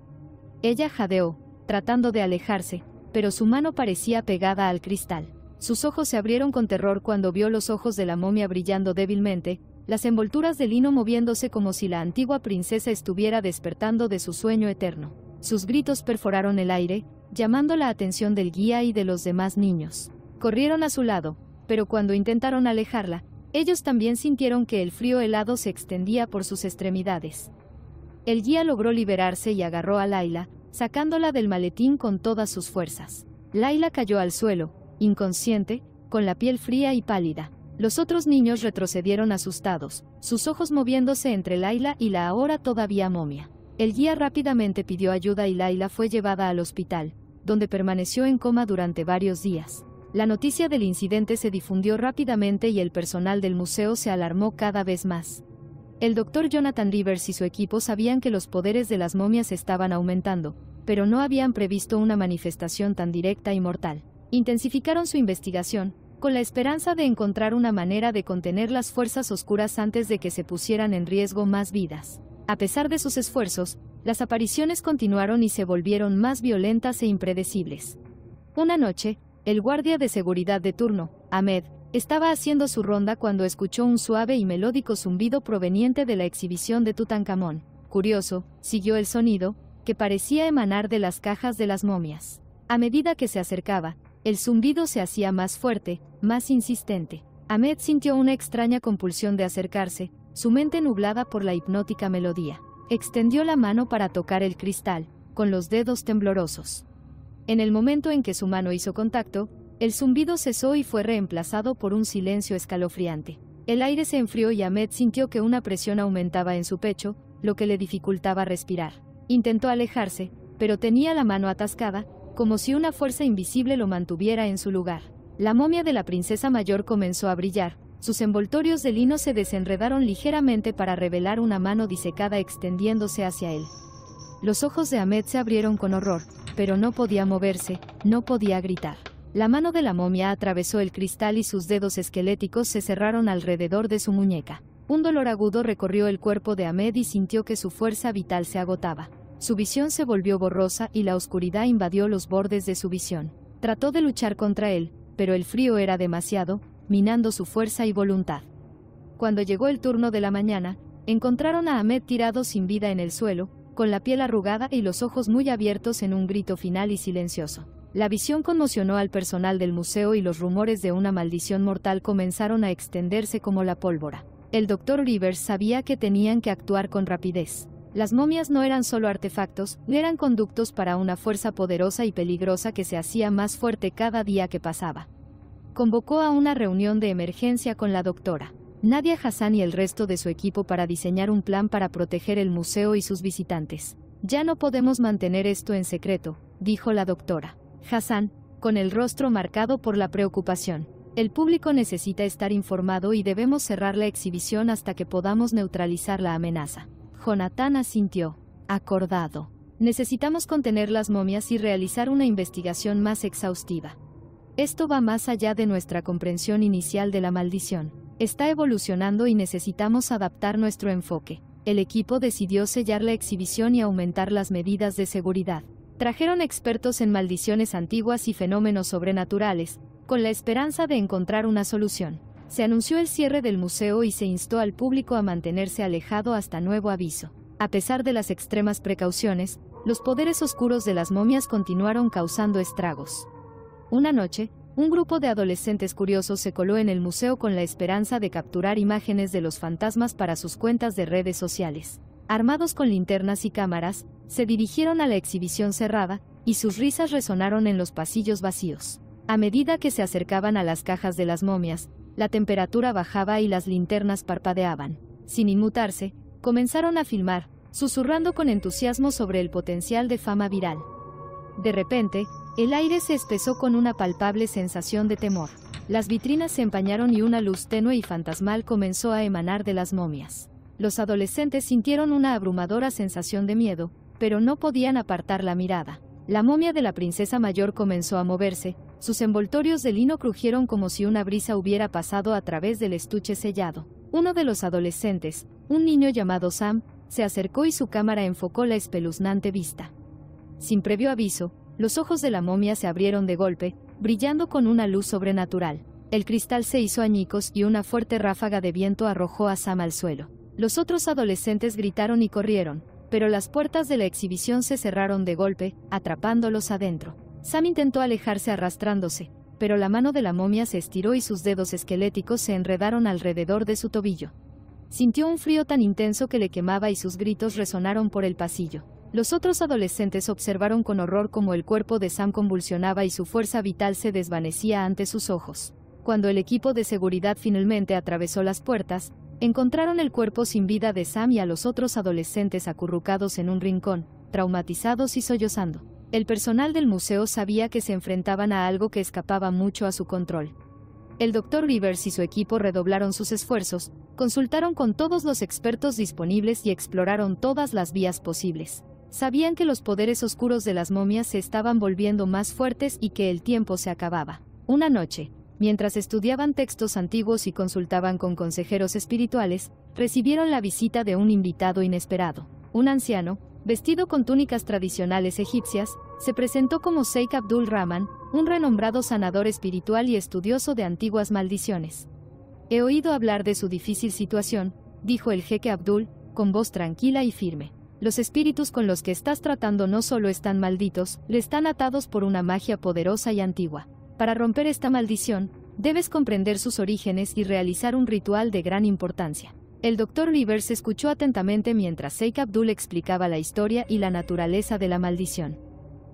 Ella jadeó, tratando de alejarse, pero su mano parecía pegada al cristal. Sus ojos se abrieron con terror cuando vio los ojos de la momia brillando débilmente, las envolturas de lino moviéndose como si la antigua princesa estuviera despertando de su sueño eterno. Sus gritos perforaron el aire, llamando la atención del guía y de los demás niños. Corrieron a su lado, pero cuando intentaron alejarla, ellos también sintieron que el frío helado se extendía por sus extremidades. El guía logró liberarse y agarró a Layla, sacándola del maletín con todas sus fuerzas. Layla cayó al suelo, inconsciente, con la piel fría y pálida. Los otros niños retrocedieron asustados, sus ojos moviéndose entre Layla y la ahora todavía momia. El guía rápidamente pidió ayuda y Layla fue llevada al hospital, donde permaneció en coma durante varios días. La noticia del incidente se difundió rápidamente y el personal del museo se alarmó cada vez más. El Dr. Jonathan Rivers y su equipo sabían que los poderes de las momias estaban aumentando, pero no habían previsto una manifestación tan directa y mortal. Intensificaron su investigación, con la esperanza de encontrar una manera de contener las fuerzas oscuras antes de que se pusieran en riesgo más vidas. A pesar de sus esfuerzos, las apariciones continuaron y se volvieron más violentas e impredecibles. Una noche, el guardia de seguridad de turno, Ahmed, estaba haciendo su ronda cuando escuchó un suave y melódico zumbido proveniente de la exhibición de Tutankamón. Curioso, siguió el sonido, que parecía emanar de las cajas de las momias. A medida que se acercaba, el zumbido se hacía más fuerte, más insistente. Ahmed sintió una extraña compulsión de acercarse, su mente nublada por la hipnótica melodía. Extendió la mano para tocar el cristal, con los dedos temblorosos. En el momento en que su mano hizo contacto, el zumbido cesó y fue reemplazado por un silencio escalofriante. El aire se enfrió y Ahmed sintió que una presión aumentaba en su pecho, lo que le dificultaba respirar. Intentó alejarse, pero tenía la mano atascada, como si una fuerza invisible lo mantuviera en su lugar. La momia de la princesa mayor comenzó a brillar, sus envoltorios de lino se desenredaron ligeramente para revelar una mano disecada extendiéndose hacia él. Los ojos de Ahmed se abrieron con horror, pero no podía moverse, no podía gritar. La mano de la momia atravesó el cristal y sus dedos esqueléticos se cerraron alrededor de su muñeca. Un dolor agudo recorrió el cuerpo de Ahmed y sintió que su fuerza vital se agotaba. Su visión se volvió borrosa y la oscuridad invadió los bordes de su visión. Trató de luchar contra él, pero el frío era demasiado, minando su fuerza y voluntad. Cuando llegó el turno de la mañana, encontraron a Ahmed tirado sin vida en el suelo, con la piel arrugada y los ojos muy abiertos en un grito final y silencioso. La visión conmocionó al personal del museo y los rumores de una maldición mortal comenzaron a extenderse como la pólvora. El Dr. Rivers sabía que tenían que actuar con rapidez. Las momias no eran solo artefactos, eran conductos para una fuerza poderosa y peligrosa que se hacía más fuerte cada día que pasaba. Convocó a una reunión de emergencia con la doctora Nadia Hassan y el resto de su equipo para diseñar un plan para proteger el museo y sus visitantes. Ya no podemos mantener esto en secreto, dijo la doctora Hassan, con el rostro marcado por la preocupación. El público necesita estar informado y debemos cerrar la exhibición hasta que podamos neutralizar la amenaza. Jonathan asintió. Acordado. Necesitamos contener las momias y realizar una investigación más exhaustiva. Esto va más allá de nuestra comprensión inicial de la maldición. Está evolucionando y necesitamos adaptar nuestro enfoque. El equipo decidió sellar la exhibición y aumentar las medidas de seguridad. Trajeron expertos en maldiciones antiguas y fenómenos sobrenaturales, con la esperanza de encontrar una solución. Se anunció el cierre del museo y se instó al público a mantenerse alejado hasta nuevo aviso. A pesar de las extremas precauciones, los poderes oscuros de las momias continuaron causando estragos. Una noche, un grupo de adolescentes curiosos se coló en el museo con la esperanza de capturar imágenes de los fantasmas para sus cuentas de redes sociales. Armados con linternas y cámaras, se dirigieron a la exhibición cerrada, y sus risas resonaron en los pasillos vacíos. A medida que se acercaban a las cajas de las momias, la temperatura bajaba y las linternas parpadeaban. Sin inmutarse, comenzaron a filmar, susurrando con entusiasmo sobre el potencial de fama viral. De repente, el aire se espesó con una palpable sensación de temor. Las vitrinas se empañaron y una luz tenue y fantasmal comenzó a emanar de las momias. Los adolescentes sintieron una abrumadora sensación de miedo, pero no podían apartar la mirada. La momia de la princesa mayor comenzó a moverse, sus envoltorios de lino crujieron como si una brisa hubiera pasado a través del estuche sellado. Uno de los adolescentes, un niño llamado Sam, se acercó y su cámara enfocó la espeluznante vista. Sin previo aviso, los ojos de la momia se abrieron de golpe, brillando con una luz sobrenatural. El cristal se hizo añicos y una fuerte ráfaga de viento arrojó a Sam al suelo. Los otros adolescentes gritaron y corrieron, pero las puertas de la exhibición se cerraron de golpe, atrapándolos adentro. Sam intentó alejarse arrastrándose, pero la mano de la momia se estiró y sus dedos esqueléticos se enredaron alrededor de su tobillo. Sintió un frío tan intenso que le quemaba y sus gritos resonaron por el pasillo. Los otros adolescentes observaron con horror cómo el cuerpo de Sam convulsionaba y su fuerza vital se desvanecía ante sus ojos. Cuando el equipo de seguridad finalmente atravesó las puertas, encontraron el cuerpo sin vida de Sam y a los otros adolescentes acurrucados en un rincón, traumatizados y sollozando. El personal del museo sabía que se enfrentaban a algo que escapaba mucho a su control. El Dr. Rivers y su equipo redoblaron sus esfuerzos, consultaron con todos los expertos disponibles y exploraron todas las vías posibles. Sabían que los poderes oscuros de las momias se estaban volviendo más fuertes y que el tiempo se acababa. Una noche, mientras estudiaban textos antiguos y consultaban con consejeros espirituales, recibieron la visita de un invitado inesperado. Un anciano, vestido con túnicas tradicionales egipcias, se presentó como Sheikh Abdul Rahman, un renombrado sanador espiritual y estudioso de antiguas maldiciones. «He oído hablar de su difícil situación», dijo el jeque Abdul, con voz tranquila y firme. «Los espíritus con los que estás tratando no solo están malditos, le están atados por una magia poderosa y antigua. Para romper esta maldición, debes comprender sus orígenes y realizar un ritual de gran importancia». El Dr. Rivers escuchó atentamente mientras Sheikh Abdul explicaba la historia y la naturaleza de la maldición.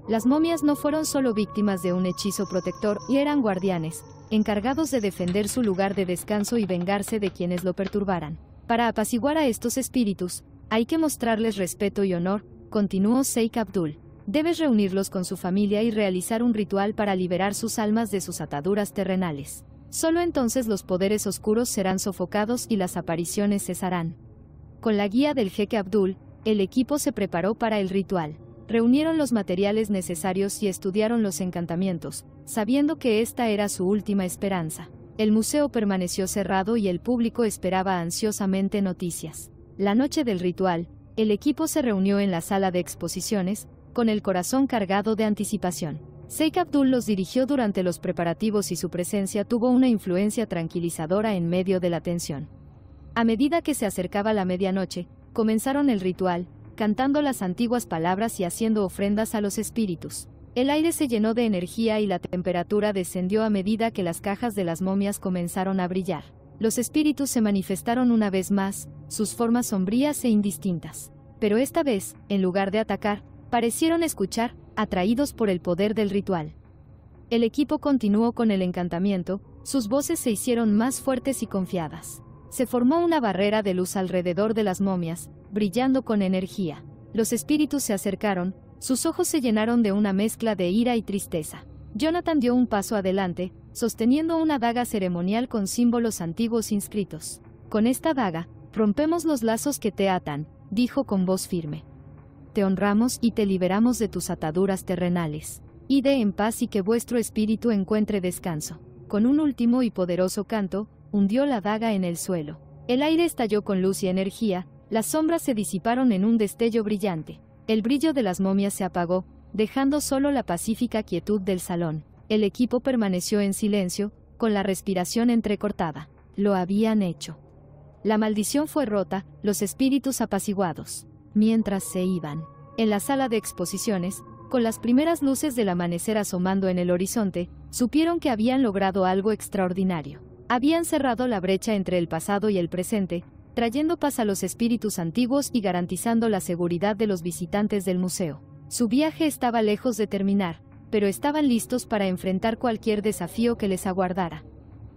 Las momias no fueron solo víctimas de un hechizo protector, y eran guardianes, encargados de defender su lugar de descanso y vengarse de quienes lo perturbaran. Para apaciguar a estos espíritus, hay que mostrarles respeto y honor, continuó Sheikh Abdul. Debes reunirlos con su familia y realizar un ritual para liberar sus almas de sus ataduras terrenales. Solo entonces los poderes oscuros serán sofocados y las apariciones cesarán. Con la guía del jeque Abdul, el equipo se preparó para el ritual. Reunieron los materiales necesarios y estudiaron los encantamientos, sabiendo que esta era su última esperanza. El museo permaneció cerrado y el público esperaba ansiosamente noticias. La noche del ritual, el equipo se reunió en la sala de exposiciones, con el corazón cargado de anticipación. Sheikh Abdul los dirigió durante los preparativos y su presencia tuvo una influencia tranquilizadora en medio de la tensión. A medida que se acercaba la medianoche, comenzaron el ritual, cantando las antiguas palabras y haciendo ofrendas a los espíritus. El aire se llenó de energía y la temperatura descendió a medida que las cajas de las momias comenzaron a brillar. Los espíritus se manifestaron una vez más, sus formas sombrías e indistintas. Pero esta vez, en lugar de atacar, parecieron escuchar, atraídos por el poder del ritual. El equipo continuó con el encantamiento, sus voces se hicieron más fuertes y confiadas. Se formó una barrera de luz alrededor de las momias, brillando con energía. Los espíritus se acercaron, sus ojos se llenaron de una mezcla de ira y tristeza. Jonathan dio un paso adelante, sosteniendo una daga ceremonial con símbolos antiguos inscritos. «Con esta daga, rompemos los lazos que te atan», dijo con voz firme. «Te honramos y te liberamos de tus ataduras terrenales. Id en paz y que vuestro espíritu encuentre descanso». Con un último y poderoso canto, hundió la daga en el suelo. El aire estalló con luz y energía, las sombras se disiparon en un destello brillante. El brillo de las momias se apagó, dejando solo la pacífica quietud del salón. El equipo permaneció en silencio, con la respiración entrecortada. Lo habían hecho. La maldición fue rota, los espíritus apaciguados. Mientras se iban, en la sala de exposiciones, con las primeras luces del amanecer asomando en el horizonte, supieron que habían logrado algo extraordinario. Habían cerrado la brecha entre el pasado y el presente, trayendo paz a los espíritus antiguos y garantizando la seguridad de los visitantes del museo. Su viaje estaba lejos de terminar, pero estaban listos para enfrentar cualquier desafío que les aguardara.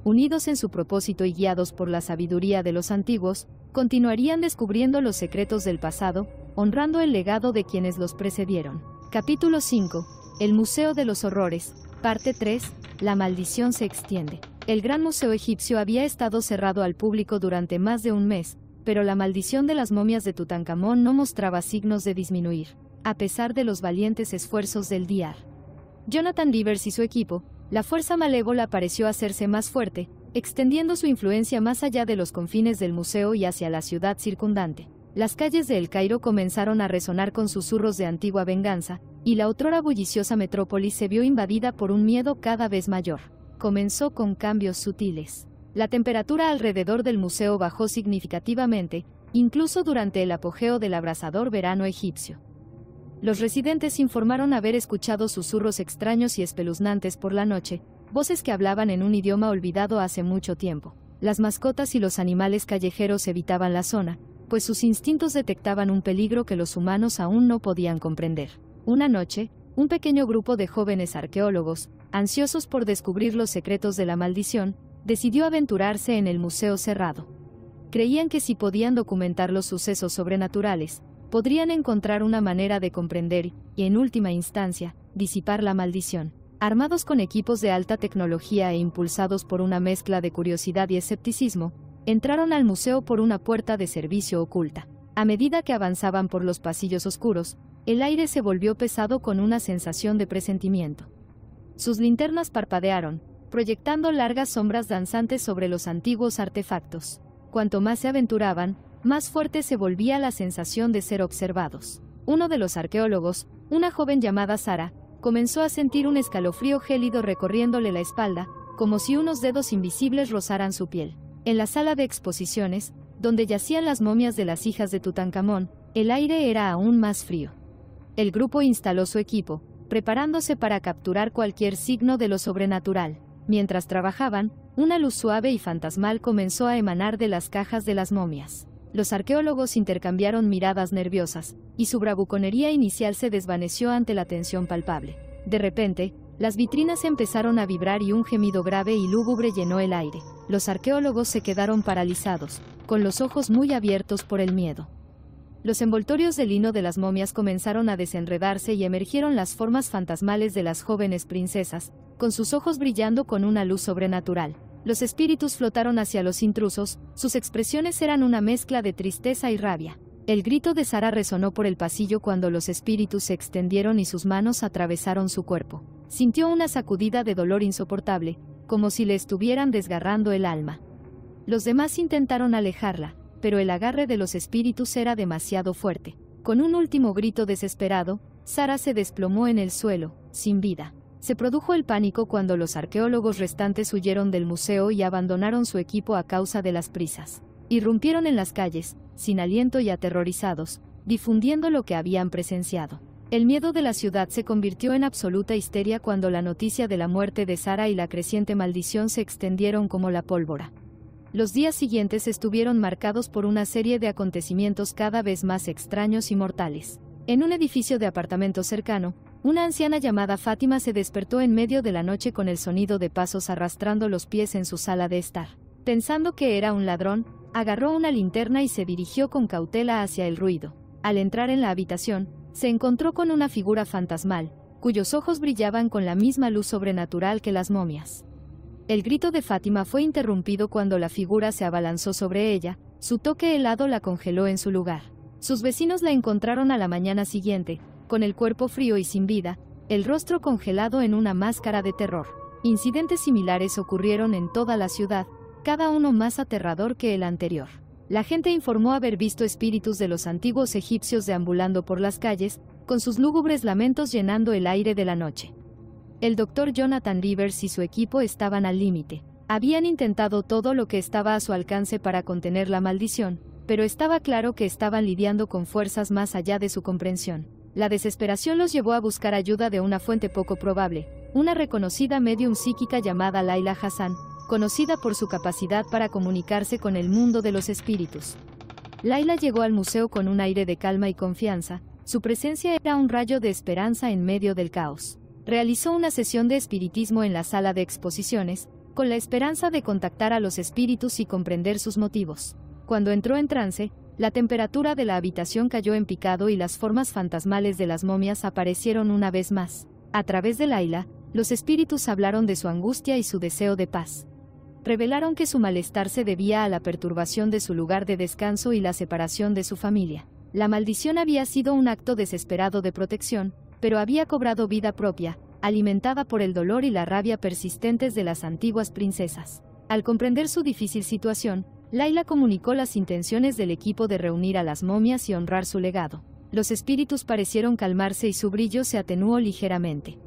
unidos en su propósito y guiados por la sabiduría de los antiguos, continuarían descubriendo los secretos del pasado, honrando el legado de quienes los precedieron. Capítulo 5. El Museo de los Horrores. Parte 3. La maldición se extiende. El Gran Museo Egipcio había estado cerrado al público durante más de un mes, pero la maldición de las momias de Tutankamón no mostraba signos de disminuir, a pesar de los valientes esfuerzos del Dr. Jonathan Rivers y su equipo. La fuerza malévola pareció hacerse más fuerte, extendiendo su influencia más allá de los confines del museo y hacia la ciudad circundante. Las calles de El Cairo comenzaron a resonar con susurros de antigua venganza, y la otrora bulliciosa metrópolis se vio invadida por un miedo cada vez mayor. Comenzó con cambios sutiles. La temperatura alrededor del museo bajó significativamente, incluso durante el apogeo del abrasador verano egipcio. Los residentes informaron haber escuchado susurros extraños y espeluznantes por la noche, voces que hablaban en un idioma olvidado hace mucho tiempo. Las mascotas y los animales callejeros evitaban la zona, pues sus instintos detectaban un peligro que los humanos aún no podían comprender. Una noche, un pequeño grupo de jóvenes arqueólogos, ansiosos por descubrir los secretos de la maldición, decidió aventurarse en el museo cerrado. Creían que si podían documentar los sucesos sobrenaturales, podrían encontrar una manera de comprender y, en última instancia, disipar la maldición. Armados con equipos de alta tecnología e impulsados por una mezcla de curiosidad y escepticismo, entraron al museo por una puerta de servicio oculta. A medida que avanzaban por los pasillos oscuros, el aire se volvió pesado con una sensación de presentimiento. Sus linternas parpadearon, proyectando largas sombras danzantes sobre los antiguos artefactos. Cuanto más se aventuraban, más fuerte se volvía la sensación de ser observados. Uno de los arqueólogos, una joven llamada Sara, comenzó a sentir un escalofrío gélido recorriéndole la espalda, como si unos dedos invisibles rozaran su piel. En la sala de exposiciones, donde yacían las momias de las hijas de Tutankamón, el aire era aún más frío. El grupo instaló su equipo, preparándose para capturar cualquier signo de lo sobrenatural. Mientras trabajaban, una luz suave y fantasmal comenzó a emanar de las cajas de las momias. Los arqueólogos intercambiaron miradas nerviosas, y su bravuconería inicial se desvaneció ante la tensión palpable. De repente, las vitrinas empezaron a vibrar y un gemido grave y lúgubre llenó el aire. Los arqueólogos se quedaron paralizados, con los ojos muy abiertos por el miedo. Los envoltorios de lino de las momias comenzaron a desenredarse y emergieron las formas fantasmales de las jóvenes princesas, con sus ojos brillando con una luz sobrenatural. Los espíritus flotaron hacia los intrusos, sus expresiones eran una mezcla de tristeza y rabia. El grito de Sara resonó por el pasillo cuando los espíritus se extendieron y sus manos atravesaron su cuerpo. Sintió una sacudida de dolor insoportable, como si le estuvieran desgarrando el alma. Los demás intentaron alejarla, pero el agarre de los espíritus era demasiado fuerte. Con un último grito desesperado, Sara se desplomó en el suelo, sin vida. Se produjo el pánico cuando los arqueólogos restantes huyeron del museo y abandonaron su equipo a causa de las prisas. Irrumpieron en las calles, sin aliento y aterrorizados, difundiendo lo que habían presenciado. El miedo de la ciudad se convirtió en absoluta histeria cuando la noticia de la muerte de Sara y la creciente maldición se extendieron como la pólvora. Los días siguientes estuvieron marcados por una serie de acontecimientos cada vez más extraños y mortales. En un edificio de apartamentos cercano, una anciana llamada Fátima se despertó en medio de la noche con el sonido de pasos arrastrando los pies en su sala de estar. Pensando que era un ladrón, agarró una linterna y se dirigió con cautela hacia el ruido. Al entrar en la habitación, se encontró con una figura fantasmal, cuyos ojos brillaban con la misma luz sobrenatural que las momias. El grito de Fátima fue interrumpido cuando la figura se abalanzó sobre ella, su toque helado la congeló en su lugar. Sus vecinos la encontraron a la mañana siguiente, con el cuerpo frío y sin vida, el rostro congelado en una máscara de terror. Incidentes similares ocurrieron en toda la ciudad, cada uno más aterrador que el anterior. La gente informó haber visto espíritus de los antiguos egipcios deambulando por las calles, con sus lúgubres lamentos llenando el aire de la noche. El Dr. Jonathan Rivers y su equipo estaban al límite. Habían intentado todo lo que estaba a su alcance para contener la maldición, pero estaba claro que estaban lidiando con fuerzas más allá de su comprensión. La desesperación los llevó a buscar ayuda de una fuente poco probable, una reconocida médium psíquica llamada Laila Hassan, conocida por su capacidad para comunicarse con el mundo de los espíritus. Laila llegó al museo con un aire de calma y confianza, su presencia era un rayo de esperanza en medio del caos. Realizó una sesión de espiritismo en la sala de exposiciones, con la esperanza de contactar a los espíritus y comprender sus motivos. Cuando entró en trance, la temperatura de la habitación cayó en picado y las formas fantasmales de las momias aparecieron una vez más. A través de Layla, los espíritus hablaron de su angustia y su deseo de paz. Revelaron que su malestar se debía a la perturbación de su lugar de descanso y la separación de su familia. La maldición había sido un acto desesperado de protección, pero había cobrado vida propia, alimentada por el dolor y la rabia persistentes de las antiguas princesas. Al comprender su difícil situación, Layla comunicó las intenciones del equipo de reunir a las momias y honrar su legado. Los espíritus parecieron calmarse y su brillo se atenuó ligeramente.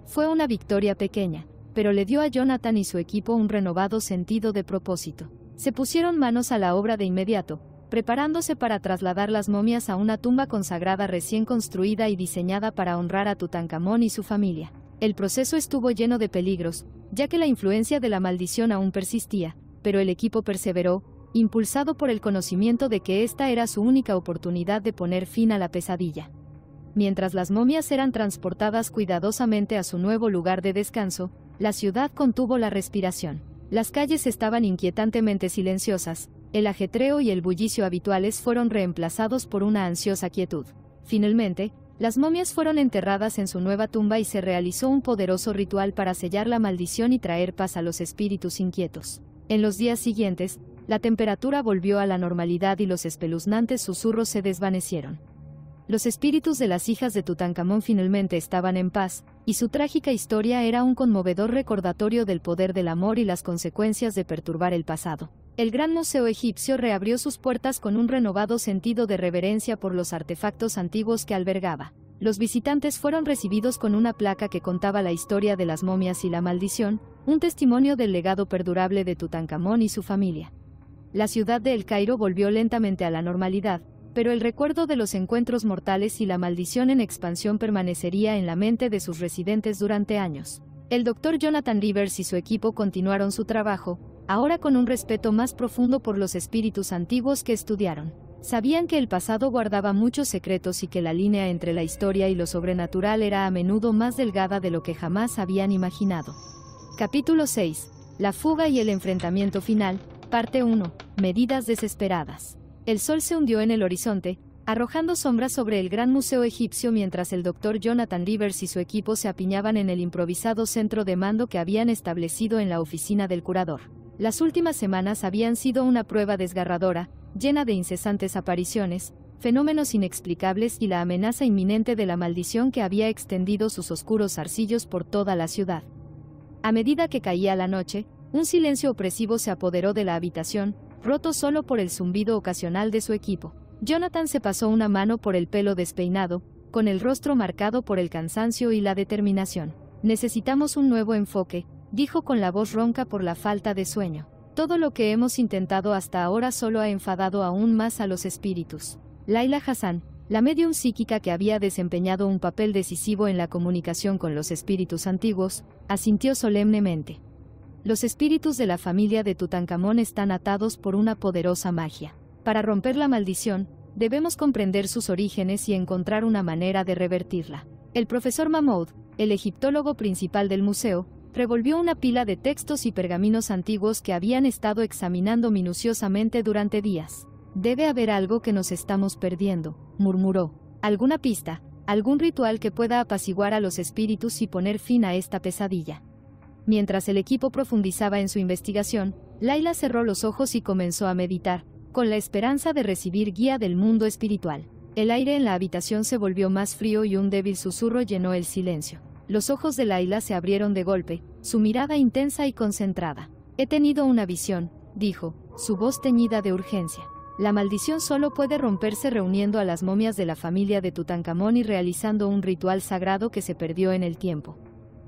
Fue una victoria pequeña, pero le dio a Jonathan y su equipo un renovado sentido de propósito. Se pusieron manos a la obra de inmediato, preparándose para trasladar las momias a una tumba consagrada recién construida y diseñada para honrar a Tutankamón y su familia. El proceso estuvo lleno de peligros, ya que la influencia de la maldición aún persistía, pero el equipo perseveró, impulsado por el conocimiento de que esta era su única oportunidad de poner fin a la pesadilla. Mientras las momias eran transportadas cuidadosamente a su nuevo lugar de descanso, la ciudad contuvo la respiración. Las calles estaban inquietantemente silenciosas, el ajetreo y el bullicio habituales fueron reemplazados por una ansiosa quietud. Finalmente, las momias fueron enterradas en su nueva tumba y se realizó un poderoso ritual para sellar la maldición y traer paz a los espíritus inquietos. En los días siguientes, la temperatura volvió a la normalidad y los espeluznantes susurros se desvanecieron. Los espíritus de las hijas de Tutankamón finalmente estaban en paz, y su trágica historia era un conmovedor recordatorio del poder del amor y las consecuencias de perturbar el pasado. El Gran Museo Egipcio reabrió sus puertas con un renovado sentido de reverencia por los artefactos antiguos que albergaba. Los visitantes fueron recibidos con una placa que contaba la historia de las momias y la maldición, un testimonio del legado perdurable de Tutankamón y su familia. La ciudad de El Cairo volvió lentamente a la normalidad, pero el recuerdo de los encuentros mortales y la maldición en expansión permanecería en la mente de sus residentes durante años. El Dr. Jonathan Rivers y su equipo continuaron su trabajo, ahora con un respeto más profundo por los espíritus antiguos que estudiaron. Sabían que el pasado guardaba muchos secretos y que la línea entre la historia y lo sobrenatural era a menudo más delgada de lo que jamás habían imaginado. Capítulo 6. La fuga y el enfrentamiento final, parte 1. Medidas desesperadas. El sol se hundió en el horizonte, arrojando sombras sobre el Gran Museo Egipcio mientras el Dr. Jonathan Rivers y su equipo se apiñaban en el improvisado centro de mando que habían establecido en la oficina del curador. Las últimas semanas habían sido una prueba desgarradora, llena de incesantes apariciones, fenómenos inexplicables y la amenaza inminente de la maldición que había extendido sus oscuros zarcillos por toda la ciudad. A medida que caía la noche, un silencio opresivo se apoderó de la habitación, roto solo por el zumbido ocasional de su equipo. Jonathan se pasó una mano por el pelo despeinado, con el rostro marcado por el cansancio y la determinación. Necesitamos un nuevo enfoque, dijo con la voz ronca por la falta de sueño. Todo lo que hemos intentado hasta ahora solo ha enfadado aún más a los espíritus. Layla Hassan, la medium psíquica que había desempeñado un papel decisivo en la comunicación con los espíritus antiguos, asintió solemnemente. Los espíritus de la familia de Tutankamón están atados por una poderosa magia. Para romper la maldición, debemos comprender sus orígenes y encontrar una manera de revertirla. El profesor Mahmoud, el egiptólogo principal del museo, revolvió una pila de textos y pergaminos antiguos que habían estado examinando minuciosamente durante días. Debe haber algo que nos estamos perdiendo, murmuró. ¿Alguna pista, algún ritual que pueda apaciguar a los espíritus y poner fin a esta pesadilla? Mientras el equipo profundizaba en su investigación, Layla cerró los ojos y comenzó a meditar, con la esperanza de recibir guía del mundo espiritual. El aire en la habitación se volvió más frío y un débil susurro llenó el silencio. Los ojos de Layla se abrieron de golpe, su mirada intensa y concentrada. He tenido una visión, dijo, su voz teñida de urgencia. La maldición solo puede romperse reuniendo a las momias de la familia de Tutankamón y realizando un ritual sagrado que se perdió en el tiempo.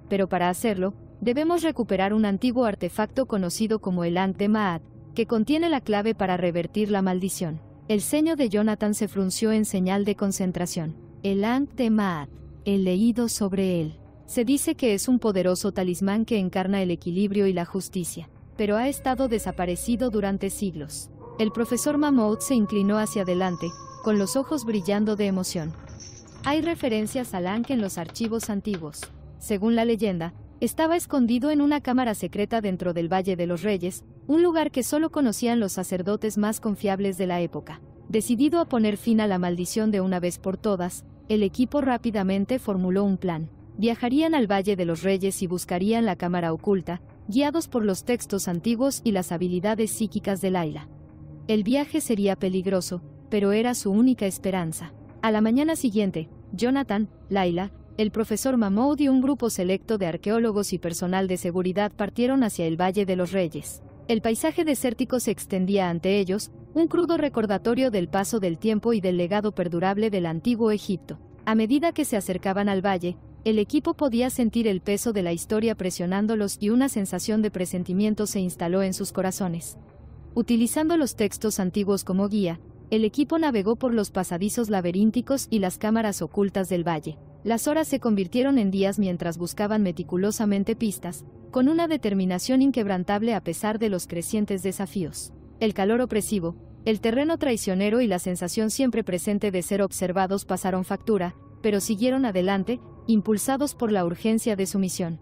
Pero para hacerlo, debemos recuperar un antiguo artefacto conocido como el Ankh de Maat, que contiene la clave para revertir la maldición. El ceño de Jonathan se frunció en señal de concentración. El Ankh de Maat. He leído sobre él. Se dice que es un poderoso talismán que encarna el equilibrio y la justicia, pero ha estado desaparecido durante siglos. El profesor Mahmoud se inclinó hacia adelante, con los ojos brillando de emoción. Hay referencias al Ankh en los archivos antiguos. Según la leyenda, Estaba escondido en una cámara secreta dentro del Valle de los Reyes, un lugar que solo conocían los sacerdotes más confiables de la época. Decidido a poner fin a la maldición de una vez por todas, el equipo rápidamente formuló un plan. Viajarían al Valle de los Reyes y buscarían la cámara oculta, guiados por los textos antiguos y las habilidades psíquicas de Layla. El viaje sería peligroso, pero era su única esperanza. A la mañana siguiente, Jonathan, Layla, el profesor Mahmoud y un grupo selecto de arqueólogos y personal de seguridad partieron hacia el Valle de los Reyes. El paisaje desértico se extendía ante ellos, un crudo recordatorio del paso del tiempo y del legado perdurable del antiguo Egipto. A medida que se acercaban al valle, el equipo podía sentir el peso de la historia presionándolos y una sensación de presentimiento se instaló en sus corazones. Utilizando los textos antiguos como guía, el equipo navegó por los pasadizos laberínticos y las cámaras ocultas del valle. Las horas se convirtieron en días mientras buscaban meticulosamente pistas, con una determinación inquebrantable a pesar de los crecientes desafíos. El calor opresivo, el terreno traicionero y la sensación siempre presente de ser observados pasaron factura, pero siguieron adelante, impulsados por la urgencia de su misión.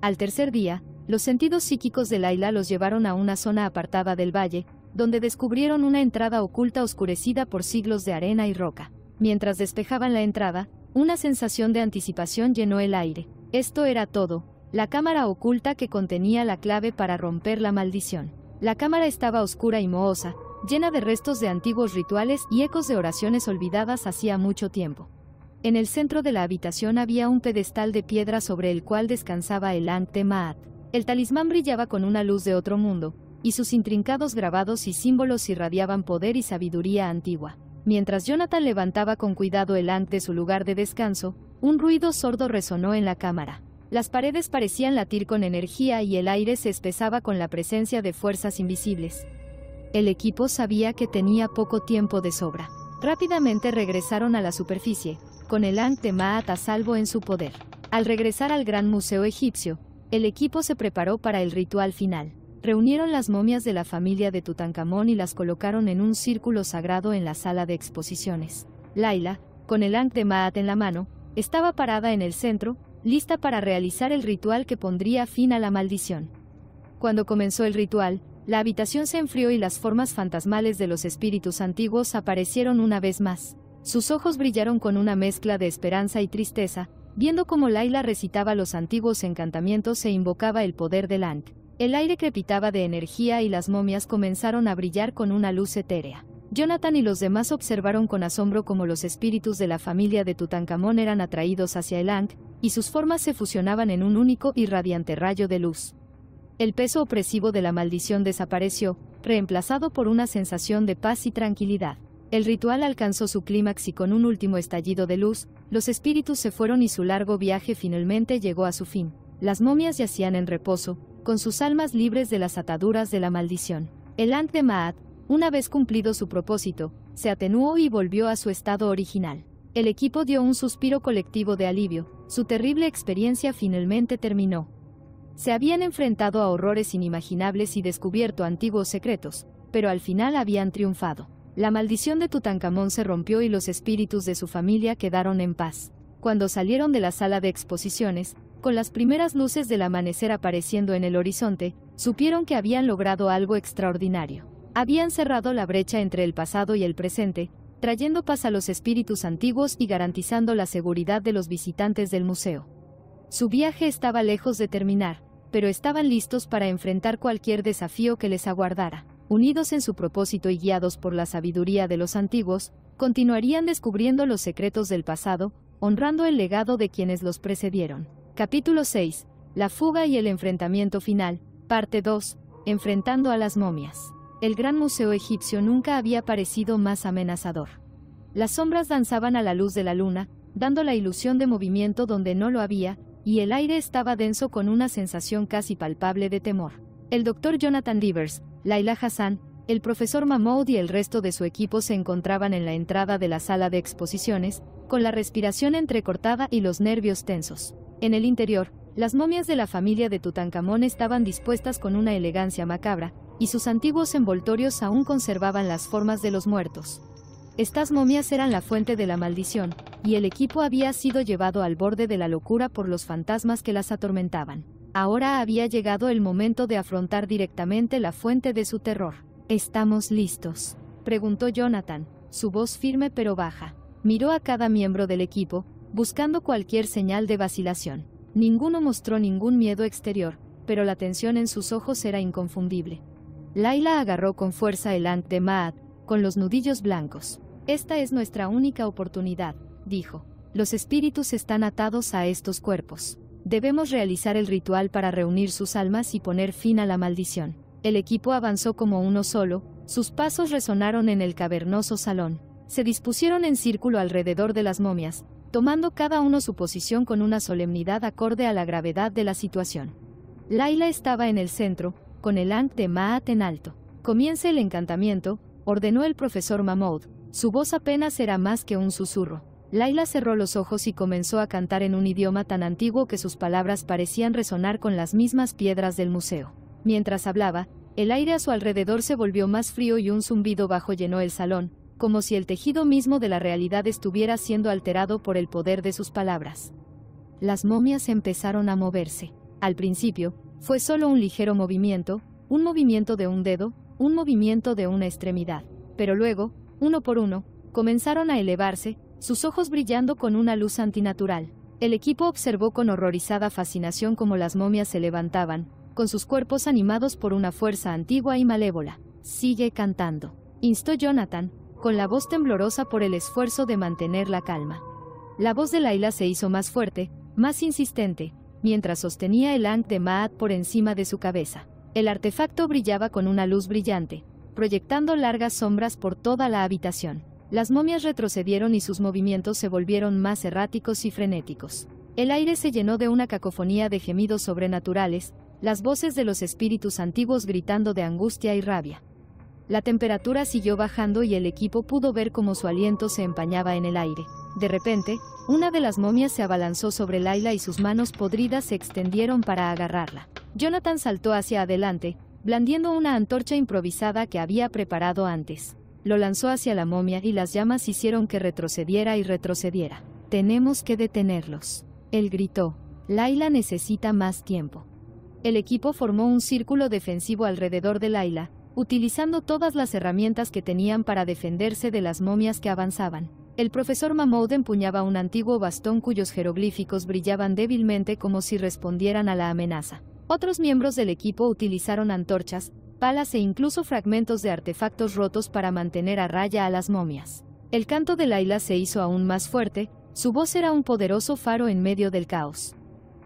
Al tercer día, los sentidos psíquicos de Layla los llevaron a una zona apartada del valle, donde descubrieron una entrada oculta oscurecida por siglos de arena y roca. Mientras despejaban la entrada, una sensación de anticipación llenó el aire. Esto era todo, la cámara oculta que contenía la clave para romper la maldición. La cámara estaba oscura y mohosa, llena de restos de antiguos rituales y ecos de oraciones olvidadas hacía mucho tiempo. En el centro de la habitación había un pedestal de piedra sobre el cual descansaba el Ankh de Maat. El talismán brillaba con una luz de otro mundo, y sus intrincados grabados y símbolos irradiaban poder y sabiduría antigua. Mientras Jonathan levantaba con cuidado el Ankh de su lugar de descanso, un ruido sordo resonó en la cámara. Las paredes parecían latir con energía y el aire se espesaba con la presencia de fuerzas invisibles. El equipo sabía que tenía poco tiempo de sobra. Rápidamente regresaron a la superficie, con el Ankh de Maat a salvo en su poder. Al regresar al Gran Museo Egipcio, el equipo se preparó para el ritual final. Reunieron las momias de la familia de Tutankamón y las colocaron en un círculo sagrado en la sala de exposiciones. Layla, con el Ankh de Maat en la mano, estaba parada en el centro, lista para realizar el ritual que pondría fin a la maldición. Cuando comenzó el ritual, la habitación se enfrió y las formas fantasmales de los espíritus antiguos aparecieron una vez más. Sus ojos brillaron con una mezcla de esperanza y tristeza, viendo cómo Layla recitaba los antiguos encantamientos e invocaba el poder del Ankh. El aire crepitaba de energía y las momias comenzaron a brillar con una luz etérea. Jonathan y los demás observaron con asombro cómo los espíritus de la familia de Tutankamón eran atraídos hacia el Ankh, y sus formas se fusionaban en un único y radiante rayo de luz. El peso opresivo de la maldición desapareció, reemplazado por una sensación de paz y tranquilidad. El ritual alcanzó su clímax y con un último estallido de luz, los espíritus se fueron y su largo viaje finalmente llegó a su fin. Las momias yacían en reposo, con sus almas libres de las ataduras de la maldición. El Ankh de Maat, una vez cumplido su propósito, se atenuó y volvió a su estado original. El equipo dio un suspiro colectivo de alivio, su terrible experiencia finalmente terminó. Se habían enfrentado a horrores inimaginables y descubierto antiguos secretos, pero al final habían triunfado. La maldición de Tutankamón se rompió y los espíritus de su familia quedaron en paz. Cuando salieron de la sala de exposiciones, con las primeras luces del amanecer apareciendo en el horizonte, supieron que habían logrado algo extraordinario. Habían cerrado la brecha entre el pasado y el presente, trayendo paz a los espíritus antiguos y garantizando la seguridad de los visitantes del museo. Su viaje estaba lejos de terminar, pero estaban listos para enfrentar cualquier desafío que les aguardara. Unidos en su propósito y guiados por la sabiduría de los antiguos, continuarían descubriendo los secretos del pasado, honrando el legado de quienes los precedieron. Capítulo 6. La fuga y el enfrentamiento final, parte 2. Enfrentando a las momias. El Gran Museo Egipcio nunca había parecido más amenazador. Las sombras danzaban a la luz de la luna, dando la ilusión de movimiento donde no lo había, y el aire estaba denso con una sensación casi palpable de temor. El Dr. Jonathan Devers, Layla Hassan, el profesor Mahmoud y el resto de su equipo se encontraban en la entrada de la sala de exposiciones, con la respiración entrecortada y los nervios tensos. En el interior, las momias de la familia de Tutankamón estaban dispuestas con una elegancia macabra, y sus antiguos envoltorios aún conservaban las formas de los muertos. Estas momias eran la fuente de la maldición, y el equipo había sido llevado al borde de la locura por los fantasmas que las atormentaban. Ahora había llegado el momento de afrontar directamente la fuente de su terror. ¿Estamos listos?, preguntó Jonathan, su voz firme pero baja. Miró a cada miembro del equipo, buscando cualquier señal de vacilación. Ninguno mostró ningún miedo exterior, pero la tensión en sus ojos era inconfundible. Layla agarró con fuerza el Ankh de Ma'at, con los nudillos blancos. «Esta es nuestra única oportunidad», dijo. «Los espíritus están atados a estos cuerpos. Debemos realizar el ritual para reunir sus almas y poner fin a la maldición». El equipo avanzó como uno solo, sus pasos resonaron en el cavernoso salón. Se dispusieron en círculo alrededor de las momias, tomando cada uno su posición con una solemnidad acorde a la gravedad de la situación. Layla estaba en el centro, con el Ankh de Ma'at en alto. «Comience el encantamiento», ordenó el profesor Mahmoud. Su voz apenas era más que un susurro. Layla cerró los ojos y comenzó a cantar en un idioma tan antiguo que sus palabras parecían resonar con las mismas piedras del museo. Mientras hablaba, el aire a su alrededor se volvió más frío y un zumbido bajo llenó el salón, como si el tejido mismo de la realidad estuviera siendo alterado por el poder de sus palabras. Las momias empezaron a moverse. Al principio, fue solo un ligero movimiento, un movimiento de un dedo, un movimiento de una extremidad. Pero luego, uno por uno, comenzaron a elevarse, sus ojos brillando con una luz antinatural. El equipo observó con horrorizada fascinación cómo las momias se levantaban, con sus cuerpos animados por una fuerza antigua y malévola. «Sigue cantando», instó Jonathan, con la voz temblorosa por el esfuerzo de mantener la calma. La voz de Layla se hizo más fuerte, más insistente, mientras sostenía el Ankh de Ma'at por encima de su cabeza. El artefacto brillaba con una luz brillante, proyectando largas sombras por toda la habitación. Las momias retrocedieron y sus movimientos se volvieron más erráticos y frenéticos. El aire se llenó de una cacofonía de gemidos sobrenaturales, las voces de los espíritus antiguos gritando de angustia y rabia. La temperatura siguió bajando y el equipo pudo ver cómo su aliento se empañaba en el aire. De repente, una de las momias se abalanzó sobre Layla y sus manos podridas se extendieron para agarrarla. Jonathan saltó hacia adelante, blandiendo una antorcha improvisada que había preparado antes. Lo lanzó hacia la momia y las llamas hicieron que retrocediera y retrocediera. «Tenemos que detenerlos», él gritó. «Layla necesita más tiempo». El equipo formó un círculo defensivo alrededor de Layla, utilizando todas las herramientas que tenían para defenderse de las momias que avanzaban. El profesor Mahmoud empuñaba un antiguo bastón cuyos jeroglíficos brillaban débilmente como si respondieran a la amenaza. Otros miembros del equipo utilizaron antorchas, palas e incluso fragmentos de artefactos rotos para mantener a raya a las momias. El canto de Layla se hizo aún más fuerte, su voz era un poderoso faro en medio del caos.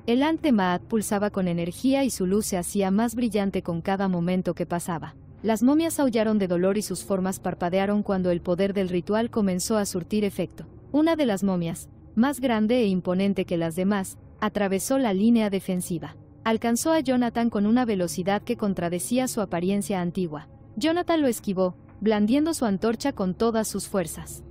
El Ankh de Ma'at pulsaba con energía y su luz se hacía más brillante con cada momento que pasaba. Las momias aullaron de dolor y sus formas parpadearon cuando el poder del ritual comenzó a surtir efecto. Una de las momias, más grande e imponente que las demás, atravesó la línea defensiva. Alcanzó a Jonathan con una velocidad que contradecía su apariencia antigua. Jonathan lo esquivó, blandiendo su antorcha con todas sus fuerzas.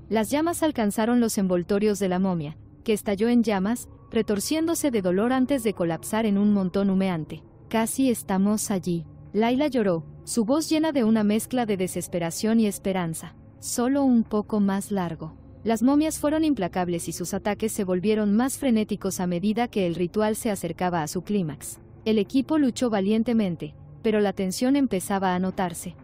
Las llamas alcanzaron los envoltorios de la momia, que estalló en llamas, retorciéndose de dolor antes de colapsar en un montón humeante. «Casi estamos allí». Layla lloró, su voz llena de una mezcla de desesperación y esperanza. «Solo un poco más largo». Las momias fueron implacables y sus ataques se volvieron más frenéticos a medida que el ritual se acercaba a su clímax. El equipo luchó valientemente, pero la tensión empezaba a notarse.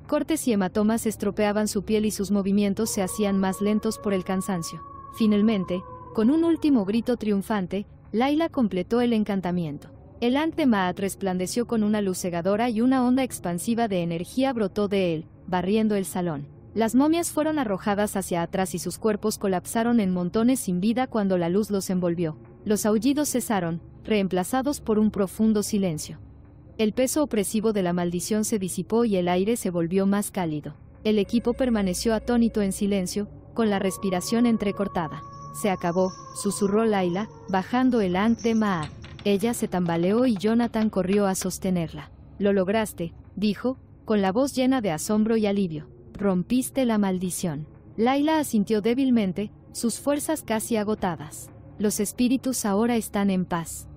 Cortes y hematomas estropeaban su piel y sus movimientos se hacían más lentos por el cansancio. Finalmente, con un último grito triunfante, Layla completó el encantamiento. El Ankh de Ma'at resplandeció con una luz cegadora y una onda expansiva de energía brotó de él, barriendo el salón. Las momias fueron arrojadas hacia atrás y sus cuerpos colapsaron en montones sin vida cuando la luz los envolvió. Los aullidos cesaron, reemplazados por un profundo silencio. El peso opresivo de la maldición se disipó y el aire se volvió más cálido. El equipo permaneció atónito en silencio, con la respiración entrecortada. «Se acabó», susurró Layla, bajando el Ankh de Ma'at. Ella se tambaleó y Jonathan corrió a sostenerla. «Lo lograste», dijo, con la voz llena de asombro y alivio. «Rompiste la maldición». Layla asintió débilmente, sus fuerzas casi agotadas. «Los espíritus ahora están en paz.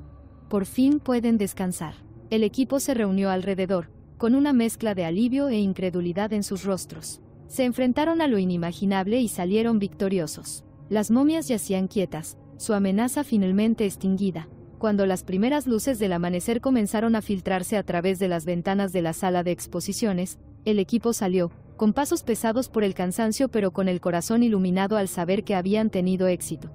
Por fin pueden descansar». El equipo se reunió alrededor, con una mezcla de alivio e incredulidad en sus rostros. Se enfrentaron a lo inimaginable y salieron victoriosos. Las momias yacían quietas, su amenaza finalmente extinguida. Cuando las primeras luces del amanecer comenzaron a filtrarse a través de las ventanas de la sala de exposiciones, el equipo salió, con pasos pesados por el cansancio pero con el corazón iluminado al saber que habían tenido éxito.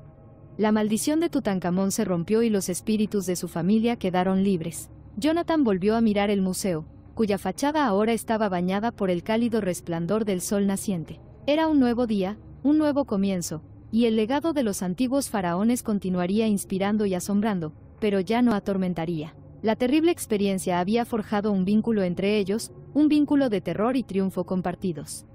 La maldición de Tutankamón se rompió y los espíritus de su familia quedaron libres. Jonathan volvió a mirar el museo, cuya fachada ahora estaba bañada por el cálido resplandor del sol naciente. Era un nuevo día, un nuevo comienzo, y el legado de los antiguos faraones continuaría inspirando y asombrando, pero ya no atormentaría. La terrible experiencia había forjado un vínculo entre ellos, un vínculo de terror y triunfo compartidos.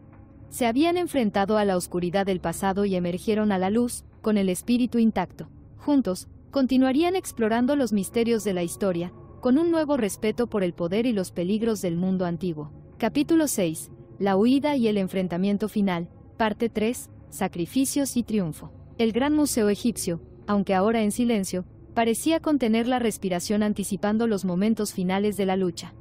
Se habían enfrentado a la oscuridad del pasado y emergieron a la luz, con el espíritu intacto. Juntos, continuarían explorando los misterios de la historia, con un nuevo respeto por el poder y los peligros del mundo antiguo. Capítulo 6. La huida y el enfrentamiento final. Parte 3. Sacrificios y triunfo. El gran museo egipcio, aunque ahora en silencio, parecía contener la respiración anticipando los momentos finales de la lucha.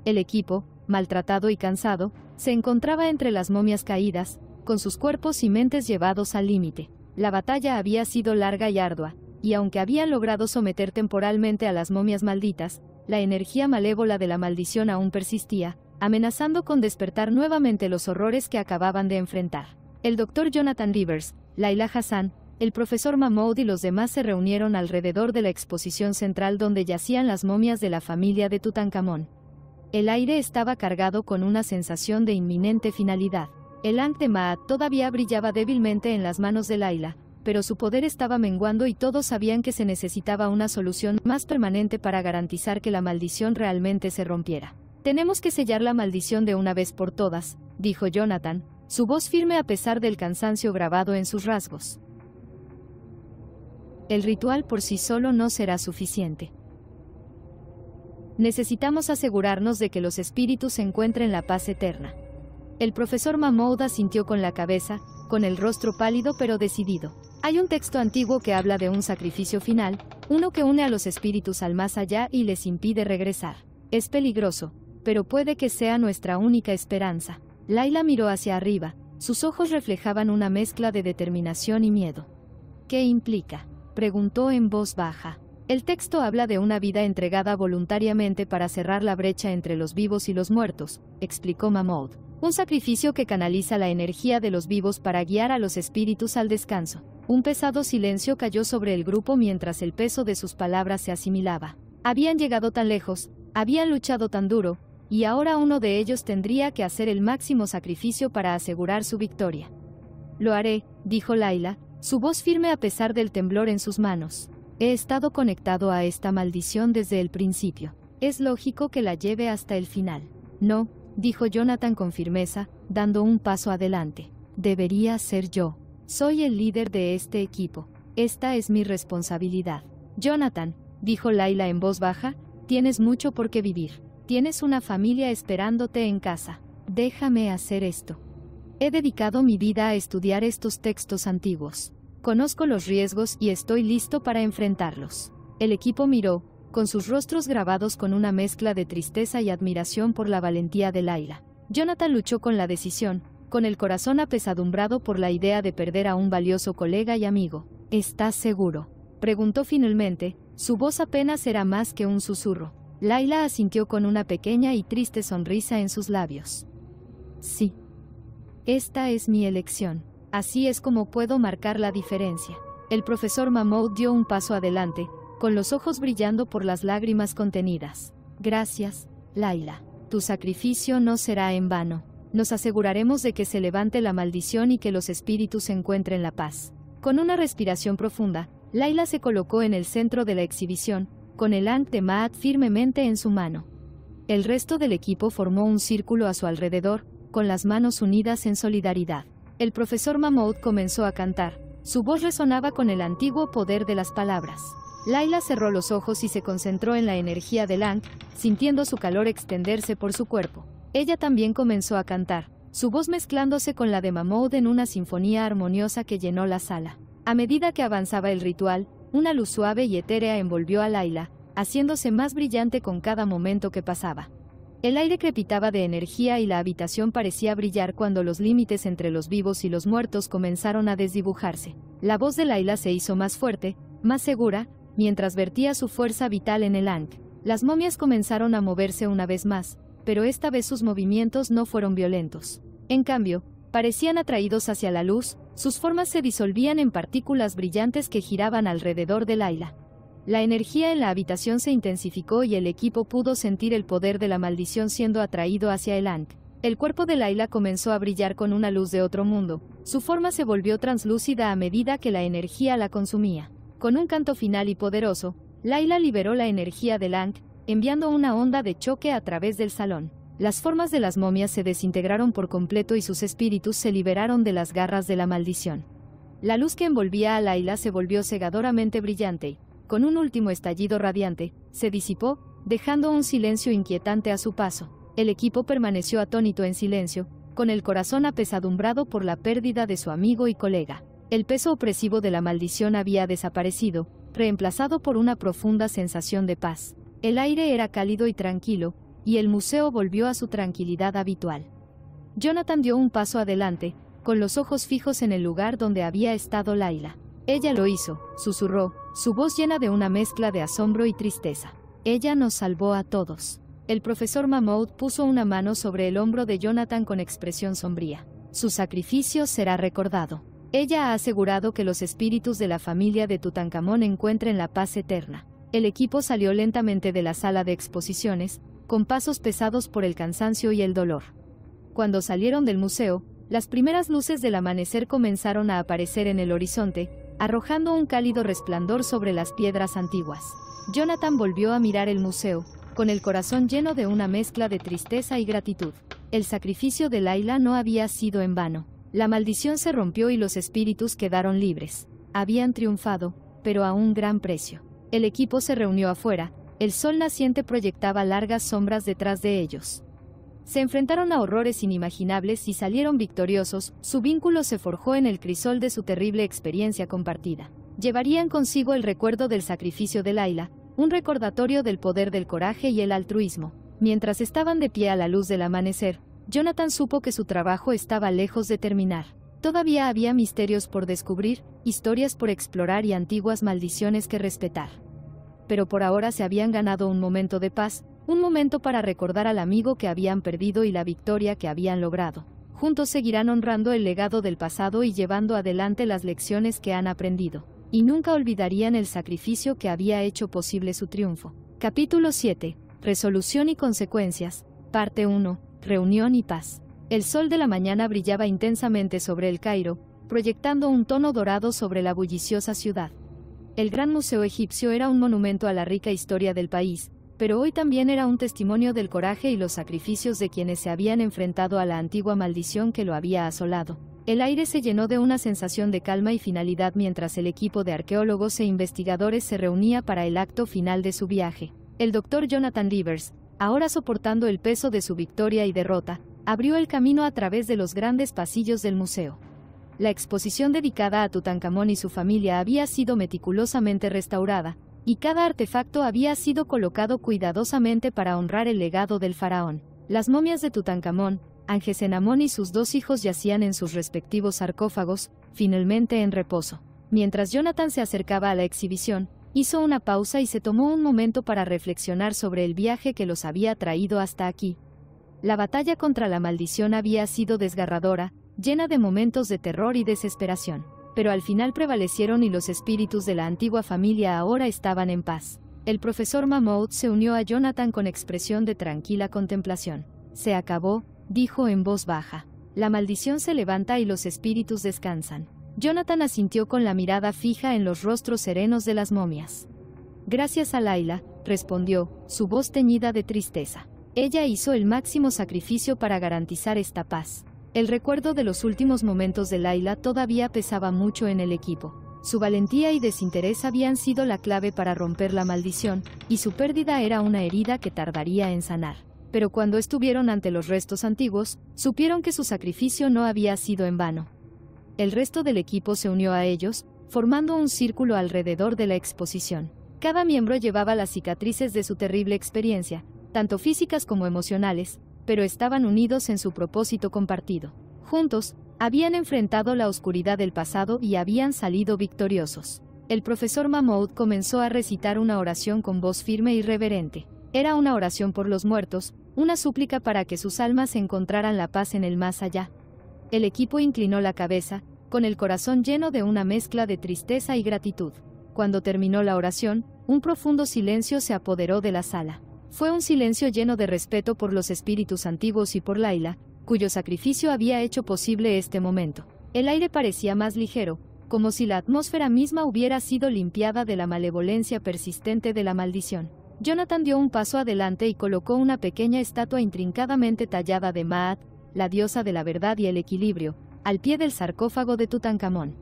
El equipo, maltratado y cansado, se encontraba entre las momias caídas, con sus cuerpos y mentes llevados al límite. La batalla había sido larga y ardua, y aunque habían logrado someter temporalmente a las momias malditas, la energía malévola de la maldición aún persistía, amenazando con despertar nuevamente los horrores que acababan de enfrentar. El Dr. Jonathan Rivers, Layla Hassan, el profesor Mahmoud y los demás se reunieron alrededor de la exposición central donde yacían las momias de la familia de Tutankamón. El aire estaba cargado con una sensación de inminente finalidad. El Ankh de Maat todavía brillaba débilmente en las manos de Layla, pero su poder estaba menguando y todos sabían que se necesitaba una solución más permanente para garantizar que la maldición realmente se rompiera. «Tenemos que sellar la maldición de una vez por todas», dijo Jonathan, su voz firme a pesar del cansancio grabado en sus rasgos. El ritual por sí solo no será suficiente. Necesitamos asegurarnos de que los espíritus encuentren la paz eterna. El profesor Mahmoud asintió con la cabeza, con el rostro pálido pero decidido. Hay un texto antiguo que habla de un sacrificio final, uno que une a los espíritus al más allá y les impide regresar. Es peligroso, pero puede que sea nuestra única esperanza. Layla miró hacia arriba, sus ojos reflejaban una mezcla de determinación y miedo. ¿Qué implica?, preguntó en voz baja. El texto habla de una vida entregada voluntariamente para cerrar la brecha entre los vivos y los muertos, explicó Mahmoud. Un sacrificio que canaliza la energía de los vivos para guiar a los espíritus al descanso. Un pesado silencio cayó sobre el grupo mientras el peso de sus palabras se asimilaba. Habían llegado tan lejos, habían luchado tan duro, y ahora uno de ellos tendría que hacer el máximo sacrificio para asegurar su victoria. Lo haré, dijo Layla, su voz firme a pesar del temblor en sus manos. He estado conectado a esta maldición desde el principio. Es lógico que la lleve hasta el final. No, dijo Jonathan con firmeza, dando un paso adelante. Debería ser yo. Soy el líder de este equipo. Esta es mi responsabilidad. Jonathan, dijo Layla en voz baja, tienes mucho por qué vivir. Tienes una familia esperándote en casa. Déjame hacer esto. He dedicado mi vida a estudiar estos textos antiguos. Conozco los riesgos y estoy listo para enfrentarlos. El equipo miró, con sus rostros grabados con una mezcla de tristeza y admiración por la valentía de Layla. Jonathan luchó con la decisión, con el corazón apesadumbrado por la idea de perder a un valioso colega y amigo. ¿Estás seguro?, preguntó finalmente, su voz apenas era más que un susurro. Layla asintió con una pequeña y triste sonrisa en sus labios. Sí. Esta es mi elección. Así es como puedo marcar la diferencia. El profesor Mahmoud dio un paso adelante, con los ojos brillando por las lágrimas contenidas. Gracias, Layla. Tu sacrificio no será en vano. Nos aseguraremos de que se levante la maldición y que los espíritus encuentren la paz. Con una respiración profunda, Layla se colocó en el centro de la exhibición, con el Ankh de Maat firmemente en su mano. El resto del equipo formó un círculo a su alrededor, con las manos unidas en solidaridad. El profesor Mahmoud comenzó a cantar. Su voz resonaba con el antiguo poder de las palabras. Layla cerró los ojos y se concentró en la energía del Ankh, sintiendo su calor extenderse por su cuerpo. Ella también comenzó a cantar, su voz mezclándose con la de Mahmoud en una sinfonía armoniosa que llenó la sala. A medida que avanzaba el ritual, una luz suave y etérea envolvió a Layla, haciéndose más brillante con cada momento que pasaba. El aire crepitaba de energía y la habitación parecía brillar cuando los límites entre los vivos y los muertos comenzaron a desdibujarse. La voz de Layla se hizo más fuerte, más segura, mientras vertía su fuerza vital en el Ankh. Las momias comenzaron a moverse una vez más, pero esta vez sus movimientos no fueron violentos. En cambio, parecían atraídos hacia la luz, sus formas se disolvían en partículas brillantes que giraban alrededor de Layla. La energía en la habitación se intensificó y el equipo pudo sentir el poder de la maldición siendo atraído hacia el Ankh. El cuerpo de Layla comenzó a brillar con una luz de otro mundo, su forma se volvió translúcida a medida que la energía la consumía. Con un canto final y poderoso, Layla liberó la energía del Ankh, enviando una onda de choque a través del salón. Las formas de las momias se desintegraron por completo y sus espíritus se liberaron de las garras de la maldición. La luz que envolvía a Layla se volvió cegadoramente brillante, con un último estallido radiante, se disipó, dejando un silencio inquietante a su paso. El equipo permaneció atónito en silencio, con el corazón apesadumbrado por la pérdida de su amigo y colega. El peso opresivo de la maldición había desaparecido, reemplazado por una profunda sensación de paz. El aire era cálido y tranquilo, y el museo volvió a su tranquilidad habitual. Jonathan dio un paso adelante, con los ojos fijos en el lugar donde había estado Layla. Ella lo hizo, susurró, su voz llena de una mezcla de asombro y tristeza. Ella nos salvó a todos. El profesor Mahmoud puso una mano sobre el hombro de Jonathan con expresión sombría. Su sacrificio será recordado. Ella ha asegurado que los espíritus de la familia de Tutankamón encuentren la paz eterna. El equipo salió lentamente de la sala de exposiciones, con pasos pesados por el cansancio y el dolor. Cuando salieron del museo, las primeras luces del amanecer comenzaron a aparecer en el horizonte, arrojando un cálido resplandor sobre las piedras antiguas. Jonathan volvió a mirar el museo, con el corazón lleno de una mezcla de tristeza y gratitud. El sacrificio de Layla no había sido en vano. La maldición se rompió y los espíritus quedaron libres. Habían triunfado, pero a un gran precio. El equipo se reunió afuera, el sol naciente proyectaba largas sombras detrás de ellos. Se enfrentaron a horrores inimaginables y salieron victoriosos, su vínculo se forjó en el crisol de su terrible experiencia compartida. Llevarían consigo el recuerdo del sacrificio de Layla, un recordatorio del poder del coraje y el altruismo. Mientras estaban de pie a la luz del amanecer, Jonathan supo que su trabajo estaba lejos de terminar. Todavía había misterios por descubrir, historias por explorar y antiguas maldiciones que respetar. Pero por ahora se habían ganado un momento de paz, un momento para recordar al amigo que habían perdido y la victoria que habían logrado. Juntos seguirán honrando el legado del pasado y llevando adelante las lecciones que han aprendido. Y nunca olvidarían el sacrificio que había hecho posible su triunfo. Capítulo 7. Resolución y consecuencias. Parte 1. Reunión y paz. El sol de la mañana brillaba intensamente sobre el Cairo, proyectando un tono dorado sobre la bulliciosa ciudad. El Gran Museo Egipcio era un monumento a la rica historia del país, pero hoy también era un testimonio del coraje y los sacrificios de quienes se habían enfrentado a la antigua maldición que lo había asolado. El aire se llenó de una sensación de calma y finalidad mientras el equipo de arqueólogos e investigadores se reunía para el acto final de su viaje. El Dr. Jonathan Livers, ahora soportando el peso de su victoria y derrota, abrió el camino a través de los grandes pasillos del museo. La exposición dedicada a Tutankamón y su familia había sido meticulosamente restaurada, y cada artefacto había sido colocado cuidadosamente para honrar el legado del faraón. Las momias de Tutankamón, Angesenamón y sus dos hijos yacían en sus respectivos sarcófagos, finalmente en reposo. Mientras Jonathan se acercaba a la exhibición, hizo una pausa y se tomó un momento para reflexionar sobre el viaje que los había traído hasta aquí. La batalla contra la maldición había sido desgarradora, llena de momentos de terror y desesperación. Pero al final prevalecieron y los espíritus de la antigua familia ahora estaban en paz. El profesor Mahmoud se unió a Jonathan con expresión de tranquila contemplación. Se acabó, dijo en voz baja. La maldición se levanta y los espíritus descansan. Jonathan asintió con la mirada fija en los rostros serenos de las momias. Gracias a Layla, respondió, su voz teñida de tristeza. Ella hizo el máximo sacrificio para garantizar esta paz. El recuerdo de los últimos momentos de Layla todavía pesaba mucho en el equipo. Su valentía y desinterés habían sido la clave para romper la maldición, y su pérdida era una herida que tardaría en sanar. Pero cuando estuvieron ante los restos antiguos, supieron que su sacrificio no había sido en vano. El resto del equipo se unió a ellos, formando un círculo alrededor de la exposición. Cada miembro llevaba las cicatrices de su terrible experiencia, tanto físicas como emocionales, pero estaban unidos en su propósito compartido. Juntos, habían enfrentado la oscuridad del pasado y habían salido victoriosos. El profesor Mahmoud comenzó a recitar una oración con voz firme y reverente. Era una oración por los muertos, una súplica para que sus almas encontraran la paz en el más allá. El equipo inclinó la cabeza, con el corazón lleno de una mezcla de tristeza y gratitud. Cuando terminó la oración, un profundo silencio se apoderó de la sala. Fue un silencio lleno de respeto por los espíritus antiguos y por Layla, cuyo sacrificio había hecho posible este momento. El aire parecía más ligero, como si la atmósfera misma hubiera sido limpiada de la malevolencia persistente de la maldición. Jonathan dio un paso adelante y colocó una pequeña estatua intrincadamente tallada de Maat, la diosa de la verdad y el equilibrio, al pie del sarcófago de Tutankamón.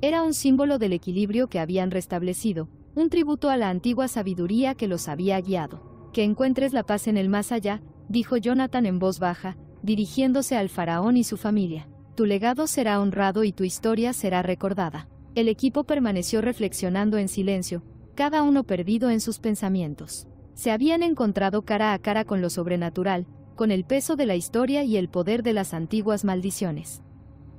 Era un símbolo del equilibrio que habían restablecido, un tributo a la antigua sabiduría que los había guiado. Que encuentres la paz en el más allá, dijo Jonathan en voz baja, dirigiéndose al faraón y su familia. Tu legado será honrado y tu historia será recordada. El equipo permaneció reflexionando en silencio, cada uno perdido en sus pensamientos. Se habían encontrado cara a cara con lo sobrenatural, con el peso de la historia y el poder de las antiguas maldiciones.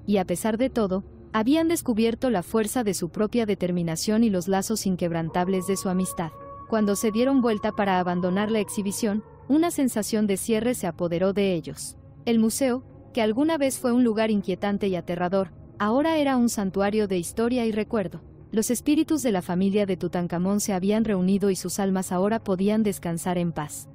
Y a pesar de todo, habían descubierto la fuerza de su propia determinación y los lazos inquebrantables de su amistad. Cuando se dieron vuelta para abandonar la exhibición, una sensación de cierre se apoderó de ellos. El museo, que alguna vez fue un lugar inquietante y aterrador, ahora era un santuario de historia y recuerdo. Los espíritus de la familia de Tutankamón se habían reunido y sus almas ahora podían descansar en paz.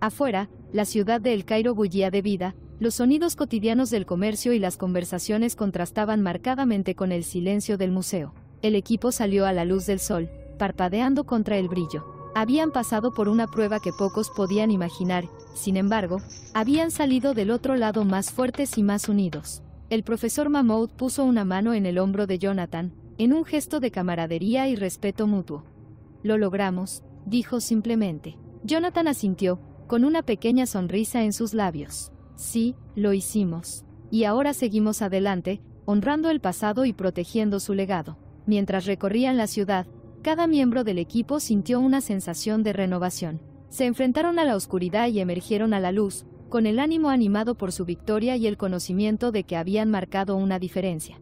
Afuera, la ciudad de El Cairo bullía de vida, los sonidos cotidianos del comercio y las conversaciones contrastaban marcadamente con el silencio del museo. El equipo salió a la luz del sol, parpadeando contra el brillo. Habían pasado por una prueba que pocos podían imaginar, sin embargo, habían salido del otro lado más fuertes y más unidos. El profesor Mahmoud puso una mano en el hombro de Jonathan, en un gesto de camaradería y respeto mutuo. Lo logramos, dijo simplemente. Jonathan asintió, con una pequeña sonrisa en sus labios. Sí, lo hicimos. Y ahora seguimos adelante, honrando el pasado y protegiendo su legado. Mientras recorrían la ciudad, cada miembro del equipo sintió una sensación de renovación. Se enfrentaron a la oscuridad y emergieron a la luz, con el ánimo animado por su victoria y el conocimiento de que habían marcado una diferencia.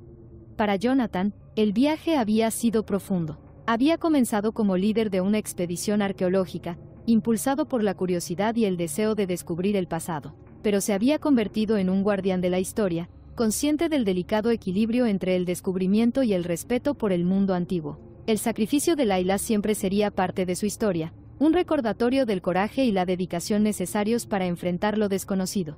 Para Jonathan, el viaje había sido profundo. Había comenzado como líder de una expedición arqueológica, impulsado por la curiosidad y el deseo de descubrir el pasado, pero se había convertido en un guardián de la historia, consciente del delicado equilibrio entre el descubrimiento y el respeto por el mundo antiguo. El sacrificio de Layla siempre sería parte de su historia, un recordatorio del coraje y la dedicación necesarios para enfrentar lo desconocido.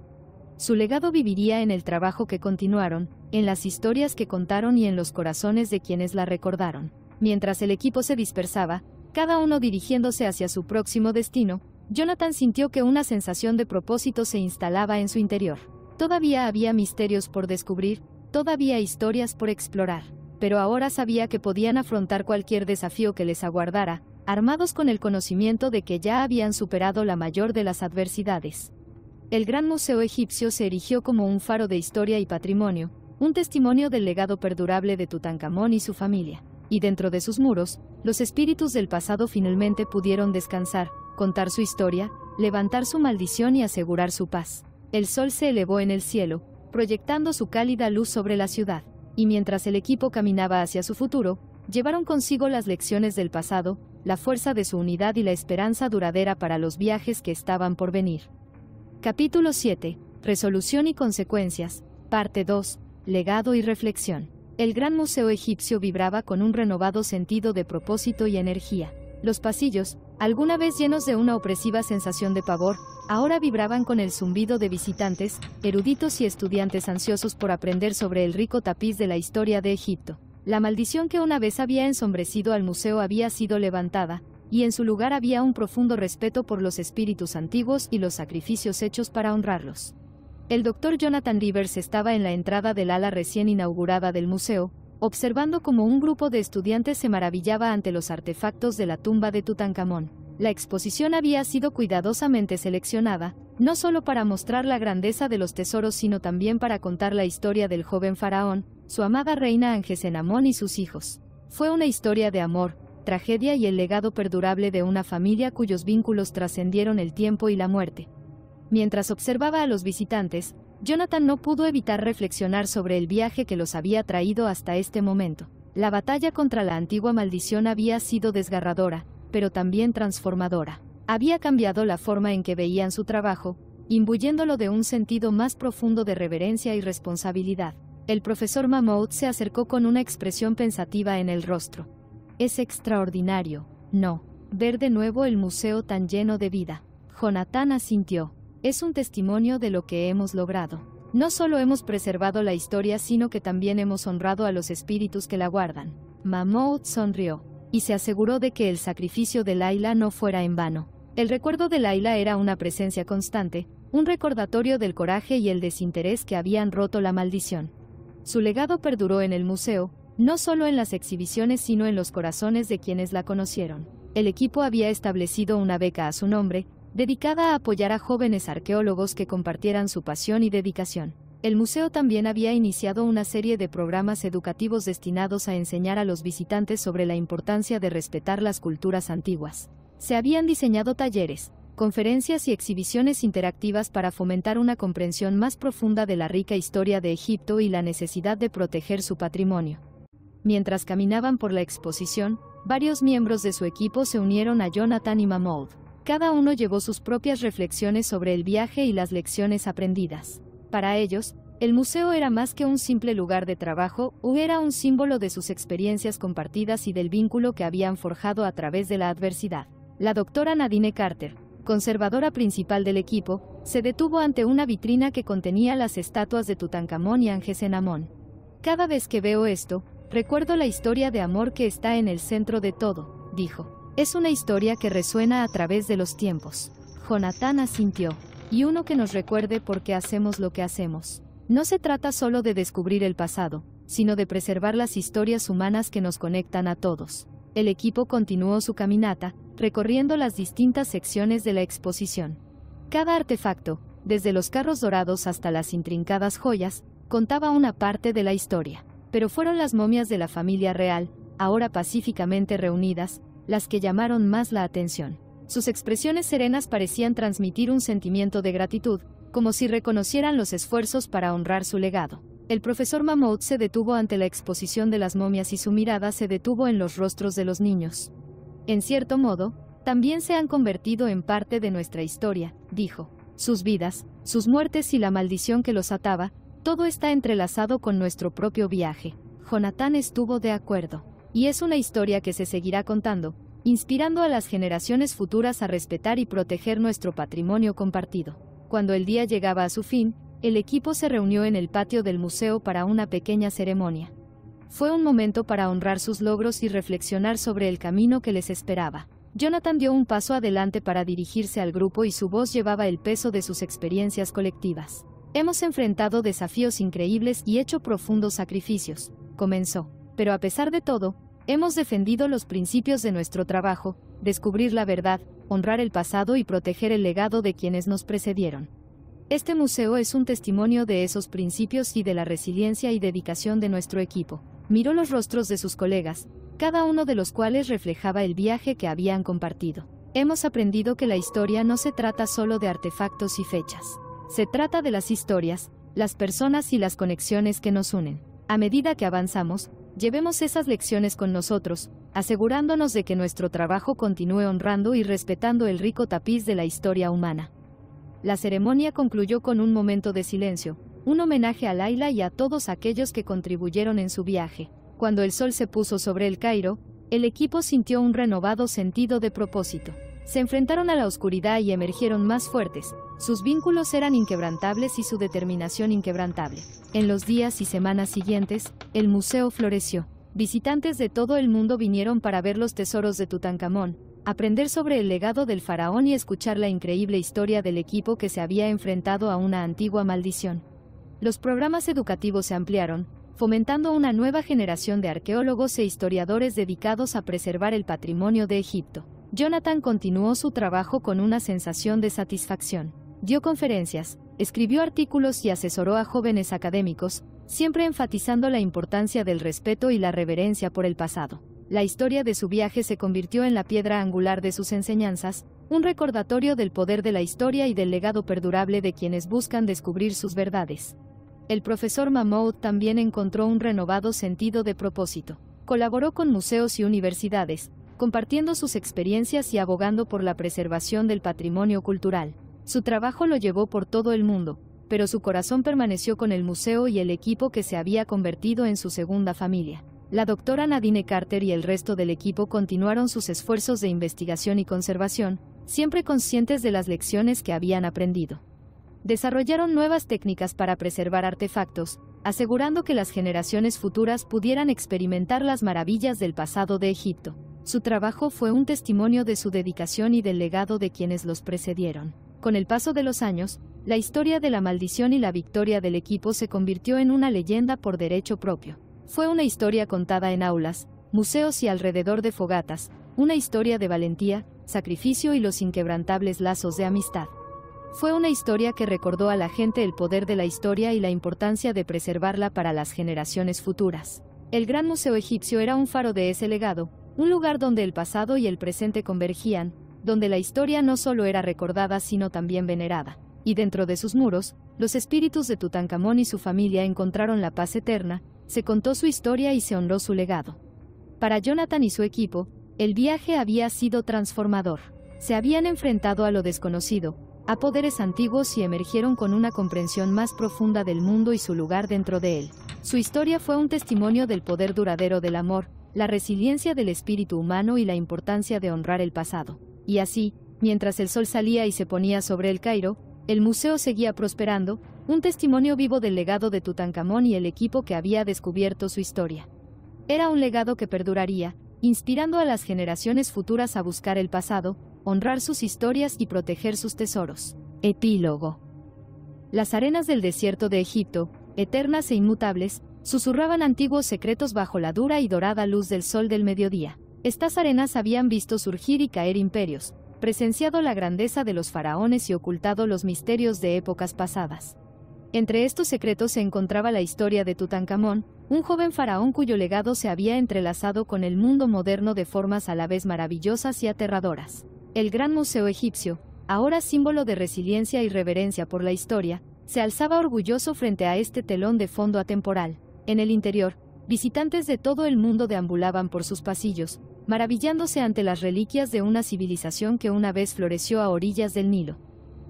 Su legado viviría en el trabajo que continuaron, en las historias que contaron y en los corazones de quienes la recordaron. Mientras el equipo se dispersaba, cada uno dirigiéndose hacia su próximo destino, Jonathan sintió que una sensación de propósito se instalaba en su interior. Todavía había misterios por descubrir, todavía historias por explorar, pero ahora sabía que podían afrontar cualquier desafío que les aguardara, armados con el conocimiento de que ya habían superado la mayor de las adversidades. El Gran Museo Egipcio se erigió como un faro de historia y patrimonio, un testimonio del legado perdurable de Tutankamón y su familia. Y dentro de sus muros, los espíritus del pasado finalmente pudieron descansar, contar su historia, levantar su maldición y asegurar su paz. El sol se elevó en el cielo, proyectando su cálida luz sobre la ciudad, y mientras el equipo caminaba hacia su futuro, llevaron consigo las lecciones del pasado, la fuerza de su unidad y la esperanza duradera para los viajes que estaban por venir. Capítulo 7. Resolución y consecuencias. Parte 2. Legado y reflexión. El Gran Museo Egipcio vibraba con un renovado sentido de propósito y energía. Los pasillos, alguna vez llenos de una opresiva sensación de pavor, ahora vibraban con el zumbido de visitantes, eruditos y estudiantes ansiosos por aprender sobre el rico tapiz de la historia de Egipto. La maldición que una vez había ensombrecido al museo había sido levantada, y en su lugar había un profundo respeto por los espíritus antiguos y los sacrificios hechos para honrarlos. El Dr. Jonathan Rivers estaba en la entrada del ala recién inaugurada del museo, observando cómo un grupo de estudiantes se maravillaba ante los artefactos de la tumba de Tutankamón. La exposición había sido cuidadosamente seleccionada, no solo para mostrar la grandeza de los tesoros sino también para contar la historia del joven faraón, su amada reina Angesenamón y sus hijos. Fue una historia de amor, tragedia y el legado perdurable de una familia cuyos vínculos trascendieron el tiempo y la muerte. Mientras observaba a los visitantes, Jonathan no pudo evitar reflexionar sobre el viaje que los había traído hasta este momento. La batalla contra la antigua maldición había sido desgarradora, pero también transformadora. Había cambiado la forma en que veían su trabajo, imbuyéndolo de un sentido más profundo de reverencia y responsabilidad. El profesor Mammoth se acercó con una expresión pensativa en el rostro. Es extraordinario, ¿no?, ver de nuevo el museo tan lleno de vida. Jonathan asintió. Es un testimonio de lo que hemos logrado. No solo hemos preservado la historia, sino que también hemos honrado a los espíritus que la guardan. Mammoth sonrió, y se aseguró de que el sacrificio de Layla no fuera en vano. El recuerdo de Layla era una presencia constante, un recordatorio del coraje y el desinterés que habían roto la maldición. Su legado perduró en el museo, no solo en las exhibiciones sino en los corazones de quienes la conocieron. El equipo había establecido una beca a su nombre, dedicada a apoyar a jóvenes arqueólogos que compartieran su pasión y dedicación. El museo también había iniciado una serie de programas educativos destinados a enseñar a los visitantes sobre la importancia de respetar las culturas antiguas. Se habían diseñado talleres, conferencias y exhibiciones interactivas para fomentar una comprensión más profunda de la rica historia de Egipto y la necesidad de proteger su patrimonio. Mientras caminaban por la exposición, varios miembros de su equipo se unieron a Jonathan y Mammoth. Cada uno llevó sus propias reflexiones sobre el viaje y las lecciones aprendidas. Para ellos, el museo era más que un simple lugar de trabajo, era un símbolo de sus experiencias compartidas y del vínculo que habían forjado a través de la adversidad. La doctora Nadine Carter, conservadora principal del equipo, se detuvo ante una vitrina que contenía las estatuas de Tutankamón y Angesenamón. Cada vez que veo esto, recuerdo la historia de amor que está en el centro de todo, dijo. Es una historia que resuena a través de los tiempos. Jonathan asintió. Y uno que nos recuerde por qué hacemos lo que hacemos. No se trata solo de descubrir el pasado, sino de preservar las historias humanas que nos conectan a todos. El equipo continuó su caminata, recorriendo las distintas secciones de la exposición. Cada artefacto, desde los carros dorados hasta las intrincadas joyas, contaba una parte de la historia. Pero fueron las momias de la familia real, ahora pacíficamente reunidas, las que llamaron más la atención. Sus expresiones serenas parecían transmitir un sentimiento de gratitud, como si reconocieran los esfuerzos para honrar su legado. El profesor Mammoth se detuvo ante la exposición de las momias y su mirada se detuvo en los rostros de los niños. En cierto modo, también se han convertido en parte de nuestra historia, dijo. Sus vidas, sus muertes y la maldición que los ataba, todo está entrelazado con nuestro propio viaje. Jonathan estuvo de acuerdo. Y es una historia que se seguirá contando, inspirando a las generaciones futuras a respetar y proteger nuestro patrimonio compartido. Cuando el día llegaba a su fin, el equipo se reunió en el patio del museo para una pequeña ceremonia. Fue un momento para honrar sus logros y reflexionar sobre el camino que les esperaba. Jonathan dio un paso adelante para dirigirse al grupo y su voz llevaba el peso de sus experiencias colectivas. Hemos enfrentado desafíos increíbles y hecho profundos sacrificios, comenzó. Pero a pesar de todo, hemos defendido los principios de nuestro trabajo, descubrir la verdad, honrar el pasado y proteger el legado de quienes nos precedieron. Este museo es un testimonio de esos principios y de la resiliencia y dedicación de nuestro equipo. Miró los rostros de sus colegas, cada uno de los cuales reflejaba el viaje que habían compartido. Hemos aprendido que la historia no se trata solo de artefactos y fechas. Se trata de las historias, las personas y las conexiones que nos unen. A medida que avanzamos, llevemos esas lecciones con nosotros, asegurándonos de que nuestro trabajo continúe honrando y respetando el rico tapiz de la historia humana. La ceremonia concluyó con un momento de silencio, un homenaje a Layla y a todos aquellos que contribuyeron en su viaje. Cuando el sol se puso sobre el Cairo, el equipo sintió un renovado sentido de propósito. Se enfrentaron a la oscuridad y emergieron más fuertes. Sus vínculos eran inquebrantables y su determinación inquebrantable. En los días y semanas siguientes, el museo floreció. Visitantes de todo el mundo vinieron para ver los tesoros de Tutankamón, aprender sobre el legado del faraón y escuchar la increíble historia del equipo que se había enfrentado a una antigua maldición. Los programas educativos se ampliaron, fomentando una nueva generación de arqueólogos e historiadores dedicados a preservar el patrimonio de Egipto. Jonathan continuó su trabajo con una sensación de satisfacción. Dio conferencias, escribió artículos y asesoró a jóvenes académicos, siempre enfatizando la importancia del respeto y la reverencia por el pasado. La historia de su viaje se convirtió en la piedra angular de sus enseñanzas, un recordatorio del poder de la historia y del legado perdurable de quienes buscan descubrir sus verdades. El profesor Mahmoud también encontró un renovado sentido de propósito. Colaboró con museos y universidades, compartiendo sus experiencias y abogando por la preservación del patrimonio cultural. Su trabajo lo llevó por todo el mundo, pero su corazón permaneció con el museo y el equipo que se había convertido en su segunda familia. La doctora Nadine Carter y el resto del equipo continuaron sus esfuerzos de investigación y conservación, siempre conscientes de las lecciones que habían aprendido. Desarrollaron nuevas técnicas para preservar artefactos, asegurando que las generaciones futuras pudieran experimentar las maravillas del pasado de Egipto. Su trabajo fue un testimonio de su dedicación y del legado de quienes los precedieron. Con el paso de los años, la historia de la maldición y la victoria del equipo se convirtió en una leyenda por derecho propio. Fue una historia contada en aulas, museos y alrededor de fogatas, una historia de valentía, sacrificio y los inquebrantables lazos de amistad. Fue una historia que recordó a la gente el poder de la historia y la importancia de preservarla para las generaciones futuras. El Gran Museo Egipcio era un faro de ese legado, un lugar donde el pasado y el presente convergían, donde la historia no solo era recordada sino también venerada. Y dentro de sus muros, los espíritus de Tutankamón y su familia encontraron la paz eterna, se contó su historia y se honró su legado. Para Jonathan y su equipo, el viaje había sido transformador. Se habían enfrentado a lo desconocido, a poderes antiguos y emergieron con una comprensión más profunda del mundo y su lugar dentro de él. Su historia fue un testimonio del poder duradero del amor, la resiliencia del espíritu humano y la importancia de honrar el pasado. Y así, mientras el sol salía y se ponía sobre el Cairo, el museo seguía prosperando, un testimonio vivo del legado de Tutankamón y el equipo que había descubierto su historia. Era un legado que perduraría, inspirando a las generaciones futuras a buscar el pasado, honrar sus historias y proteger sus tesoros. Epílogo. Las arenas del desierto de Egipto, eternas e inmutables, susurraban antiguos secretos bajo la dura y dorada luz del sol del mediodía. Estas arenas habían visto surgir y caer imperios, presenciado la grandeza de los faraones y ocultado los misterios de épocas pasadas. Entre estos secretos se encontraba la historia de Tutankamón, un joven faraón cuyo legado se había entrelazado con el mundo moderno de formas a la vez maravillosas y aterradoras. El Gran Museo Egipcio, ahora símbolo de resiliencia y reverencia por la historia, se alzaba orgulloso frente a este telón de fondo atemporal. En el interior, visitantes de todo el mundo deambulaban por sus pasillos, maravillándose ante las reliquias de una civilización que una vez floreció a orillas del Nilo.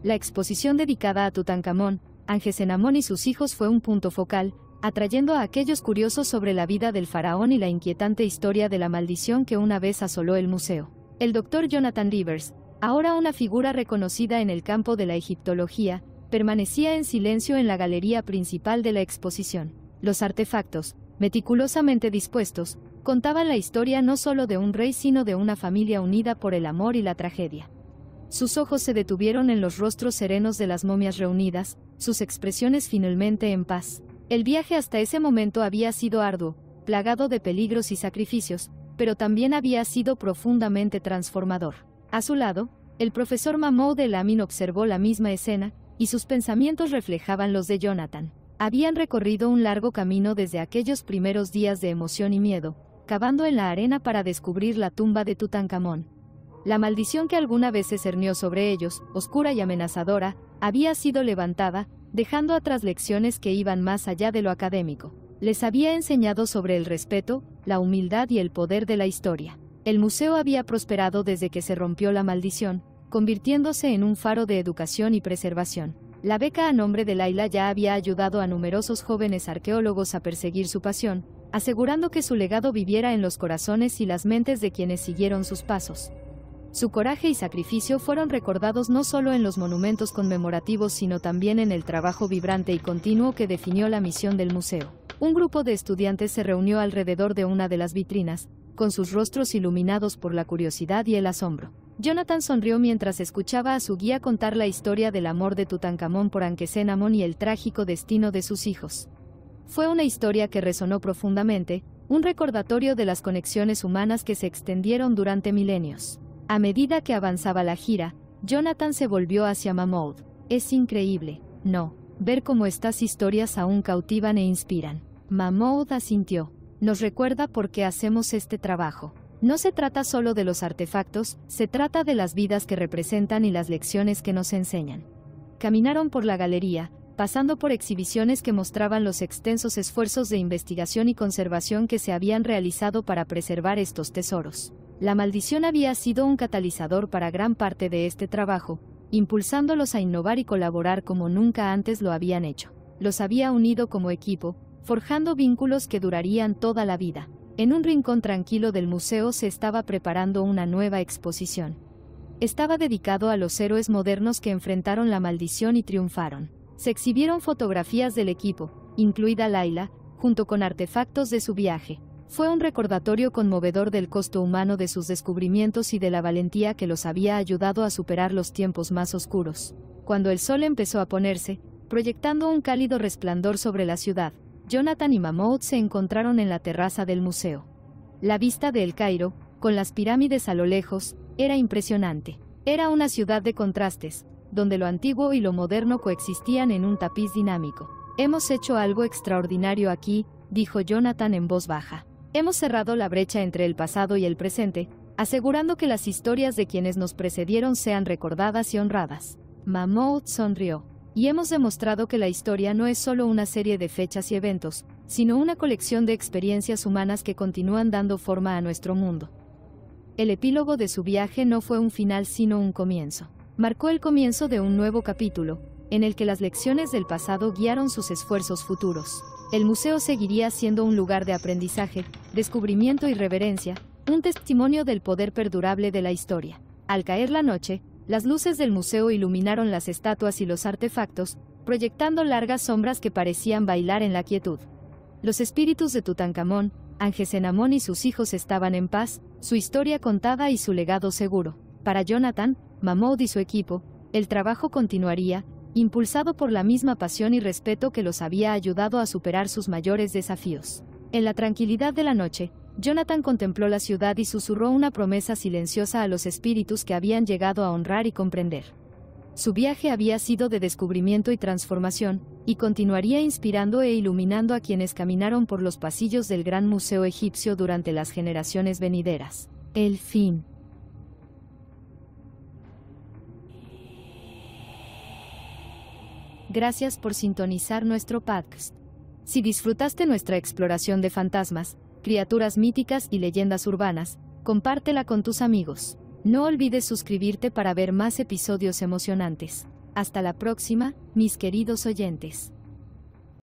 La exposición dedicada a Tutankamón, Angesenamón y sus hijos fue un punto focal, atrayendo a aquellos curiosos sobre la vida del faraón y la inquietante historia de la maldición que una vez asoló el museo. El doctor Jonathan Rivers, ahora una figura reconocida en el campo de la egiptología, permanecía en silencio en la galería principal de la exposición. Los artefactos, meticulosamente dispuestos, contaban la historia no solo de un rey sino de una familia unida por el amor y la tragedia. Sus ojos se detuvieron en los rostros serenos de las momias reunidas, sus expresiones finalmente en paz. El viaje hasta ese momento había sido arduo, plagado de peligros y sacrificios, pero también había sido profundamente transformador. A su lado, el profesor Mahmoud el-Amin observó la misma escena, y sus pensamientos reflejaban los de Jonathan. Habían recorrido un largo camino desde aquellos primeros días de emoción y miedo, cavando en la arena para descubrir la tumba de Tutankamón. La maldición que alguna vez se cernió sobre ellos, oscura y amenazadora, había sido levantada, dejando atrás lecciones que iban más allá de lo académico. Les había enseñado sobre el respeto, la humildad y el poder de la historia. El museo había prosperado desde que se rompió la maldición, convirtiéndose en un faro de educación y preservación. La beca a nombre de Laila ya había ayudado a numerosos jóvenes arqueólogos a perseguir su pasión, asegurando que su legado viviera en los corazones y las mentes de quienes siguieron sus pasos. Su coraje y sacrificio fueron recordados no solo en los monumentos conmemorativos sino también en el trabajo vibrante y continuo que definió la misión del museo. Un grupo de estudiantes se reunió alrededor de una de las vitrinas, con sus rostros iluminados por la curiosidad y el asombro. Jonathan sonrió mientras escuchaba a su guía contar la historia del amor de Tutankamón por Angesenamón y el trágico destino de sus hijos. Fue una historia que resonó profundamente, un recordatorio de las conexiones humanas que se extendieron durante milenios. A medida que avanzaba la gira, Jonathan se volvió hacia Mahmoud. Es increíble, ¿no? Ver cómo estas historias aún cautivan e inspiran. Mahmoud asintió. Nos recuerda por qué hacemos este trabajo. No se trata solo de los artefactos, se trata de las vidas que representan y las lecciones que nos enseñan. Caminaron por la galería, pasando por exhibiciones que mostraban los extensos esfuerzos de investigación y conservación que se habían realizado para preservar estos tesoros. La maldición había sido un catalizador para gran parte de este trabajo, impulsándolos a innovar y colaborar como nunca antes lo habían hecho. Los había unido como equipo, forjando vínculos que durarían toda la vida. En un rincón tranquilo del museo se estaba preparando una nueva exposición. Estaba dedicado a los héroes modernos que enfrentaron la maldición y triunfaron. Se exhibieron fotografías del equipo, incluida Layla, junto con artefactos de su viaje. Fue un recordatorio conmovedor del costo humano de sus descubrimientos y de la valentía que los había ayudado a superar los tiempos más oscuros. Cuando el sol empezó a ponerse, proyectando un cálido resplandor sobre la ciudad, Jonathan y Mahmoud se encontraron en la terraza del museo. La vista de El Cairo, con las pirámides a lo lejos, era impresionante. Era una ciudad de contrastes, donde lo antiguo y lo moderno coexistían en un tapiz dinámico. «Hemos hecho algo extraordinario aquí», dijo Jonathan en voz baja. «Hemos cerrado la brecha entre el pasado y el presente, asegurando que las historias de quienes nos precedieron sean recordadas y honradas». Mahmoud sonrió. «Y hemos demostrado que la historia no es solo una serie de fechas y eventos, sino una colección de experiencias humanas que continúan dando forma a nuestro mundo». El epílogo de su viaje no fue un final sino un comienzo. Marcó el comienzo de un nuevo capítulo, en el que las lecciones del pasado guiaron sus esfuerzos futuros. El museo seguiría siendo un lugar de aprendizaje, descubrimiento y reverencia, un testimonio del poder perdurable de la historia. Al caer la noche, las luces del museo iluminaron las estatuas y los artefactos, proyectando largas sombras que parecían bailar en la quietud. Los espíritus de Tutankamón, Angesenamón y sus hijos estaban en paz, su historia contada y su legado seguro. Para Jonathan, Mahmoud y su equipo, el trabajo continuaría, impulsado por la misma pasión y respeto que los había ayudado a superar sus mayores desafíos. En la tranquilidad de la noche, Jonathan contempló la ciudad y susurró una promesa silenciosa a los espíritus que habían llegado a honrar y comprender. Su viaje había sido de descubrimiento y transformación, y continuaría inspirando e iluminando a quienes caminaron por los pasillos del gran museo egipcio durante las generaciones venideras. El fin. Gracias por sintonizar nuestro podcast. Si disfrutaste nuestra exploración de fantasmas, criaturas míticas y leyendas urbanas, compártela con tus amigos. No olvides suscribirte para ver más episodios emocionantes. Hasta la próxima, mis queridos oyentes.